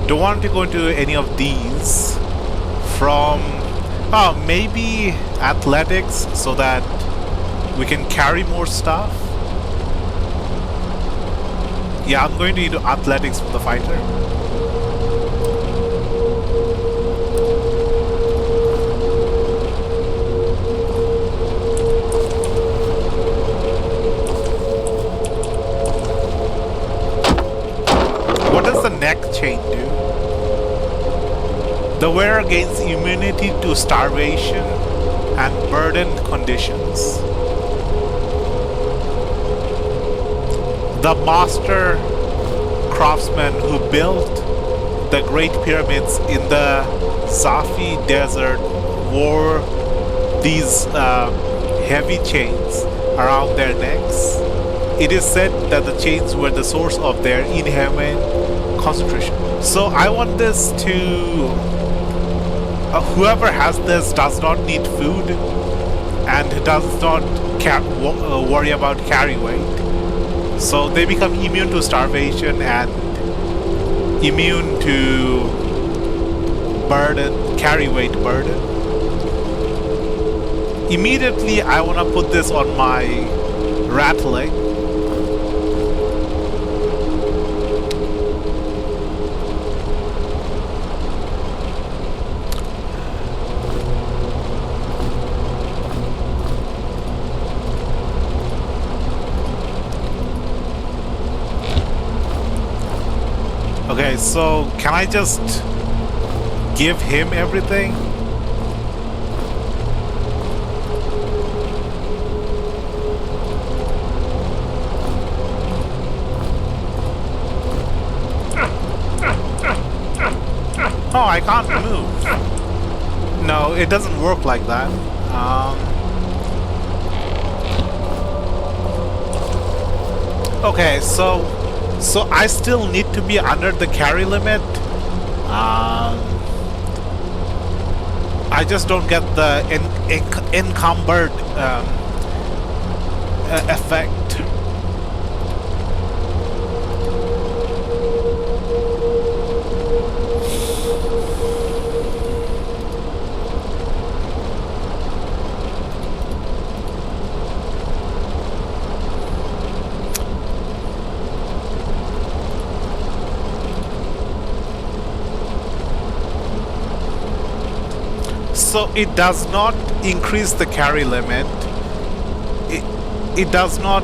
Don't want to go into any of these. From maybe athletics so that we can carry more stuff. Yeah, I'm going to into athletics for the fighter. What does the neck chain do? The wearer gains immunity to starvation and burdened conditions. The master craftsman who built the Great Pyramids in the Safi Desert wore these heavy chains around their necks. It is said that the chains were the source of their inhuman concentration. So I want this to... whoever has this does not need food and does not worry about carry weight. So they become immune to starvation and immune to carry weight burden. Immediately I want to put this on my rattling. Okay, so can I just give him everything? Oh, I can't move. No, it doesn't work like that. Okay, so I still need to be under the carry limit. I just don't get the encumbered effect. So it does not increase the carry limit. It does not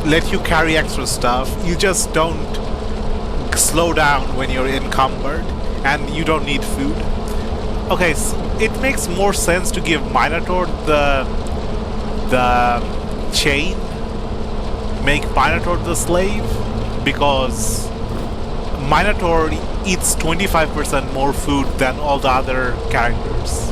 let you carry extra stuff. You just don't slow down when you're encumbered and you don't need food. Okay, so it makes more sense to give Minotaur the chain. Make Minotaur the slave, because Minotaur eats 25% more food than all the other characters.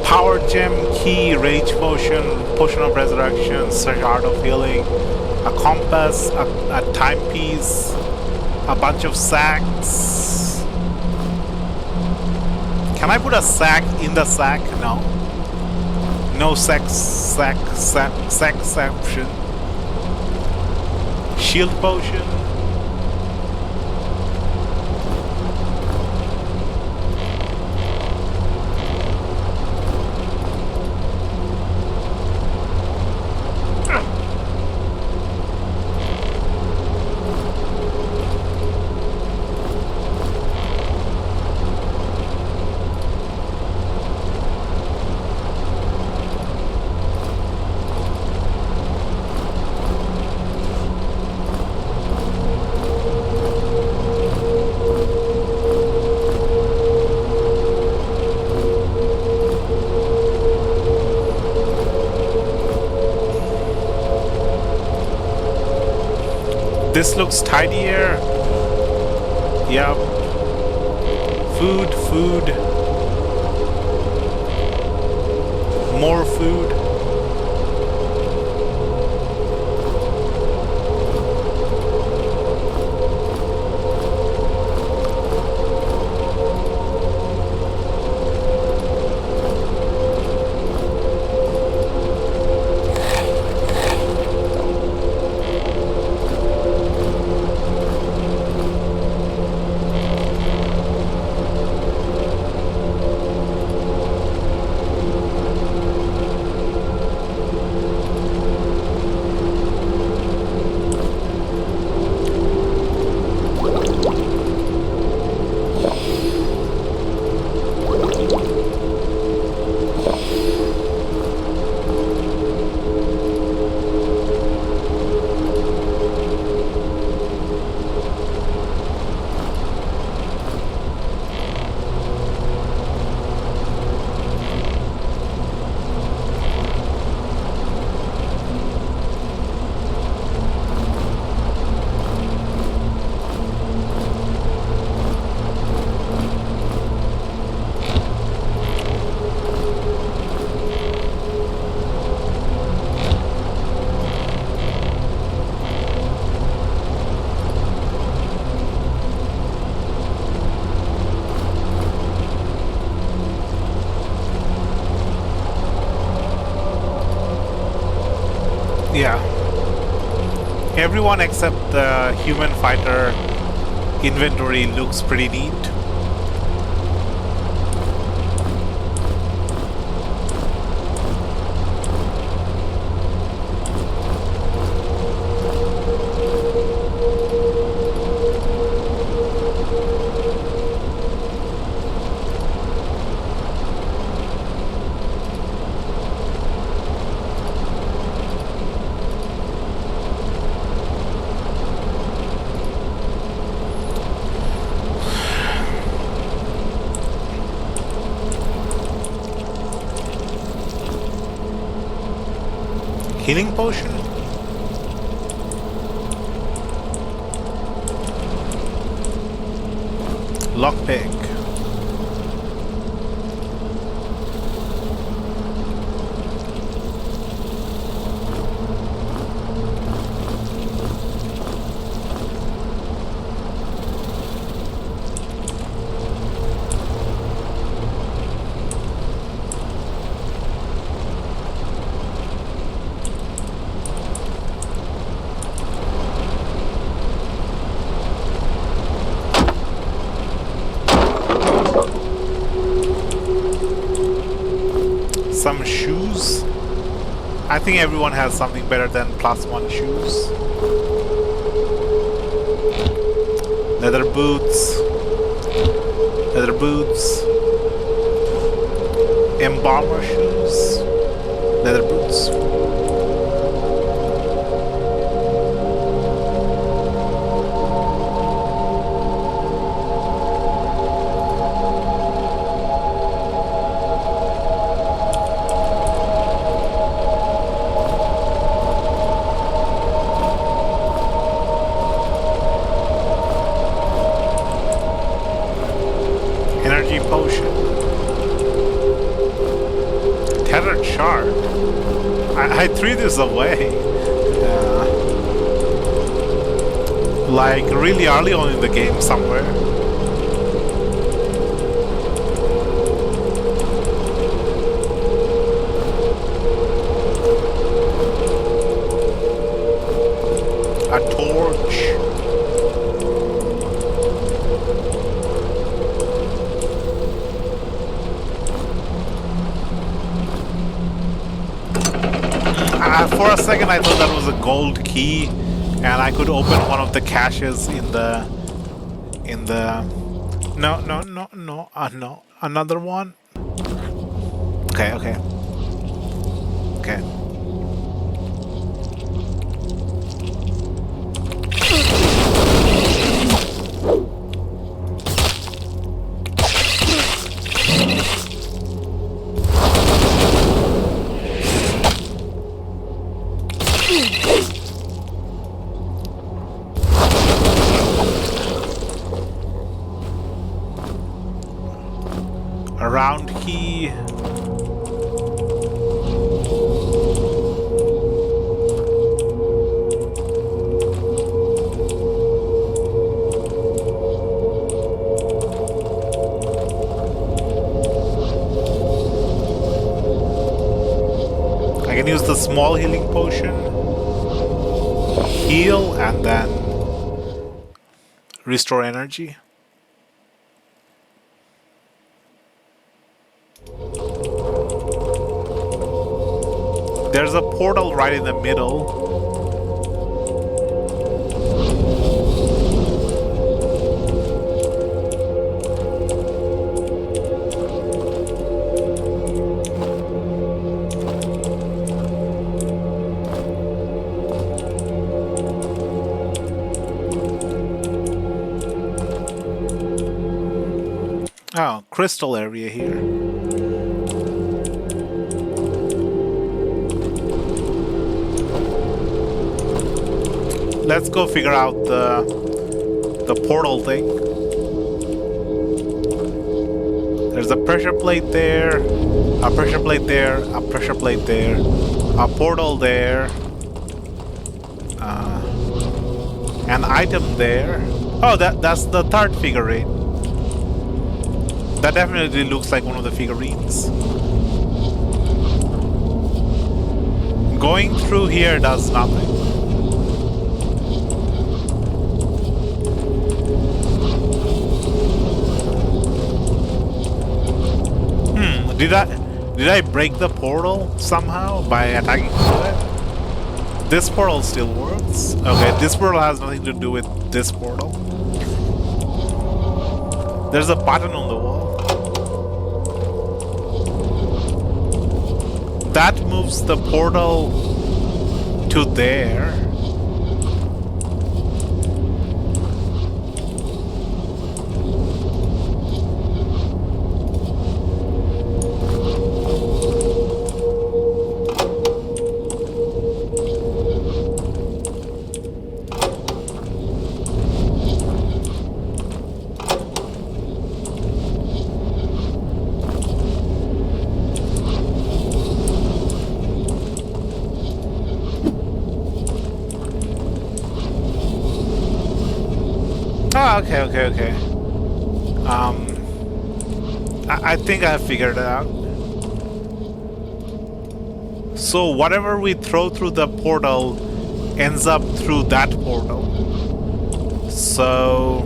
Power gem, key, rage potion, potion of resurrection, art of healing, a compass, a timepiece, a bunch of sacks. Can I put a sack in the sack? No. No sack option. Shield potion. This looks tidier. Yep. Food. More food. Yeah. Everyone except the human fighter inventory looks pretty neat. Healing potion? Lockpick. Some shoes. I think everyone has something better than +1 shoes. Leather boots. Leather boots. Embalmer shoes. Leather boots. Energy potion. Tethered shard. I threw this away. Like really early on in the game somewhere. A torch. For a second I thought that was a gold key and I could open one of the caches in the no, another one. Okay. Round key. I can use the small healing potion, heal, and then restore energy. There's a portal right in the middle. Oh, crystal area here. Let's go figure out the portal thing. There's a pressure plate there, a pressure plate there, a pressure plate there, a portal there, an item there. Oh, that's the third figurine. That definitely looks like one of the figurines. Going through here does nothing. Did I break the portal somehow by attacking it? This portal still works. Okay, this portal has nothing to do with this portal. There's a button on the wall. That moves the portal to there. Oh, okay, okay, okay. I think I have figured it out. So whatever we throw through the portal ends up through that portal. So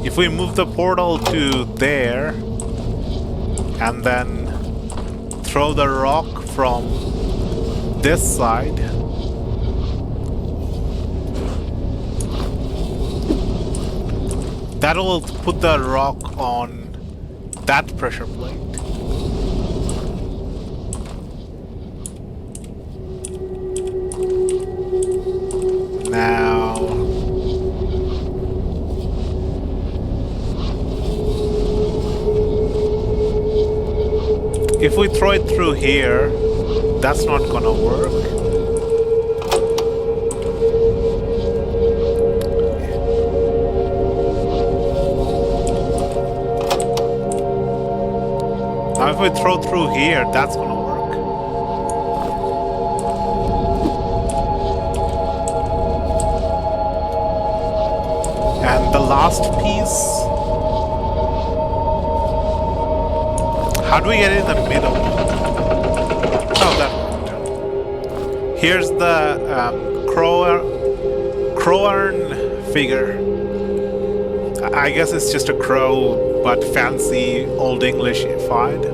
if we move the portal to there and then throw the rock from this side, that will put the rock on that pressure plate. Now, if we throw it through here, that's not gonna work. Now if we throw through here, that's gonna work. And the last piece, how do we get it in the middle? Oh, that worked. Here's the crowern figure. I guess it's just a crow, but fancy Old English-ified.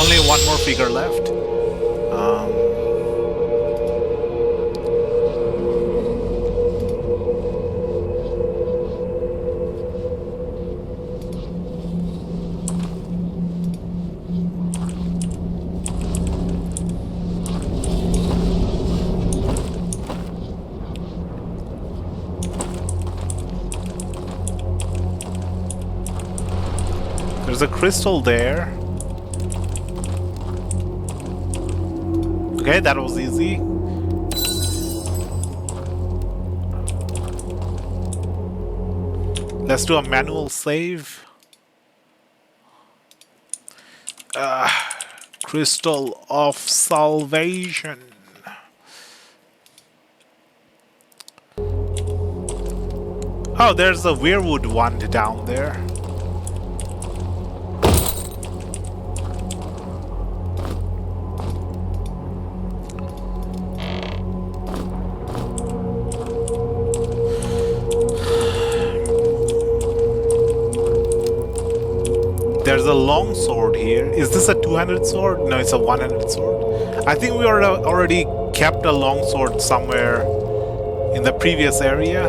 Only one more figure left. There's a crystal there. Okay, that was easy. Let's do a manual save. Crystal of Salvation. Oh, there's a weirwood one down there. There's a long sword here. Is this a two-handed sword? No, it's a one-handed sword. I think we already kept a long sword somewhere in the previous area.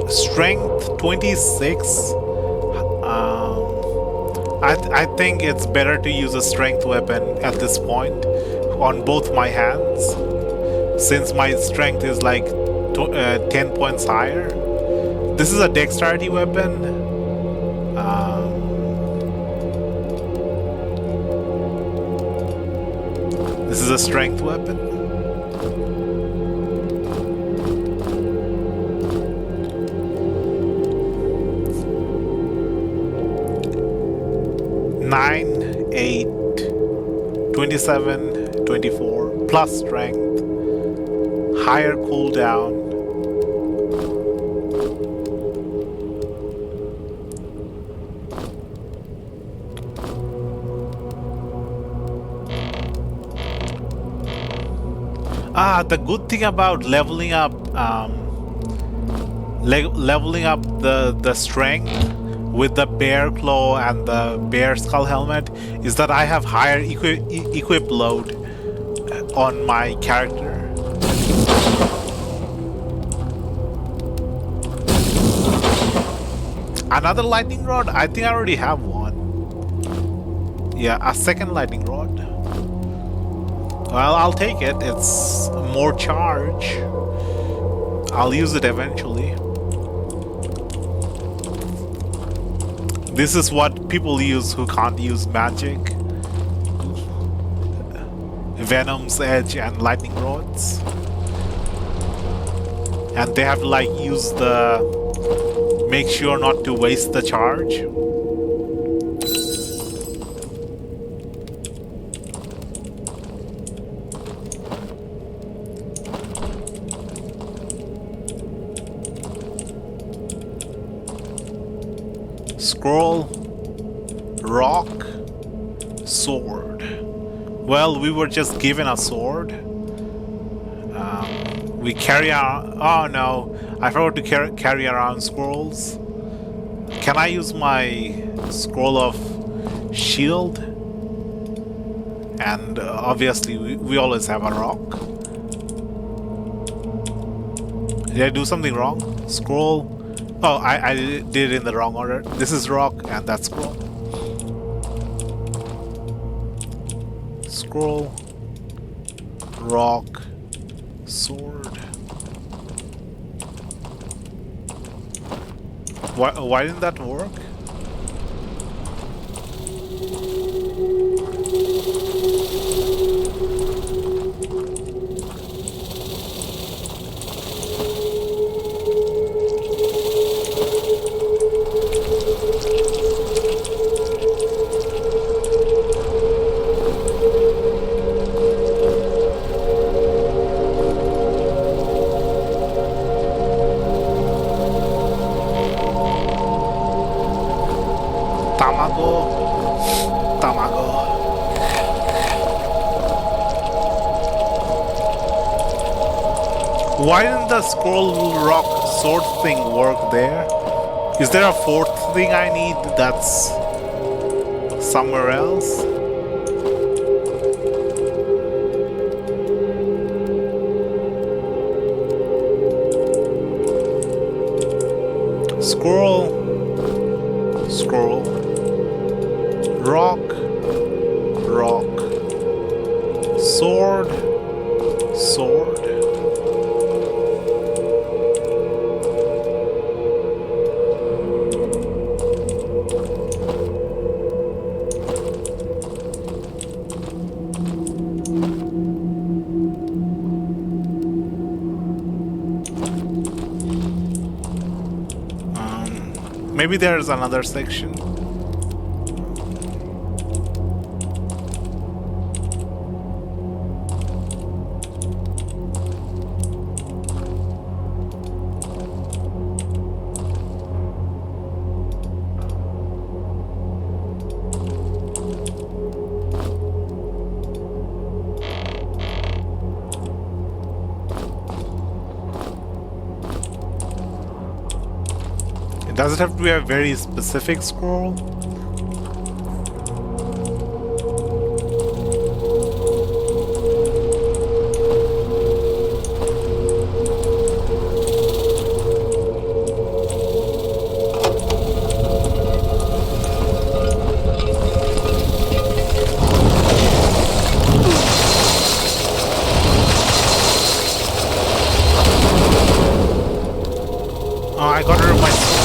Strength 26. I think it's better to use a strength weapon at this point on both my hands, since my strength is like 10 points higher. This is a dexterity weapon. This is a strength weapon. Nine, 8, 27, 24, plus strength, higher cooldown. The good thing about leveling up the strength with the bear claw and the bear skull helmet is that I have higher equip load on my character. Another lightning rod? I think I already have one. Yeah, a second lightning rod. Well, I'll take it. It's more charge. I'll use it eventually. This is what people use who can't use magic. Venom's Edge and Lightning Rods. And they have to like use the... make sure not to waste the charge. Scroll, rock, sword. Well, we were just given a sword. We carry our... oh no, I forgot to carry around scrolls. Can I use my scroll of shield? And obviously we always have a rock. Did I do something wrong? Scroll. Oh, I did it in the wrong order. This is rock and that's scroll. Scroll, rock, sword. Why didn't that work? Why didn't the scroll rock sword thing work there? Is there a fourth thing I need that's somewhere else? Scroll, scroll, rock, rock, sword, sword. Maybe there's another section. Does it have to be a very specific scroll? Oh, I got rid of my sword.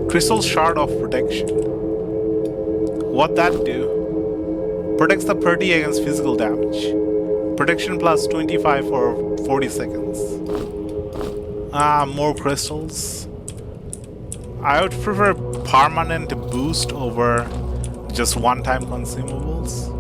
Crystal Shard of Protection. What that do? Protects the party against physical damage. Protection plus 25 for 40 seconds. More crystals. I would prefer permanent boost over just one-time consumables.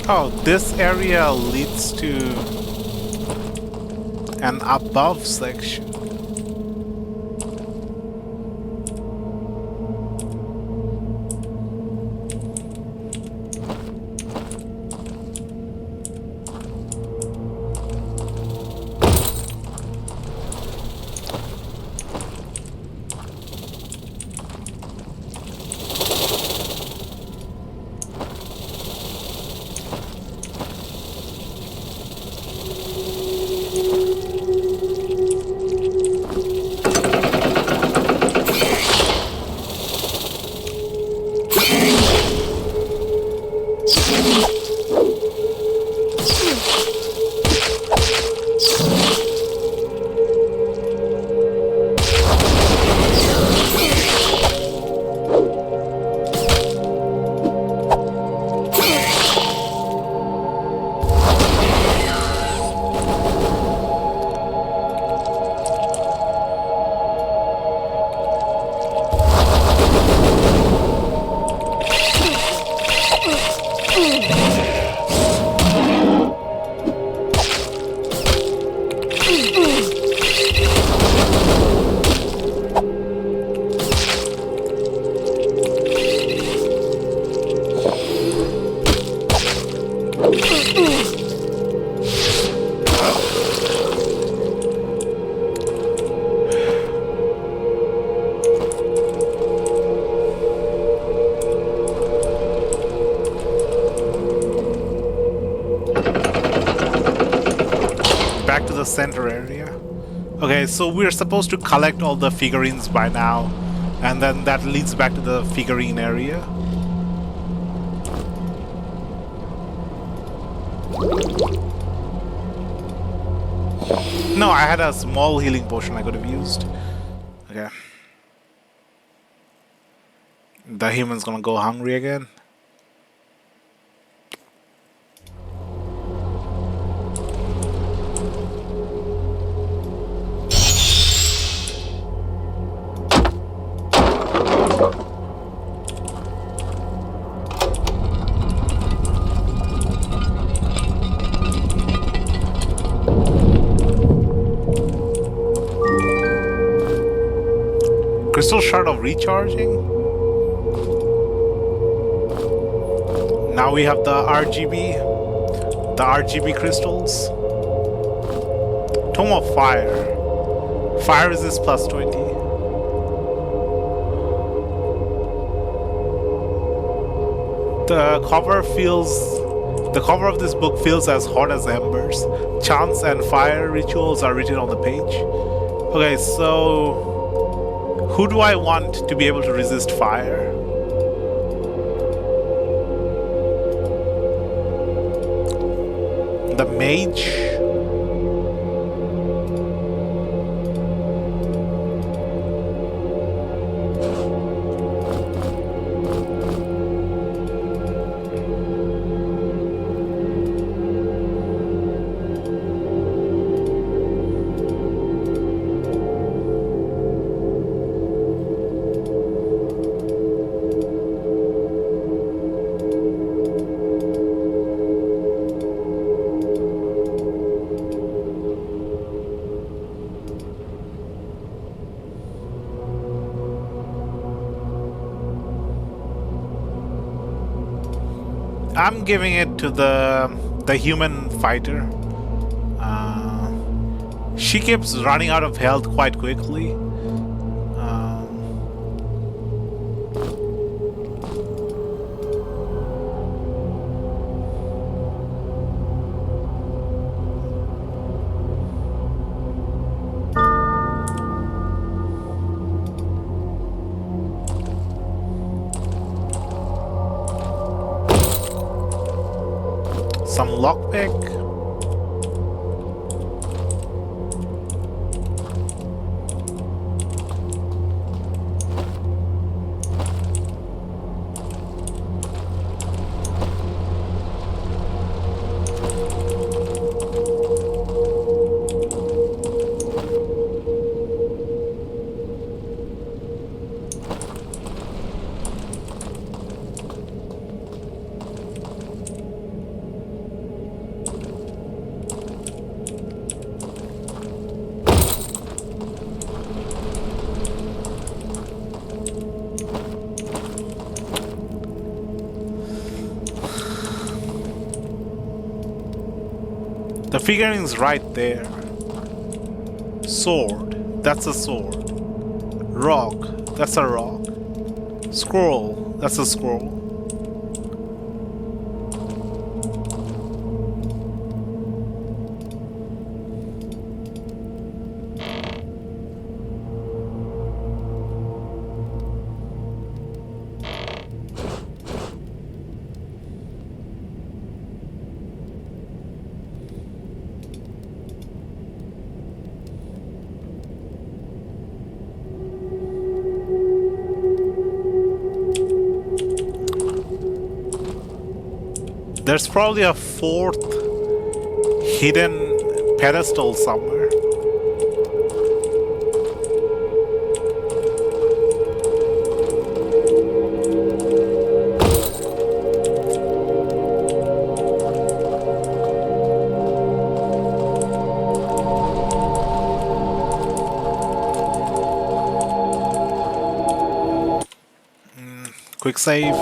Oh, this area leads to an above section. Back to the center area. Okay, so we're supposed to collect all the figurines by now, and then that leads back to the figurine area. No, I had a small healing potion I could have used. Okay. The human's gonna go hungry again. Crystal shard of recharging. Now we have the RGB crystals. Tome of Fire. Fire resist plus 20. The cover of this book feels as hot as embers. Chants and fire rituals are written on the page. Okay, so who do I want to be able to resist fire? The mage? I'm giving it to the human fighter. She keeps running out of health quite quickly. Some lockpick. The figuring's right there. Sword. That's a sword. Rock. That's a rock. Scroll. That's a scroll. There's probably a fourth hidden pedestal somewhere. Quick save.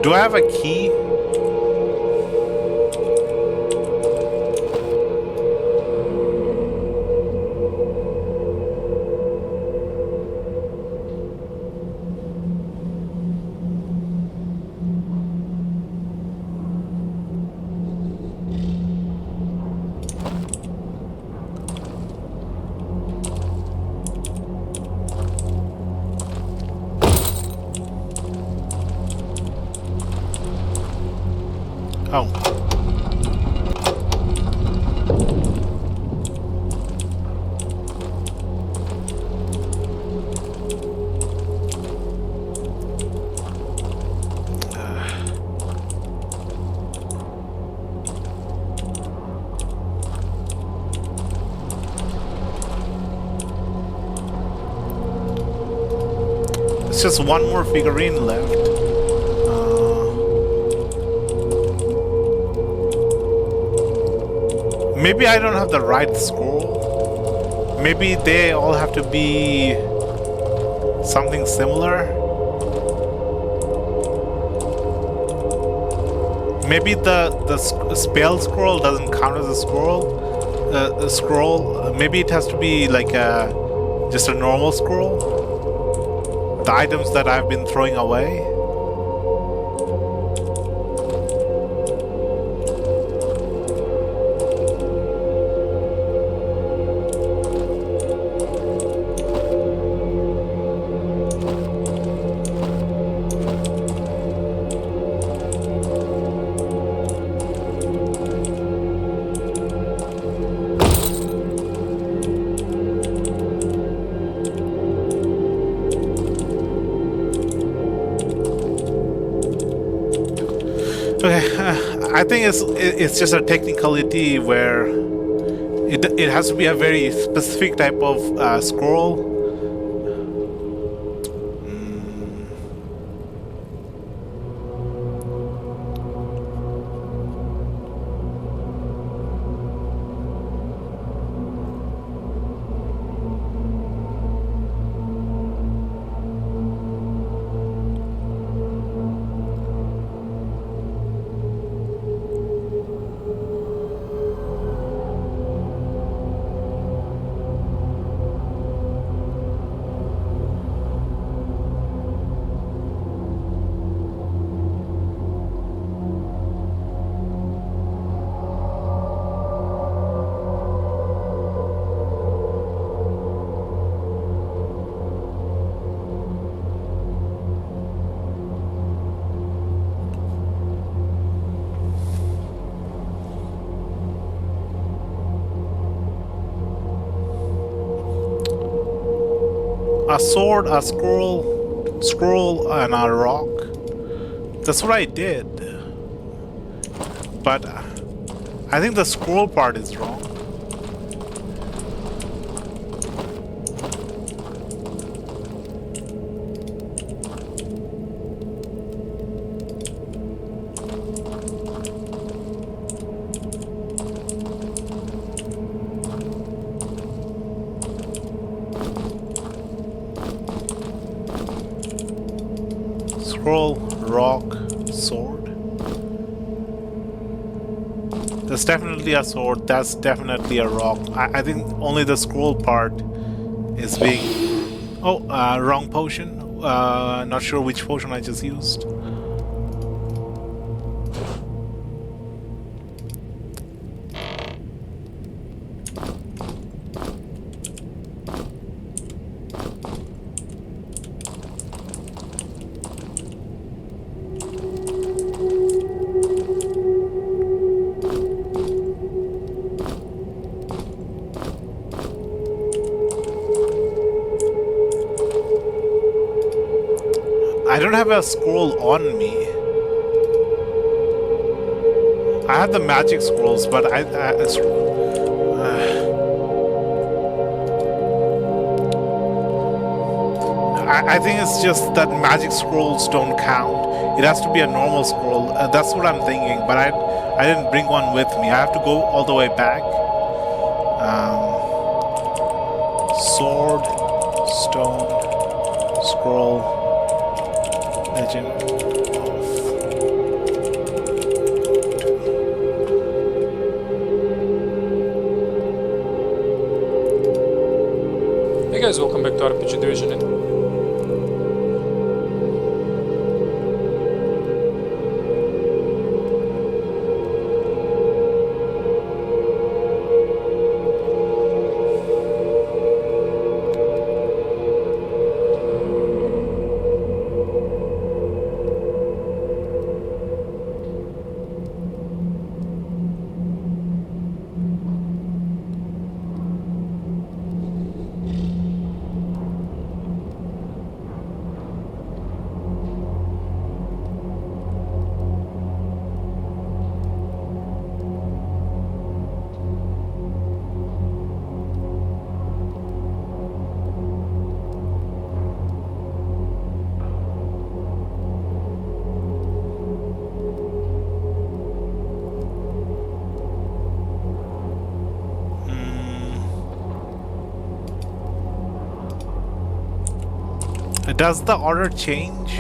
Do I have a key? Oh. It's just one more figurine left. Maybe I don't have the right scroll. Maybe they all have to be something similar. Maybe the spell scroll doesn't count as a scroll. Maybe it has to be like just a normal scroll. The items that I've been throwing away. Okay, I think it's just a technicality where it has to be a very specific type of scroll. A sword, a scroll, and a rock. That's what I did. but I think the scroll part is wrong. Scroll, rock, sword. That's definitely a sword. That's definitely a rock. I think only the scroll part is being... Oh, wrong potion. Not sure which potion I just used. I don't have a scroll on me. I have the magic scrolls, but I think it's just that magic scrolls don't count. It has to be a normal scroll. That's what I'm thinking, but I didn't bring one with me. I have to go all the way back. Sword, stone, scroll. Legend. Hey guys, welcome back to RPG Division. Does the order change?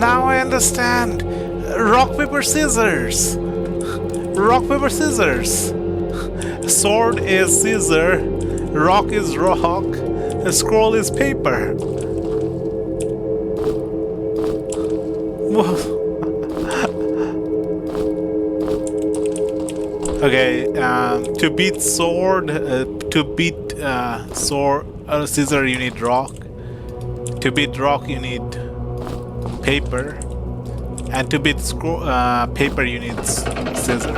Now I understand. Rock, paper, scissors. Rock, paper, scissors. Sword is scissor. Rock is rock. A scroll is paper. Okay, to beat sword, scissor, you need rock. To beat rock, you need paper, and to beat paper, you need scissor.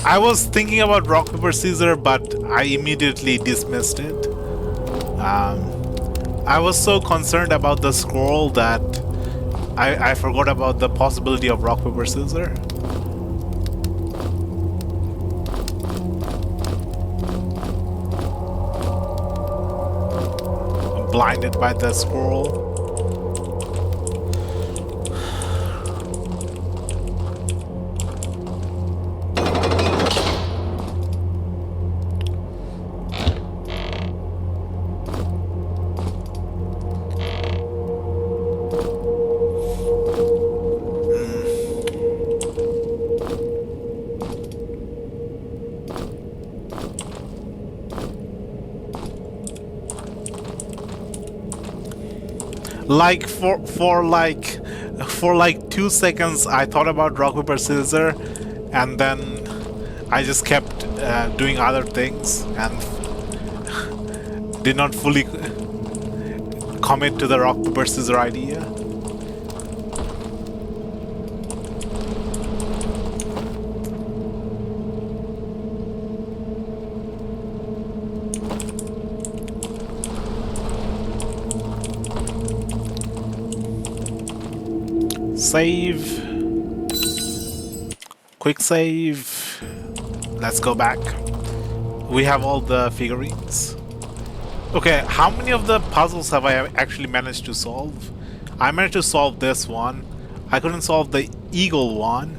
I was thinking about rock, paper, scissor, but I immediately dismissed it. I was so concerned about the scroll that I forgot about the possibility of rock, paper, scissor. I'm blinded by the scroll. Like for like 2 seconds, I thought about rock paper scissors, and then I just kept doing other things and did not fully commit to the rock paper scissors idea. Save. Quick save. Let's go back. We have all the figurines. Okay, how many of the puzzles have I actually managed to solve? I managed to solve this one. I couldn't solve the eagle one.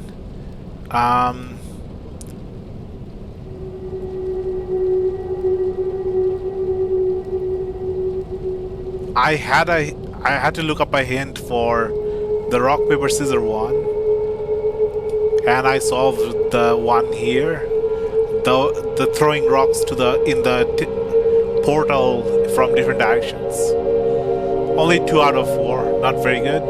I had to look up a hint for the rock paper scissors one, and I solved the one here. The throwing rocks to the portal from different directions. Only 2 out of 4, not very good.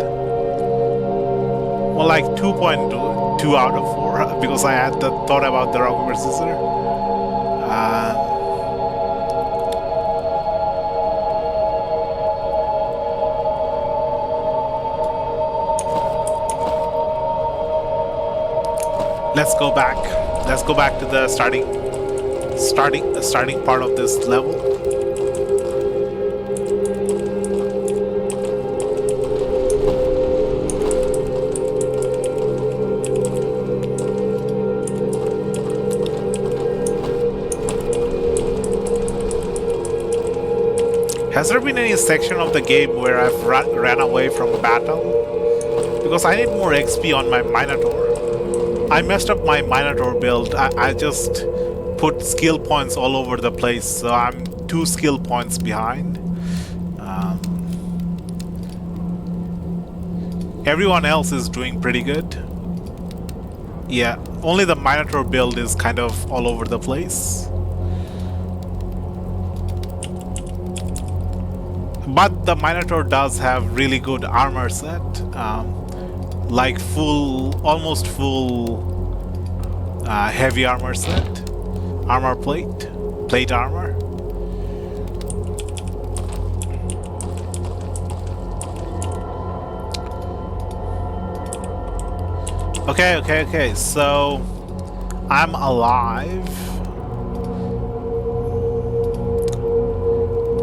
Well, like 2.2 out of 4 because I had the thought about the rock paper scissors. Let's go back. Let's go back to the starting part of this level. Has there been any section of the game where I've ran away from battle? Because I need more XP on my Minotaur. I messed up my Minotaur build. I just put skill points all over the place, so I'm 2 skill points behind. Everyone else is doing pretty good. Yeah, only the Minotaur build is kind of all over the place. But the Minotaur does have really good armor set. Like almost full heavy armor set, armor plate armor. Okay, so I'm alive.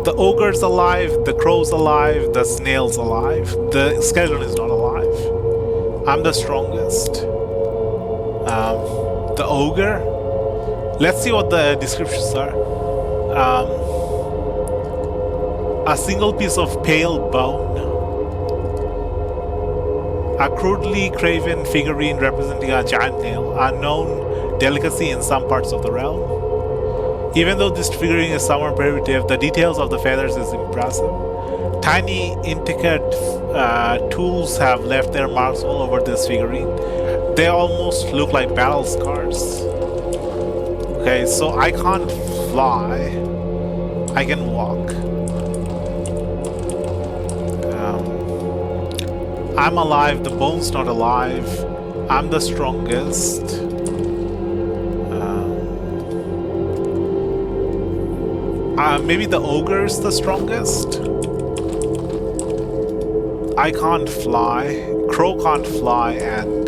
The ogre's alive, the crow's alive, the snail's alive, the skeleton is not alive. I'm the strongest. The ogre. Let's see what the descriptions are. A single piece of pale bone. A crudely carven figurine representing a giant nail. A known delicacy in some parts of the realm. Even though this figurine is somewhat primitive, the details of the feathers is impressive. Tiny, intricate tools have left their marks all over this figurine. They almost look like battle scars. Okay, so I can't fly. I can walk. I'm alive, the bone's not alive. I'm the strongest. Maybe the ogre's the strongest? I can't fly. Crow can't fly, and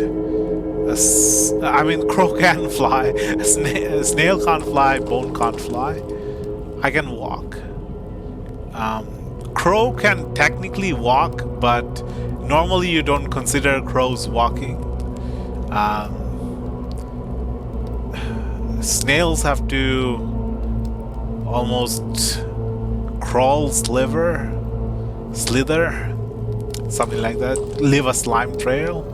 crow can fly. Snail can't fly. Bone can't fly. I can walk. Crow can technically walk, but normally you don't consider crows walking. Snails have to almost crawl, slither, something like that. Leave a slime trail.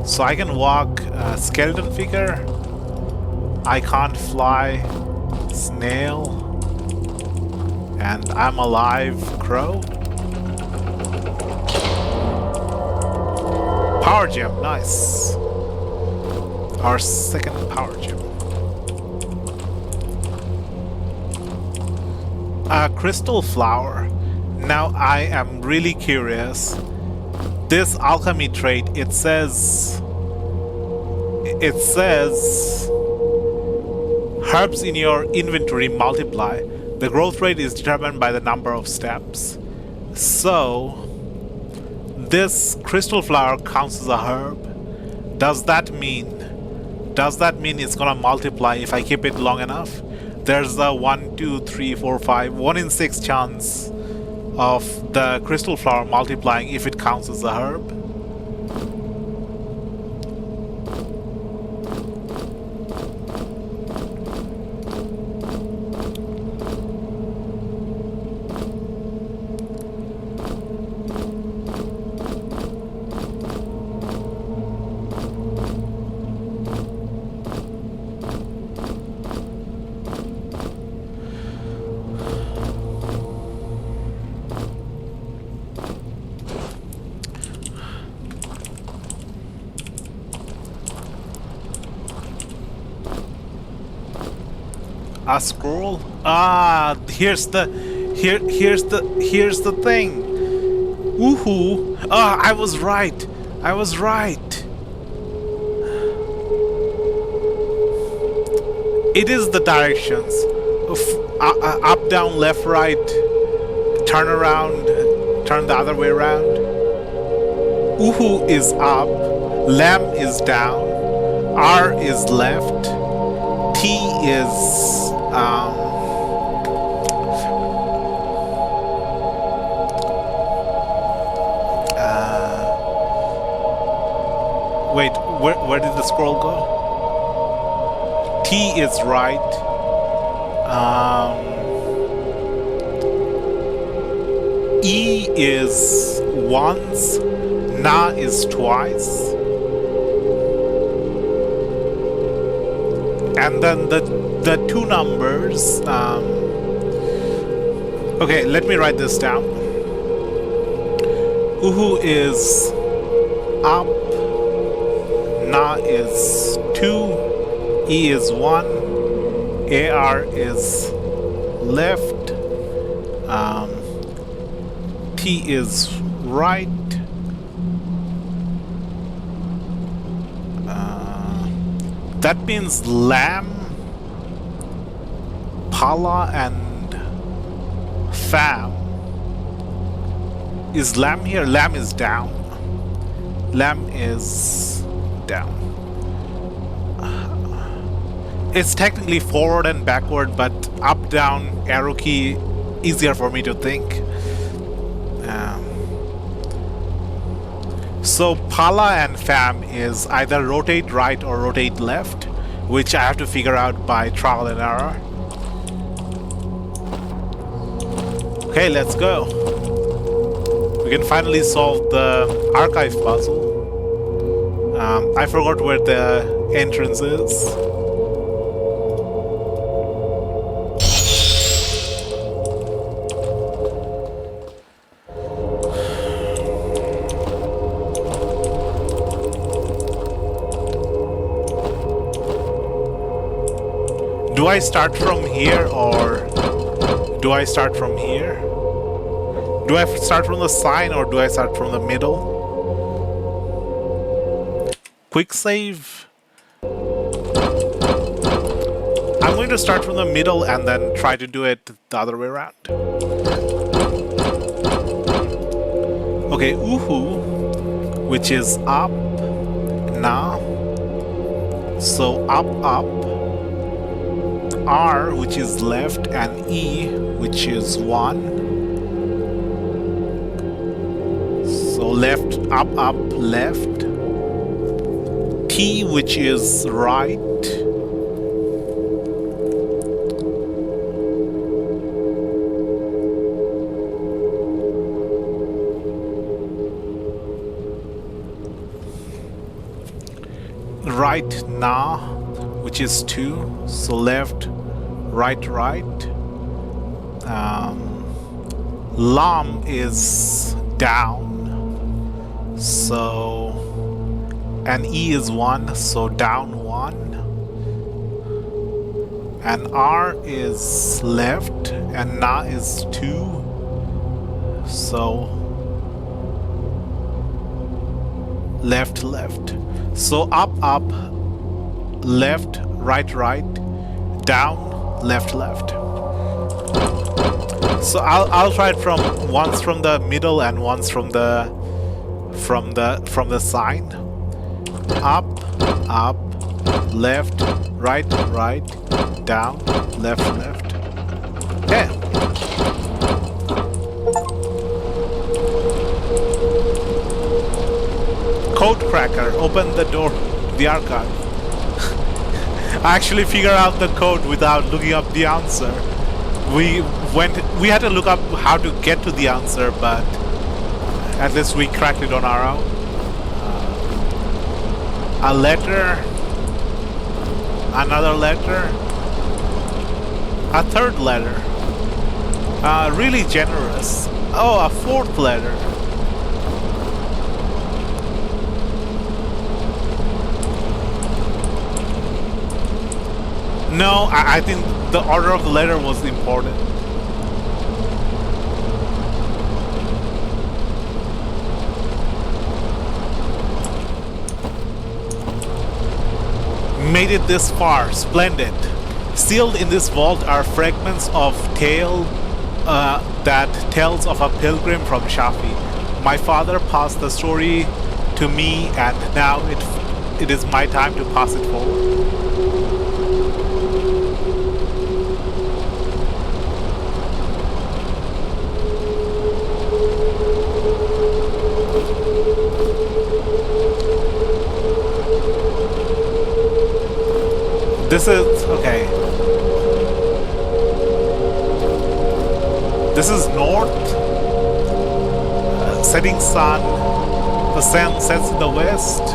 So I can walk. Skeleton figure. I can't fly. Snail. And I'm alive. Crow. Power gem. Nice. Our second power gem. Crystal flower. Now I am really curious. This alchemy trait, it says herbs in your inventory multiply. The growth rate is determined by the number of steps. So this crystal flower counts as a herb. Does that mean it's gonna multiply if I keep it long enough? There's a 1, 2, 3, 4, 5, 1 in 6 chance of the crystal flower multiplying if it counts as a herb. A scroll? Ah, here's the thing. Woohoo! Ah, I was right. I was right. It is the directions of up, down, left, right. Turn around. Turn the other way around. Woohoo is up. Lamb is down. R is left. T is wait, where did the scroll go? T is right. E is once. Na is twice. And then the two numbers. Okay, let me write this down. Uhu is up. Na is 2. E is 1. AR is left. T is right. That means lamb, pala, and fam. Is lamb here? Lamb is down. Lamb is down. It's technically forward and backward, but up, down, arrow key, easier for me to think. So pala and fam is either rotate right or rotate left, which I have to figure out by trial and error. Okay, let's go. We can finally solve the archive puzzle. I forgot where the entrance is. Do I start from here or do I start from here? Do I start from the sign or do I start from the middle? Quick save. I'm going to start from the middle and then try to do it the other way around. Okay, uhu, which is up, na. So up, up. R, which is left, and E, which is 1. So left, up, up, left. T, which is right. Right, na, which is 2. So left, right, right. Lam is down. So, and E is 1, so down 1. And R is left, and Na is 2. So left, left. So up, up, left, right, right, down, left, left. So I'll try it from once from the middle and once from the sign. Up, up, left, right, right, down, left, left. Yeah. Code cracker, open the door to the archive. I actually figured out the code without looking up the answer. We had to look up how to get to the answer, but at least we cracked it on our own. A letter, another letter, a third letter. Really generous. Oh, a fourth letter. No, I think the order of the letter was important. Made it this far, splendid. Sealed in this vault are fragments of tale that tells of a pilgrim from Shafi. My father passed the story to me, and now it is my time to pass it forward. This is, okay. This is north. Setting sun. The sun sets in the west.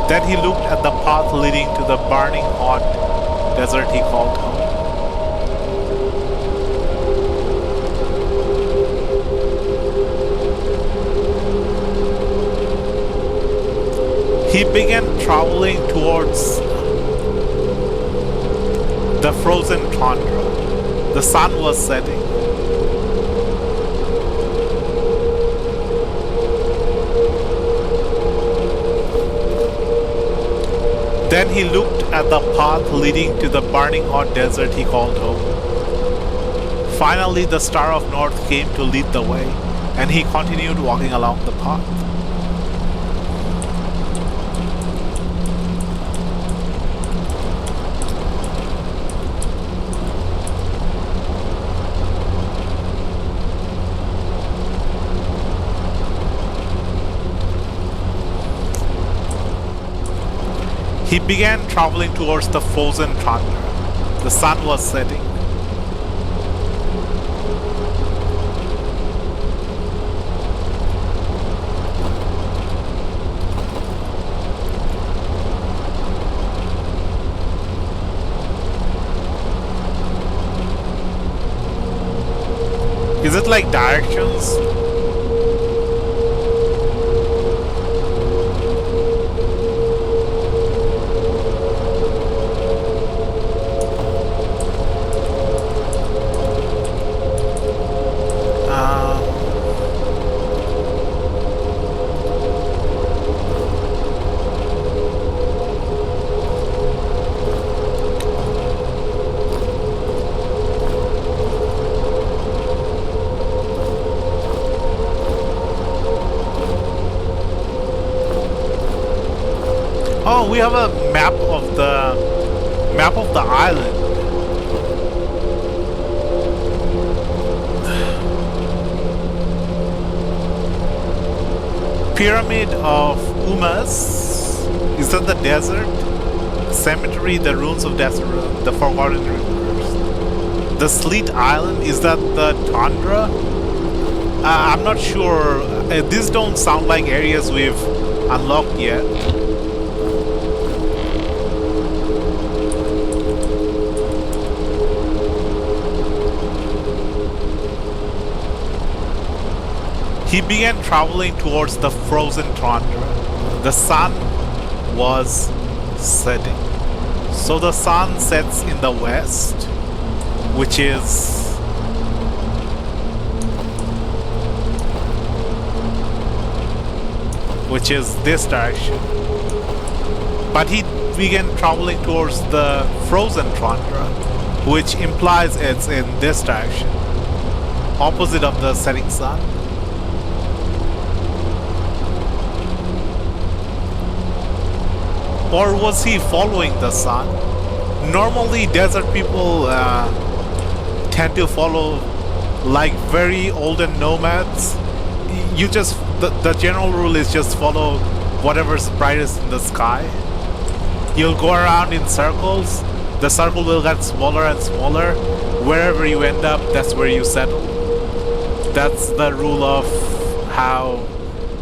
Then he looked at the path leading to the burning hot desert he called home. He began traveling towards the frozen tundra. The sun was setting. Then he looked at the path leading to the burning hot desert he called home. Finally, the star of north came to lead the way, and he continued walking along the path. He began traveling towards the frozen tundra. The sun was setting. Is it like directions? Oh, we have a map of the island. Pyramid of Umas. Is that the desert? Cemetery, the ruins of Deseret, the forgotten rivers. The Sleet Island, is that the tundra? I'm not sure. These don't sound like areas we've unlocked yet. He began traveling towards the frozen tundra. The sun was setting. So the sun sets in the west, which is this direction. But he began traveling towards the frozen tundra, which implies it's in this direction, opposite of the setting sun. Or was he following the sun? Normally desert people tend to follow like very olden nomads. You just, the general rule is just follow whatever's brightest in the sky. You'll go around in circles. The circle will get smaller and smaller. Wherever you end up, that's where you settle. That's the rule of how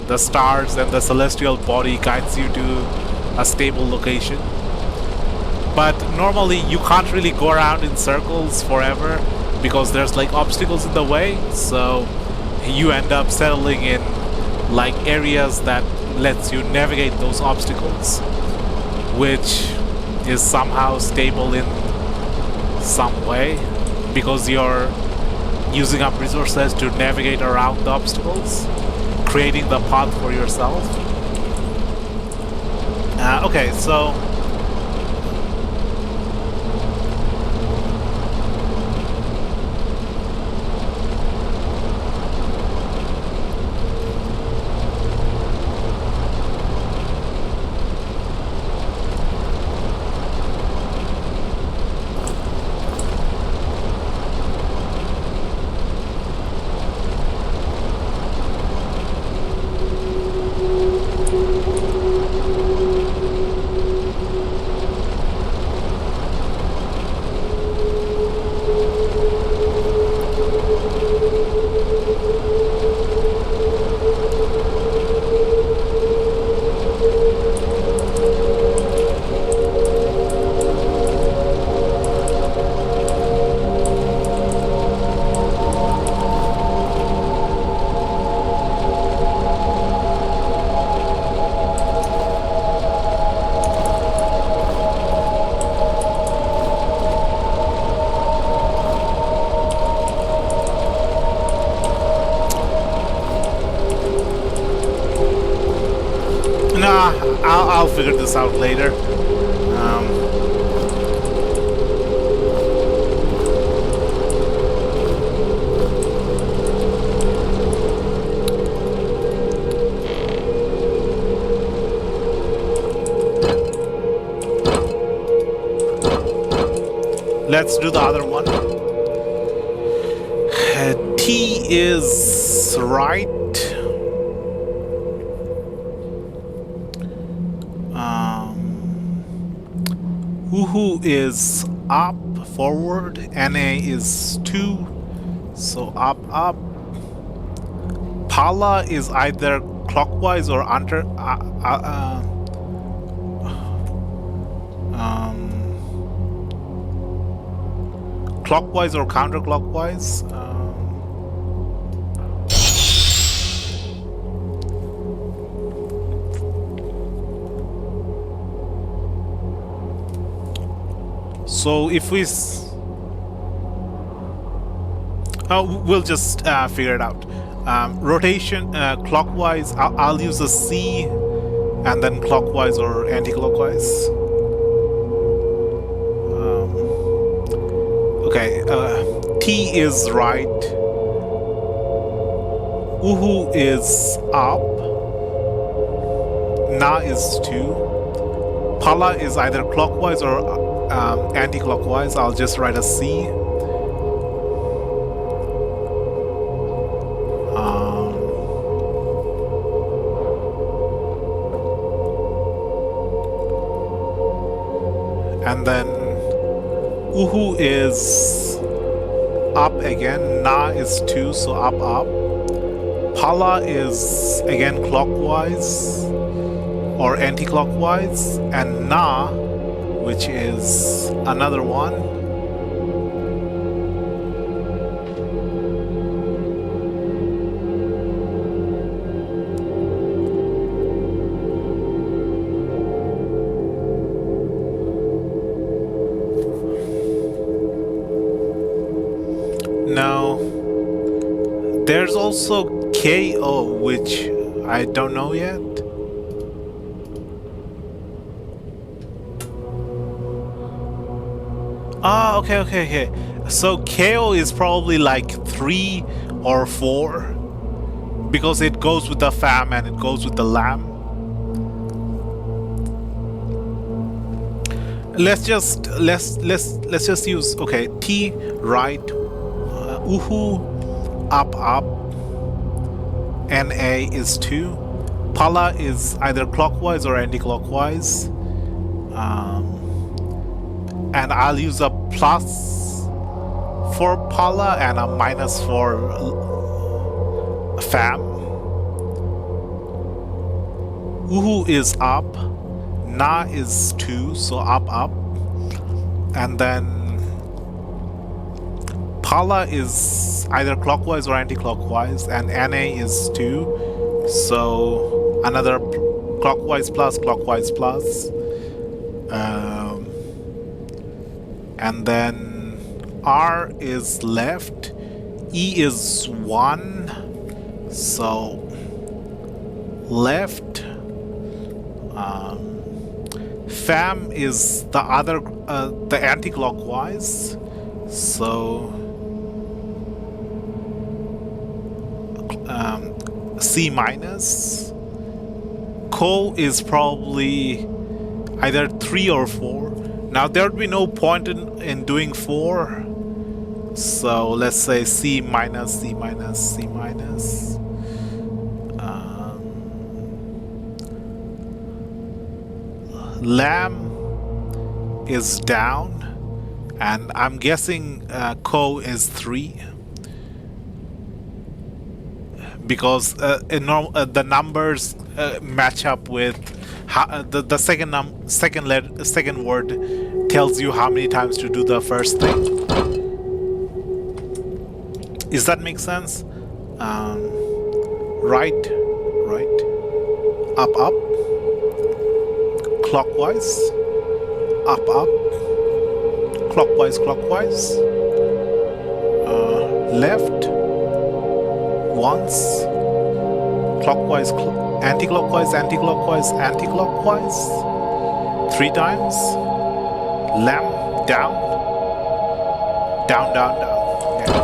the stars and the celestial body guides you to a stable location. But normally you can't really go around in circles forever because there's like obstacles in the way, so you end up settling in like areas that lets you navigate those obstacles, which is somehow stable in some way because you're using up resources to navigate around the obstacles, creating the path for yourself. Okay, so I'll figure this out later. Let's do the other one. T is right. Woohoo is up, forward. NA is 2, so up, up. Pala is either clockwise or clockwise or counterclockwise. So if we we'll just figure it out. Rotation clockwise, I'll use a C, and then clockwise or anti-clockwise. Okay, T is right. Uhu is up. Na is 2. Pala is either clockwise or anti-clockwise. I'll just write a C. And then Uhu is up again. Na is 2, so up, up. Pala is again clockwise or anti-clockwise, and Na, which is another one, there's also KO, which I don't know yet. Ah, okay. So KO is probably like 3 or 4 because it goes with the fam and it goes with the lamb. Let's just use T right, uhu up NA is 2. Pala is either clockwise or anti-clockwise. And I'll use a plus for Pala and a minus for fam. Uhu is up. Na is 2, so up. And then Pala is either clockwise or anti-clockwise, and NA is 2, so another clockwise plus. And then R is left, E is 1, so left. Fam is the other, the anti-clockwise, so C minus. Co is probably either 3 or 4. Now there would be no point in doing 4, so let's say C minus. Lamb is down, and I'm guessing Co is 3 because the numbers match up with the second word tells you how many times to do the first thing. Does that make sense? Right, up, clockwise, up, clockwise, left, once, clockwise, anti-clockwise, 3 times, lamb, down. Yeah.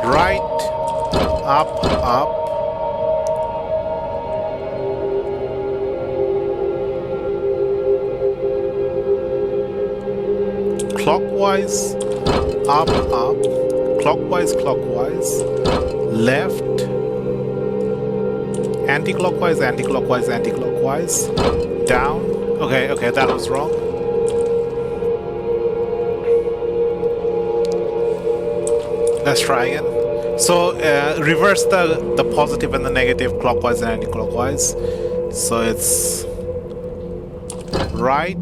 Right, up, clockwise, up, clockwise, left, anti-clockwise, down. Okay, that was wrong. Let's try again. So reverse the positive and the negative, clockwise and anti-clockwise. So it's right,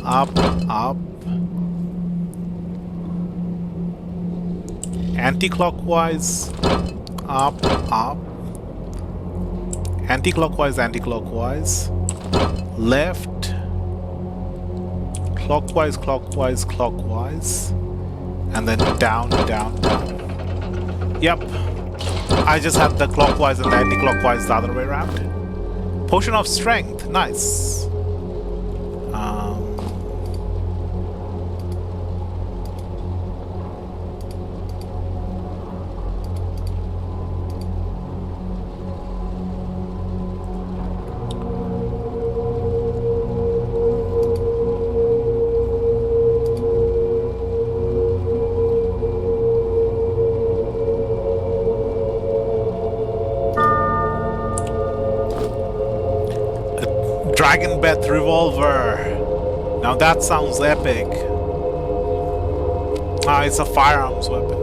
up, anti-clockwise, up, anti-clockwise, left, clockwise, and then down. Yep, I just had the clockwise and the anti-clockwise the other way around. Potion of strength, nice. Dragon Bat Revolver. Now that sounds epic. Ah, it's a firearms weapon.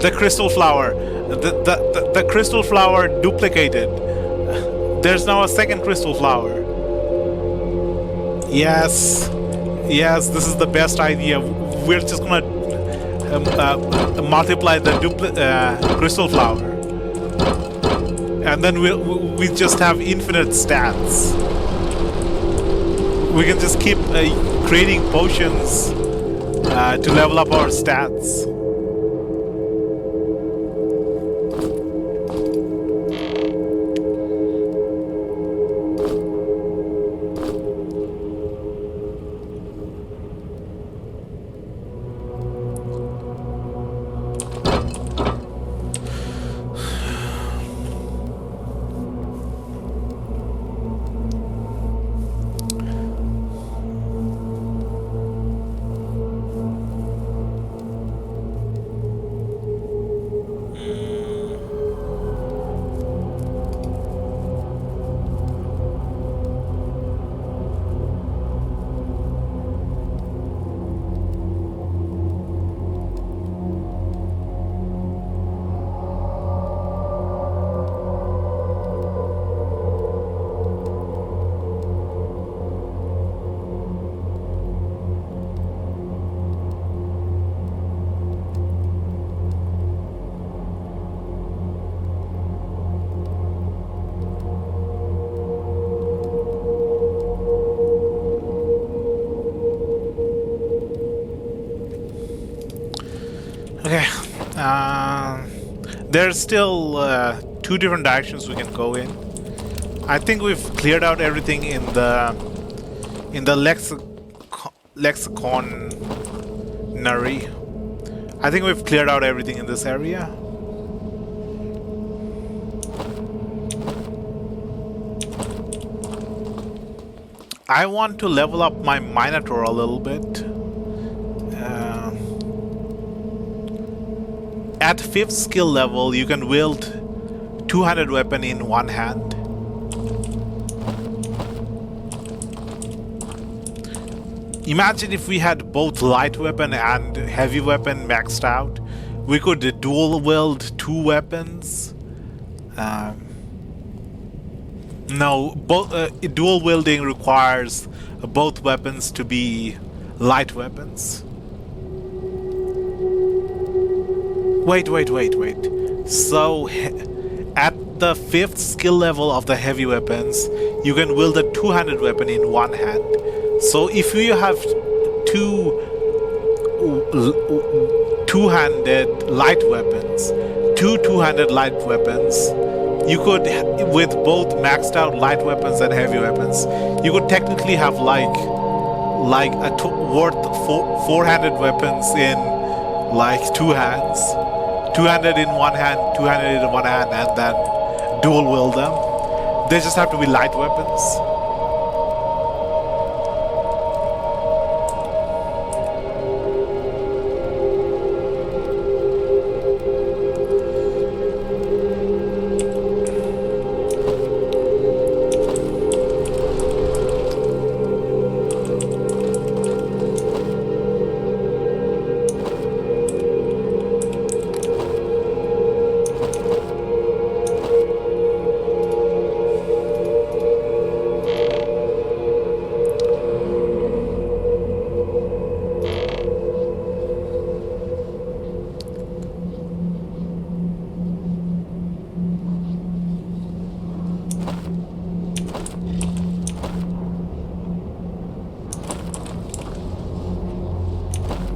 The crystal flower. The crystal flower duplicated. There's now a second crystal flower. Yes, this is the best idea. We're just gonna multiply the crystal flower, and then we just have infinite stats. We can just keep creating potions to level up our stats. Okay, there's still 2 different directions we can go in. I think we've cleared out everything in the lexiconary. I think we've cleared out everything in this area. I want to level up my Minotaur a little bit. At 5th skill level, you can wield 200 weapon in one hand. Imagine if we had both light weapon and heavy weapon maxed out. We could dual wield 2 weapons. No, dual wielding requires both weapons to be light weapons. Wait. So, at the 5th skill level of the heavy weapons, you can wield a 200 weapon in one hand. So, if you have 2 two-handed light weapons, 2 two-handed light weapons, you could, with both maxed out light weapons and heavy weapons, you could technically have like worth 400 weapons in like 2 hands. 200 in one hand, 200 in one hand, and then dual wield them. They just have to be light weapons.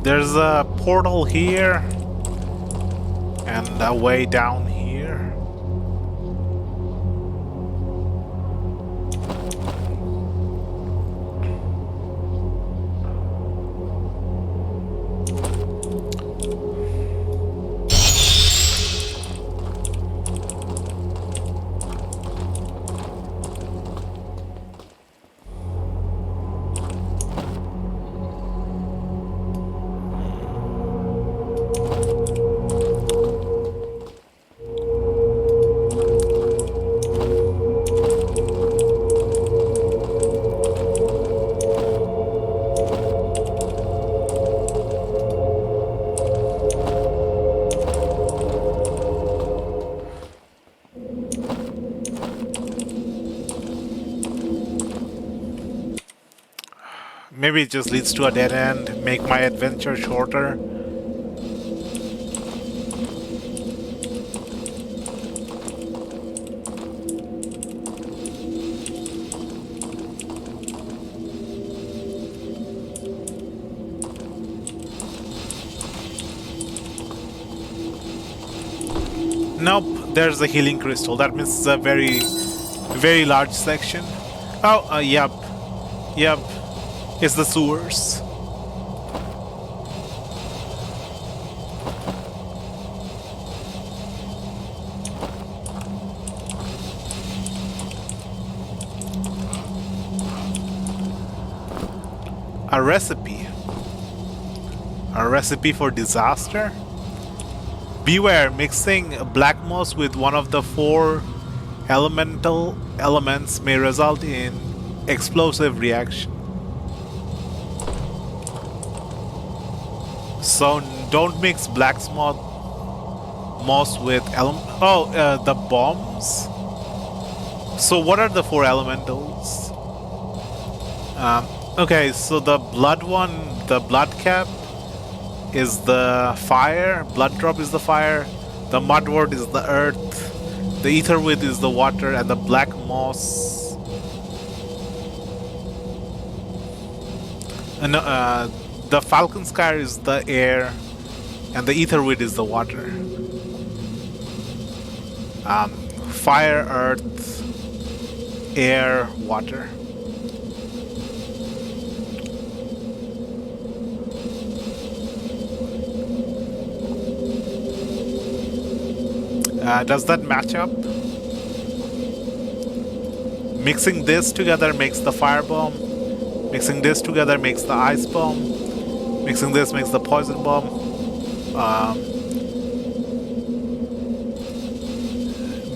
There's a portal here and a way down here. Maybe it just leads to a dead end, make my adventure shorter. Nope, there's a healing crystal. That means it's a very, very large section. Oh, yep. Yep. It's the sewers. A recipe. A recipe for disaster? Beware, mixing black moss with one of the 4 elemental elements may result in explosive reaction. So don't mix black moss with the bombs. So what are the 4 elementals? Okay, so the blood one, the blood cap is the fire, blood drop is the fire, the mudwort is the earth, the etherweed is the water, and the black moss. And the falcon scar is the air, and the etherweed is the water. Fire, earth, air, water. Does that match up? Mixing this together makes the fire bomb. Mixing this together makes the ice bomb. Mixing this makes the poison bomb.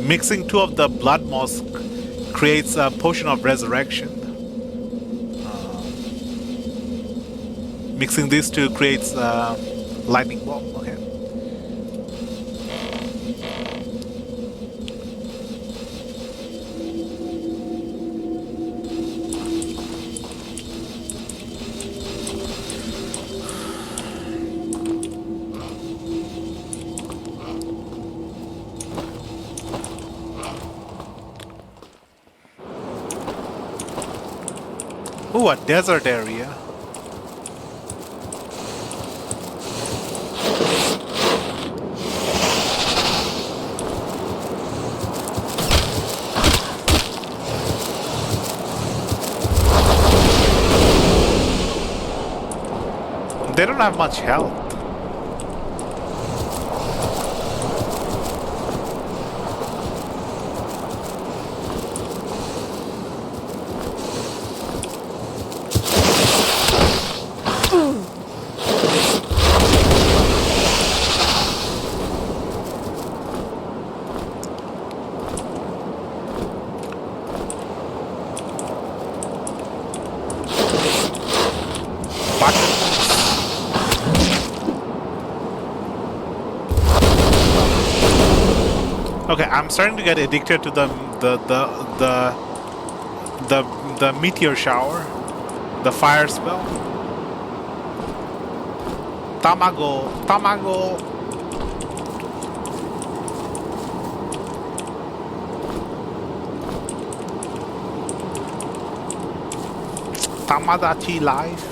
Mixing 2 of the blood moss creates a potion of resurrection. Mixing these 2 creates a lightning bomb. Okay. Ooh, a desert area. They don't have much health. Okay, I'm starting to get addicted to the meteor shower, the fire spell. Tamago, tamago. Tamagotchi life.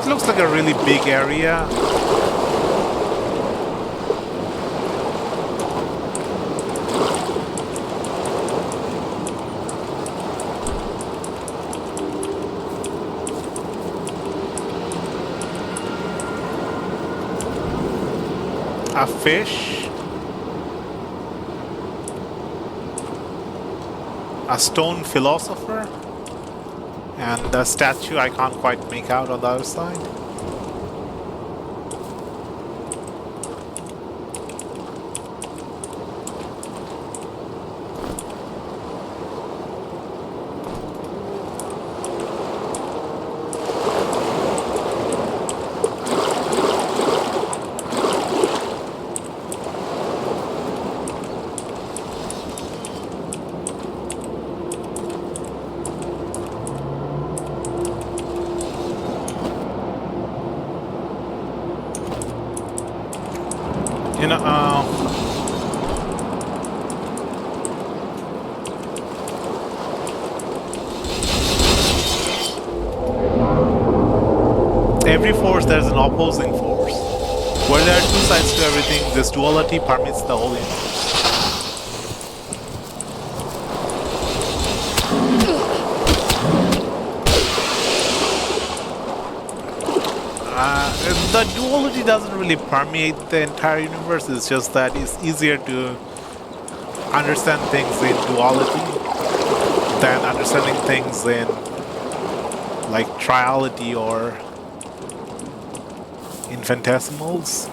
looks like a really big area. A fish, a stone philosopher, and a statue I can't quite make out on the other side. You know, every force there's an opposing force. Where there are two sides to everything, this duality permeates the whole universe. The duality doesn't really permeate the entire universe, it's just that it's easier to understand things in duality than understanding things in like triality or infinitesimals.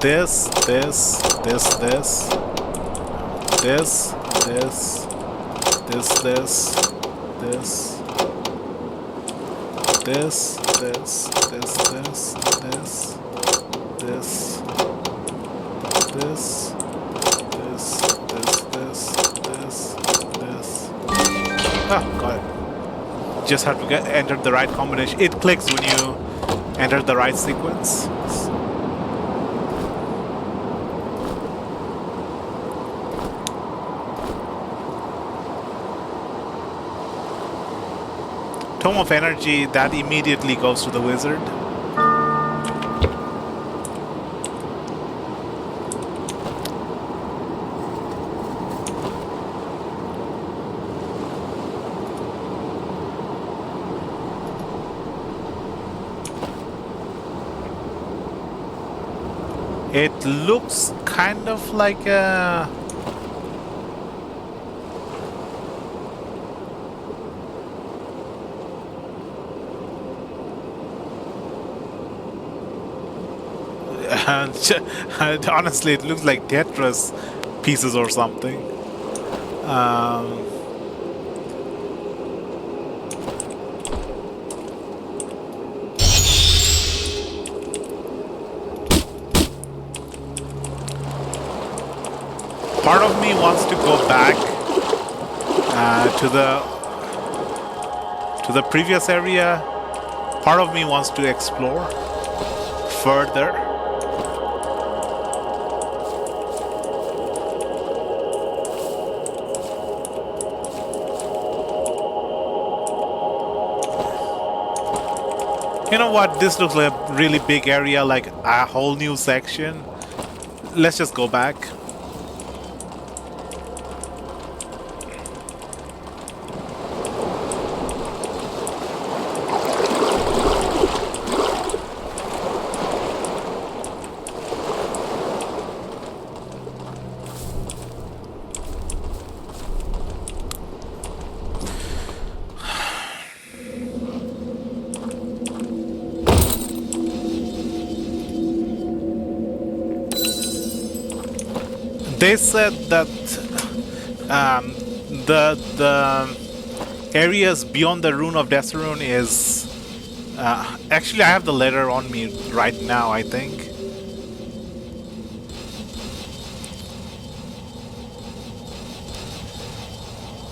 This, this, this, this, this, this, this, this, this, this, this, this, this, this, this, this, this. Ah, got it. Just have to enter the right combination. It clicks when you enter the right sequence. Tome of Energy, that immediately goes to the wizard. It looks kind of like a... honestly, it looks like Tetris pieces or something. Part of me wants to go back to the previous area. Part of me wants to explore further. You know what? This looks like a really big area, like a whole new section. Let's just go back. They said that the areas beyond the Rune of Desarune is... actually, I have the letter on me right now, I think.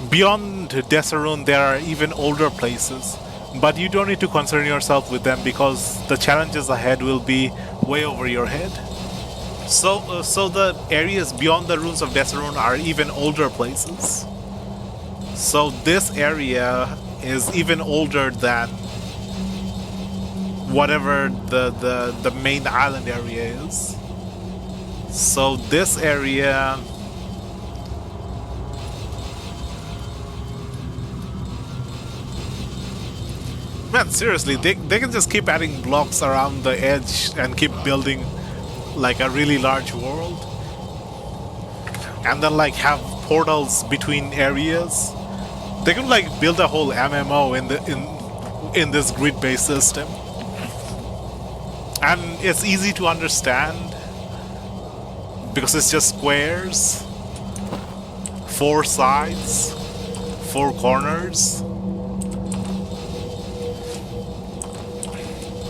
Beyond Desarun, there are even older places, but you don't need to concern yourself with them because the challenges ahead will be way over your head. So the areas beyond the ruins of Desarun are even older places. So this area is even older than whatever the main island area is. So this area... Man, seriously, they can just keep adding blocks around the edge and keep building like a really large world. And then like have portals between areas. They can like build a whole MMO in this grid-based system. And it's easy to understand because it's just squares, 4 sides, 4 corners,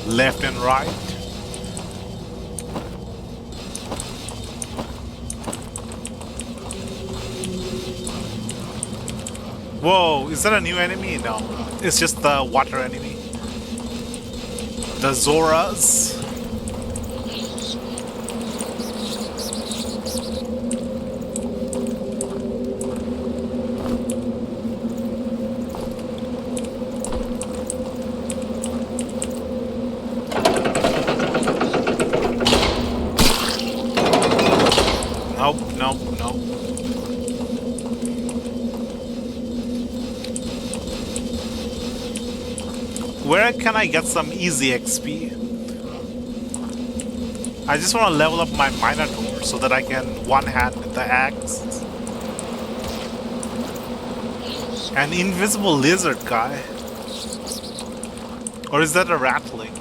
left and right. Whoa, is that a new enemy? No, it's just the water enemy. The Zoras. Nope. Where can I get some easy XP? I just want to level up my Minotaur so that I can one-hand the axe. An invisible lizard guy. Or is that a ratling?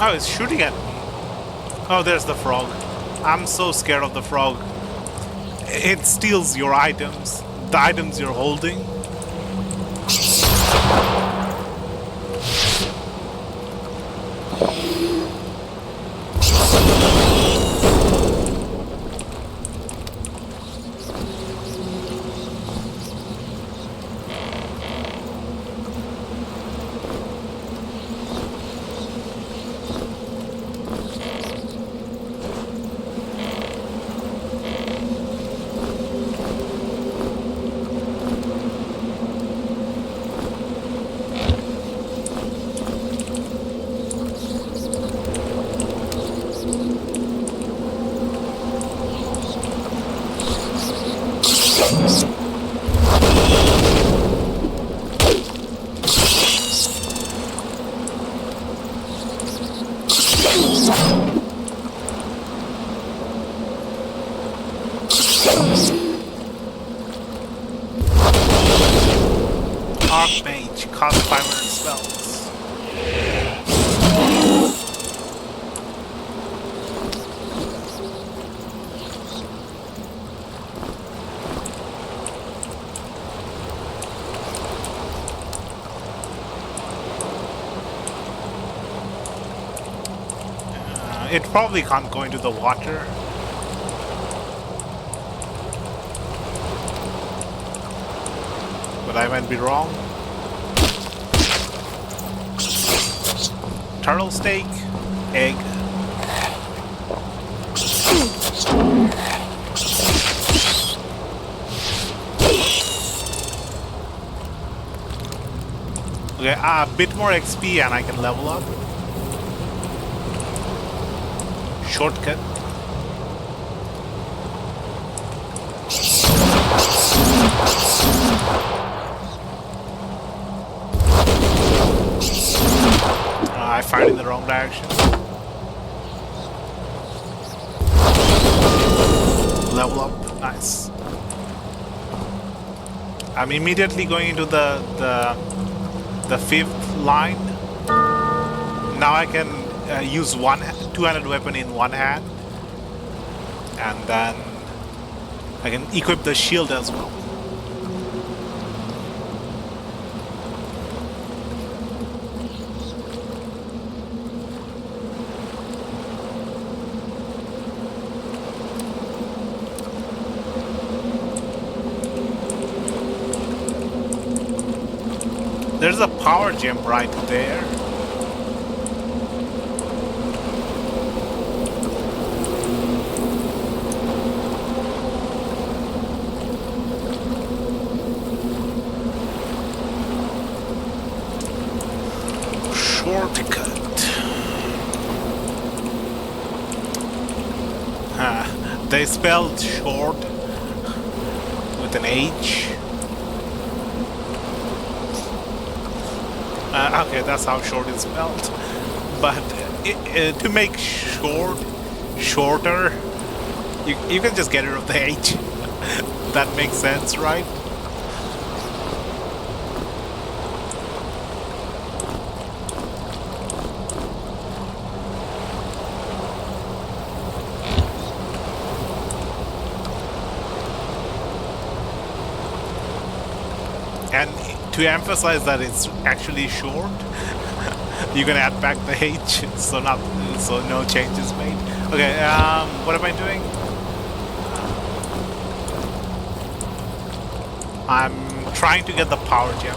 Oh, it's shooting at me. Oh, there's the frog. I'm so scared of the frog. It steals your items, the items you're holding. Archmage, cast 500 spells. It probably can't go into the water. But I might be wrong. Turtle steak, egg. Okay, a bit more XP and I can level up. Shortcut. I fired in the wrong direction. Level up, nice. I'm immediately going into the fifth line. Now I can use two-handed weapon in one hand, and then I can equip the shield as well. There's a power gem right there. Shortcut. They spelled short with an H. Okay, that's how short is spelled. But to make shorter, you can just get rid of the H. That makes sense, right? And to emphasize that it's actually short, you can add back the H, so no changes made. Okay, what am I doing? I'm trying to get the power gem.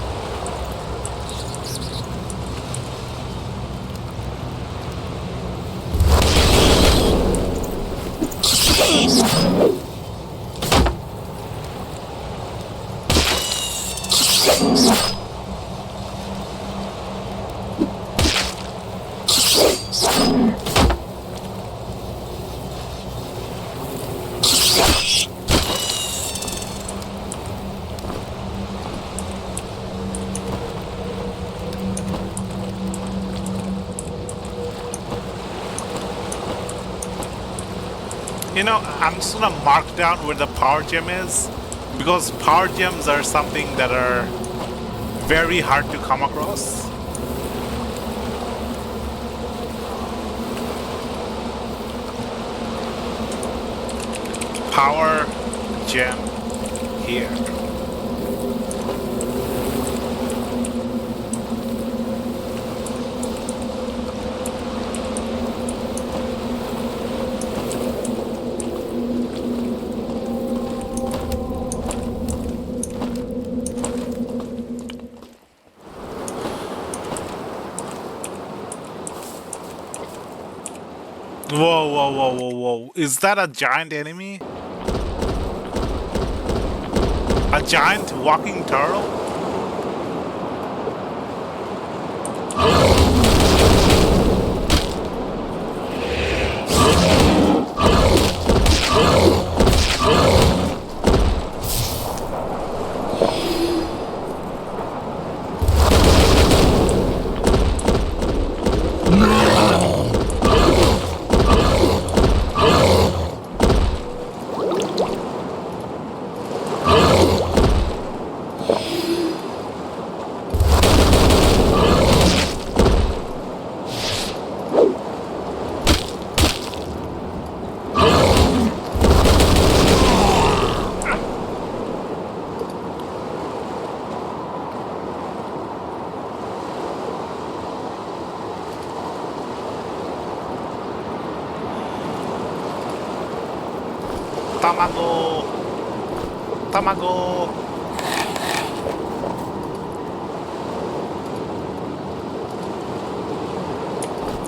You know, I'm just gonna mark down where the power gem is, because power gems are something that are very hard to come across. Power gem here. Whoa, whoa, whoa, whoa, whoa. Is that a giant enemy? A giant walking turtle? Tamago! Tamago!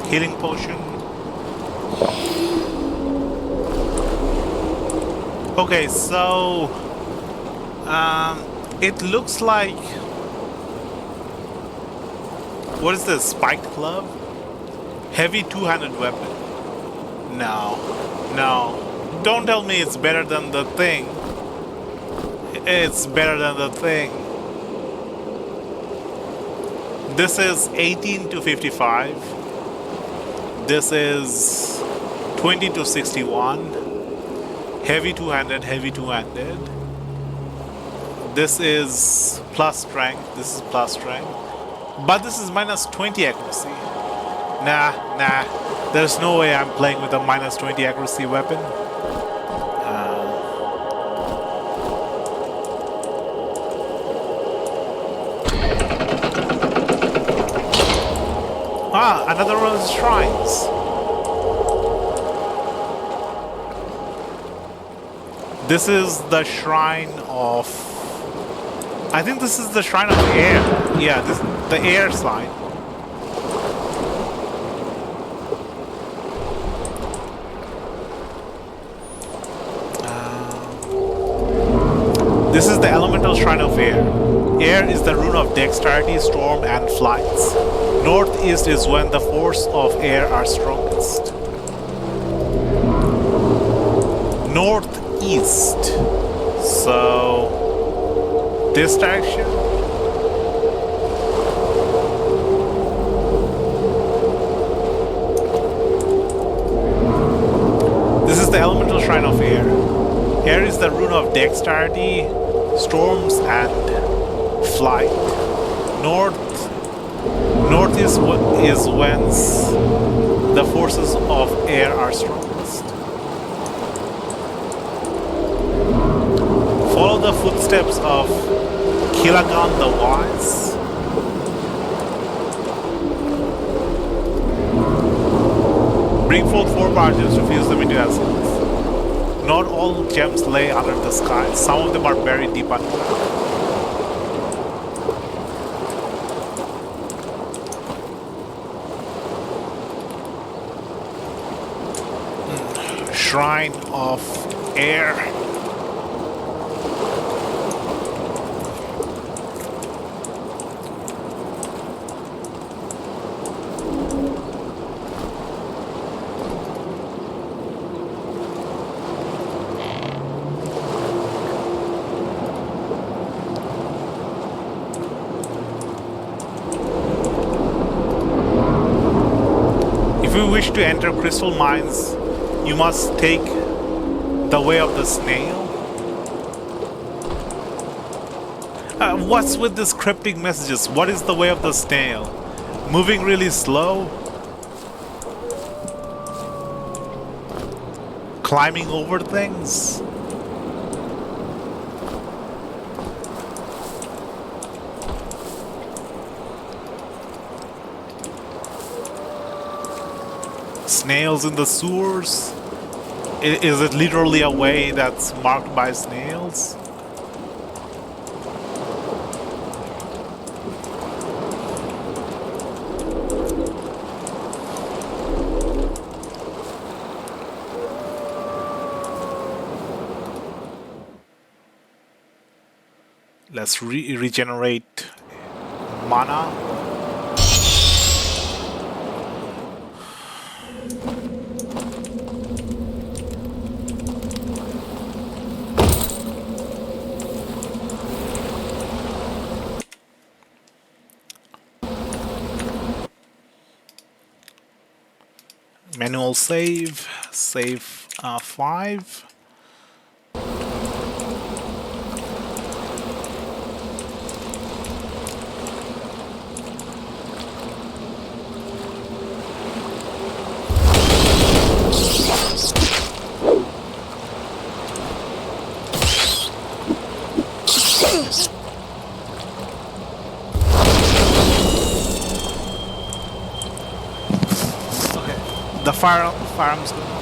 Healing potion. Okay, so it looks like What is this? Spiked club? Heavy two-handed weapon. No. No. Don't tell me it's better than the thing. It's better than the thing. This is 18 to 55. This is 20 to 61. Heavy two-handed, heavy two-handed. This is plus strength. This is plus strength. But this is minus 20 accuracy. Nah. There's no way I'm playing with a minus 20 accuracy weapon. Another one of the shrines. This is the shrine of... I think this is the shrine of air. Yeah, this the air sign. This is the elemental shrine of air. Air is the rune of dexterity, storm, and flights. Northeast is when the force of air are strongest. Northeast. So this direction. This is the elemental shrine of air. Air is the rune of dexterity, storms, and flight. North is whence the forces of air are strongest. Follow the footsteps of Kilagan the Wise. Bring forth 4 power gems to fuse them into essence. Not all gems lay under the sky. Some of them are buried deep underground. Shrine of Air. If you wish to enter crystal mines, you must take the way of the snail. What's with these cryptic messages? What is the way of the snail? Moving really slow? Climbing over things? Snails in the sewers? Is it literally a way that's marked by snails? Let's regenerate mana. Manual save 5. The firearm's going off.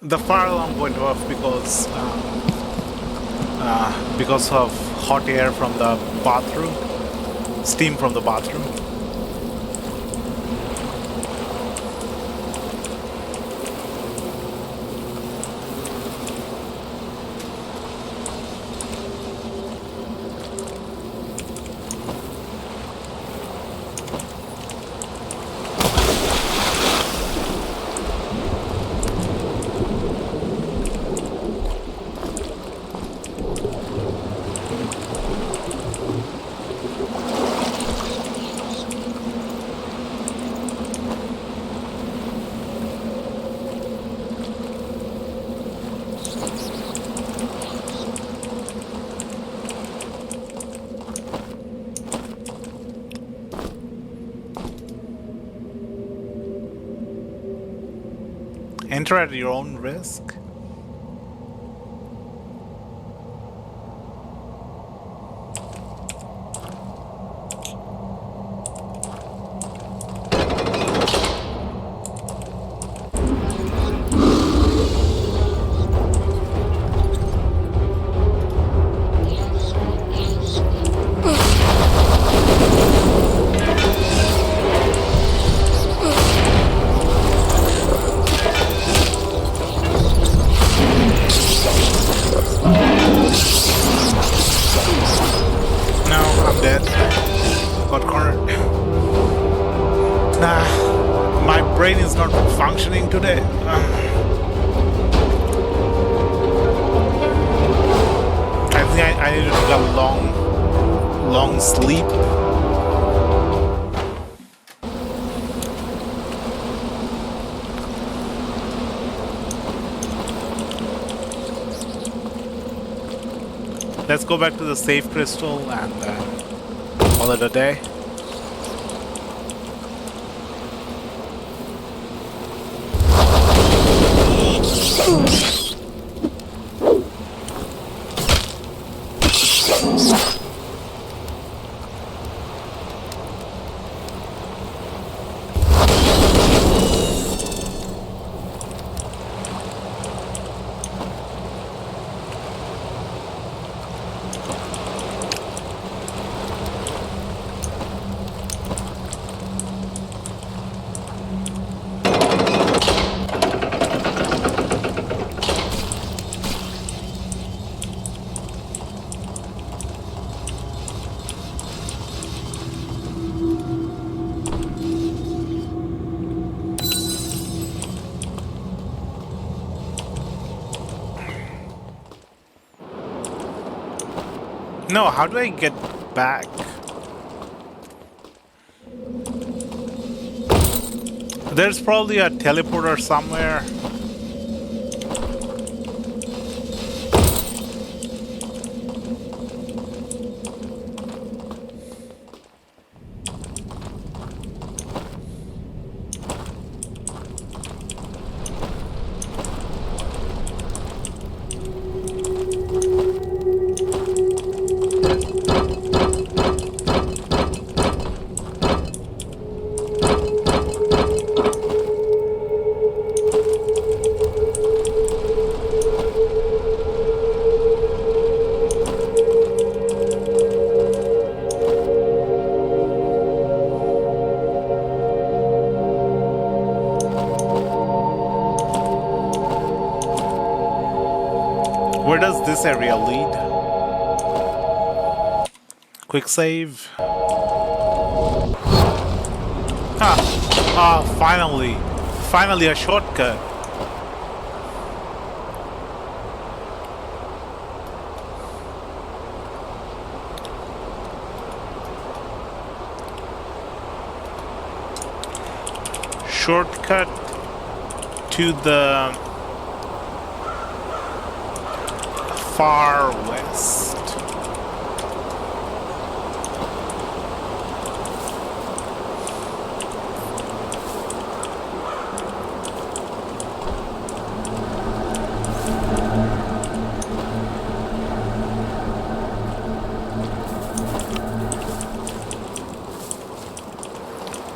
The fire alarm went off because of hot air from the bathroom, steam from the bathroom. Enter at your own risk. Brain is not functioning today. I think I need to take a long sleep. Let's go back to the safe crystal and call it a day. No, how do I get back? There's probably a teleporter somewhere. Where does this area lead? Quick save. Finally. Finally a shortcut. Shortcut to the far west.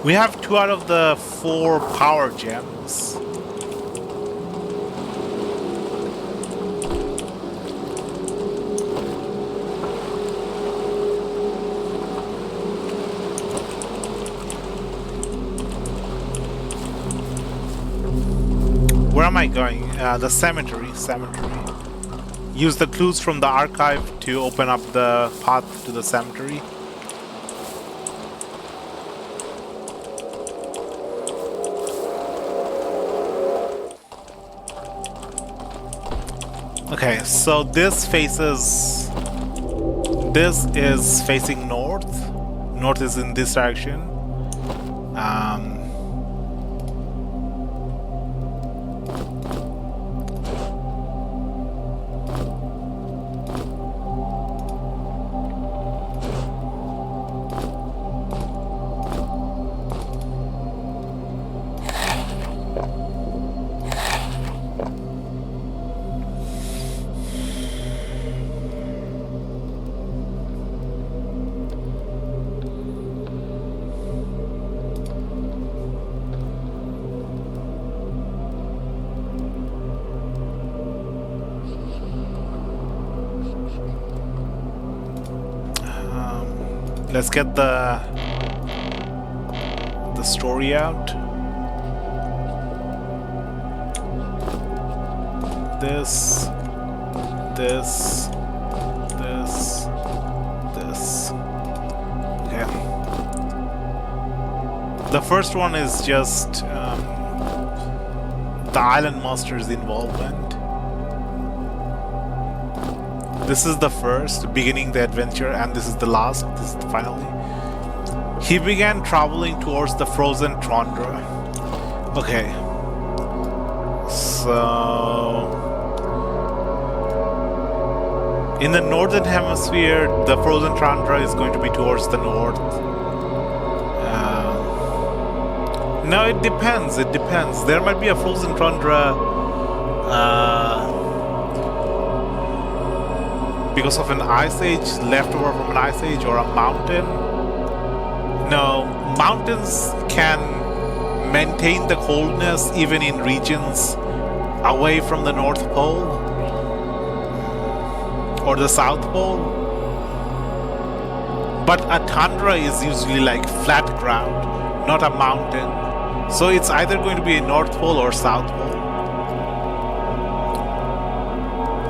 We have 2 out of the 4 power gems. Where am I going? The cemetery. Cemetery. Use the clues from the archive to open up the path to the cemetery. Okay, so this is facing north. North is in this direction. Let's get the story out. This. Okay. The first one is just the Island Master's involvement. This is the first, beginning the adventure, and this is the last, this is the finally. He began traveling towards the frozen tundra. Okay. So... in the northern hemisphere, the frozen tundra is going to be towards the north. No, it depends, it depends. There might be a frozen tundra because of an ice age, leftover from an ice age, or a mountain. No, mountains can maintain the coldness even in regions away from the North Pole or the South Pole. But a tundra is usually like flat ground, not a mountain. So it's either going to be a North Pole or South Pole.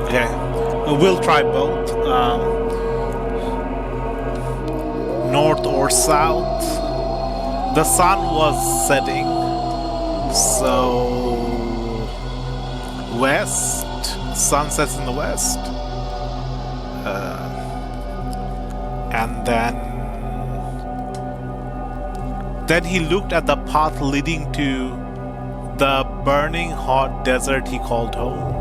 Okay. We'll try both, north or south. The sun was setting, so west, sun sets in the west, and then he looked at the path leading to the burning hot desert he called home.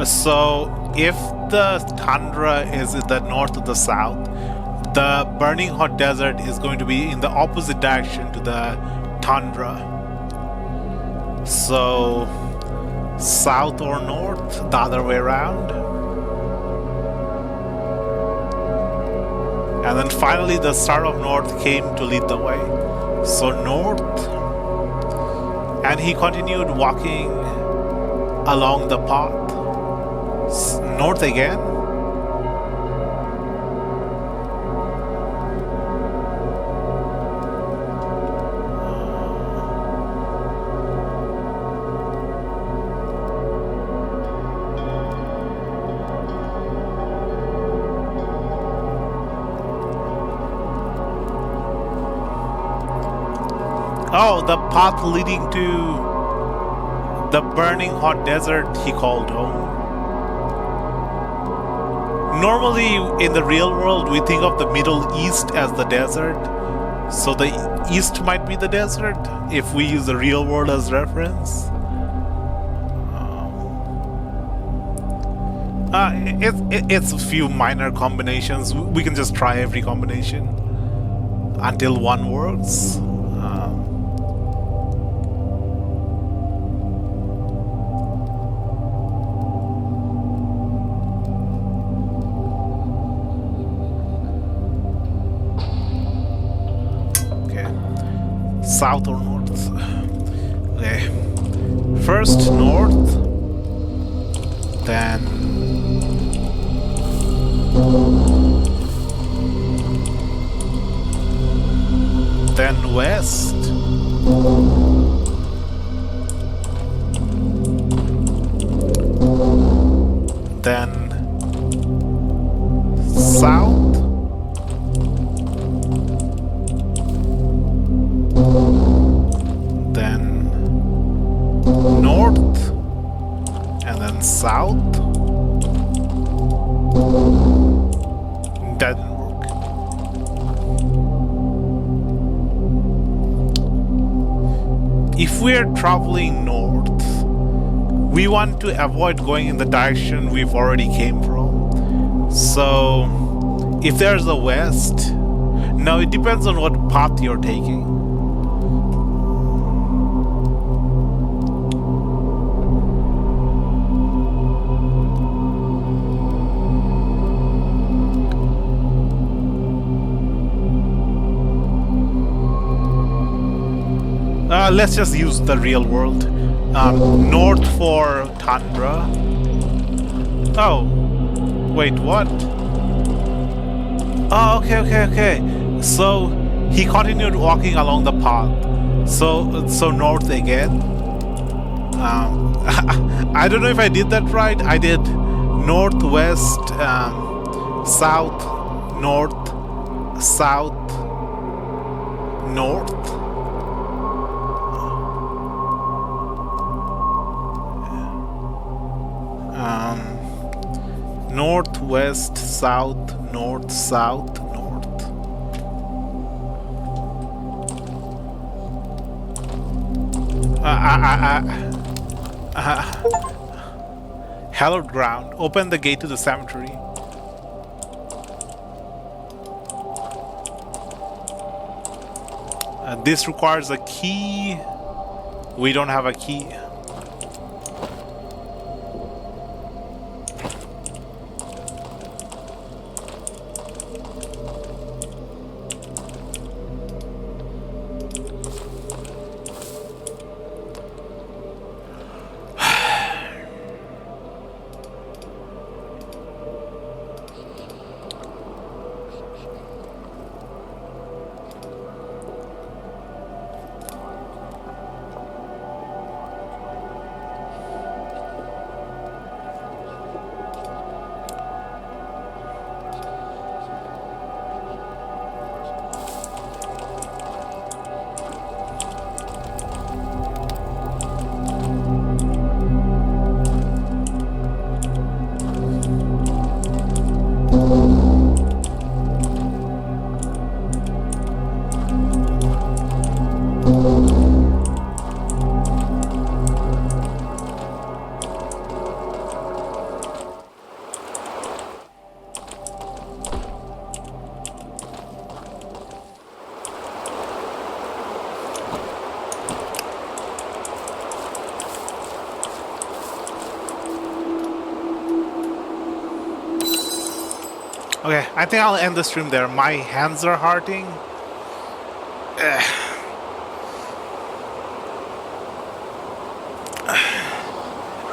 So, if the tundra is in the north or the south, the burning hot desert is going to be in the opposite direction to the tundra. So, south or north, the other way around. And then finally, the star of north came to lead the way. So, north. And he continued walking along the path. North again. Oh, the path leading to the burning hot desert he called home. Normally, in the real world, we think of the Middle East as the desert. So the East might be the desert, if we use the real world as reference. It's a few minor combinations. We can just try every combination until one works. South or north? Okay. First north, then west, north, and then south. That didn't work. If we're traveling north, we want to avoid going in the direction we've already came from. So, if there's a west, now it depends on what path you're taking. Let's just use the real world. North for tundra. Oh, wait, what? Oh, okay. So he continued walking along the path. So north again. I don't know if I did that right. I did northwest, south, north, south, north. Northwest, south, north, south, north. Hallowed ground. Open the gate to the cemetery. This requires a key. We don't have a key. Okay, I think I'll end the stream there. My hands are hurting.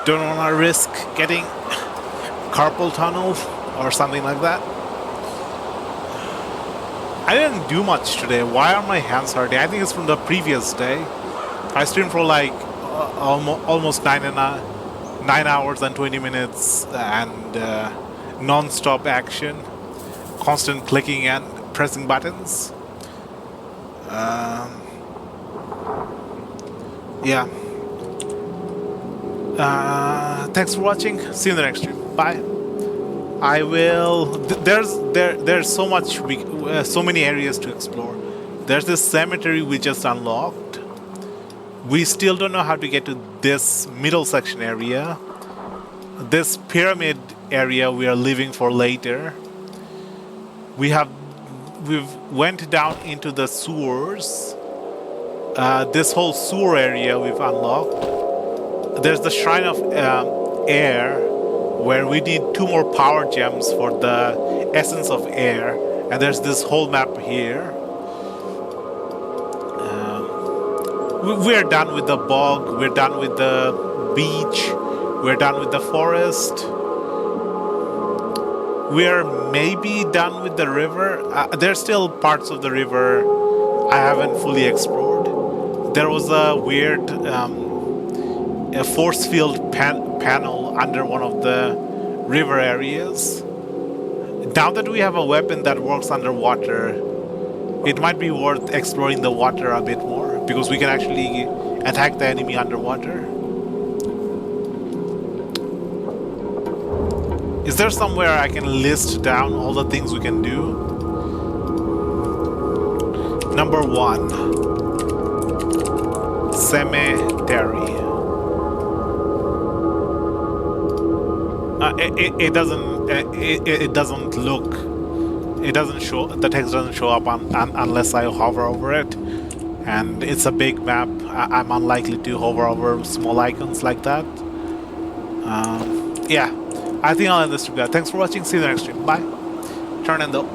Don't want to risk getting carpal tunnel or something like that. I didn't do much today. Why are my hands hurting? I think it's from the previous day. I streamed for like almost 9 hours and 20 minutes and non-stop action. Constant clicking and pressing buttons. Yeah. Thanks for watching. See you in the next stream. Bye. I will. There's so much. So many areas to explore. There's this cemetery we just unlocked. We still don't know how to get to this middle section area. This pyramid area we are leaving for later. We've went down into the sewers. This whole sewer area we've unlocked. There's the Shrine of Air, where we need 2 more power gems for the essence of air. And there's this whole map here. We're done with the bog. We're done with the beach. We're done with the forest. We're maybe done with the river. There's still parts of the river I haven't fully explored. There was a weird a force field panel under one of the river areas. Now that we have a weapon that works underwater, it might be worth exploring the water a bit more, because we can actually attack the enemy underwater. Is there somewhere I can list down all the things we can do? Number 1, cemetery. It doesn't. It doesn't look. It doesn't show. The text doesn't show up unless I hover over it, and it's a big map. I'm unlikely to hover over small icons like that. Yeah, I think I'll end this video. Thanks for watching. See you in the next stream. Bye. Turn in though.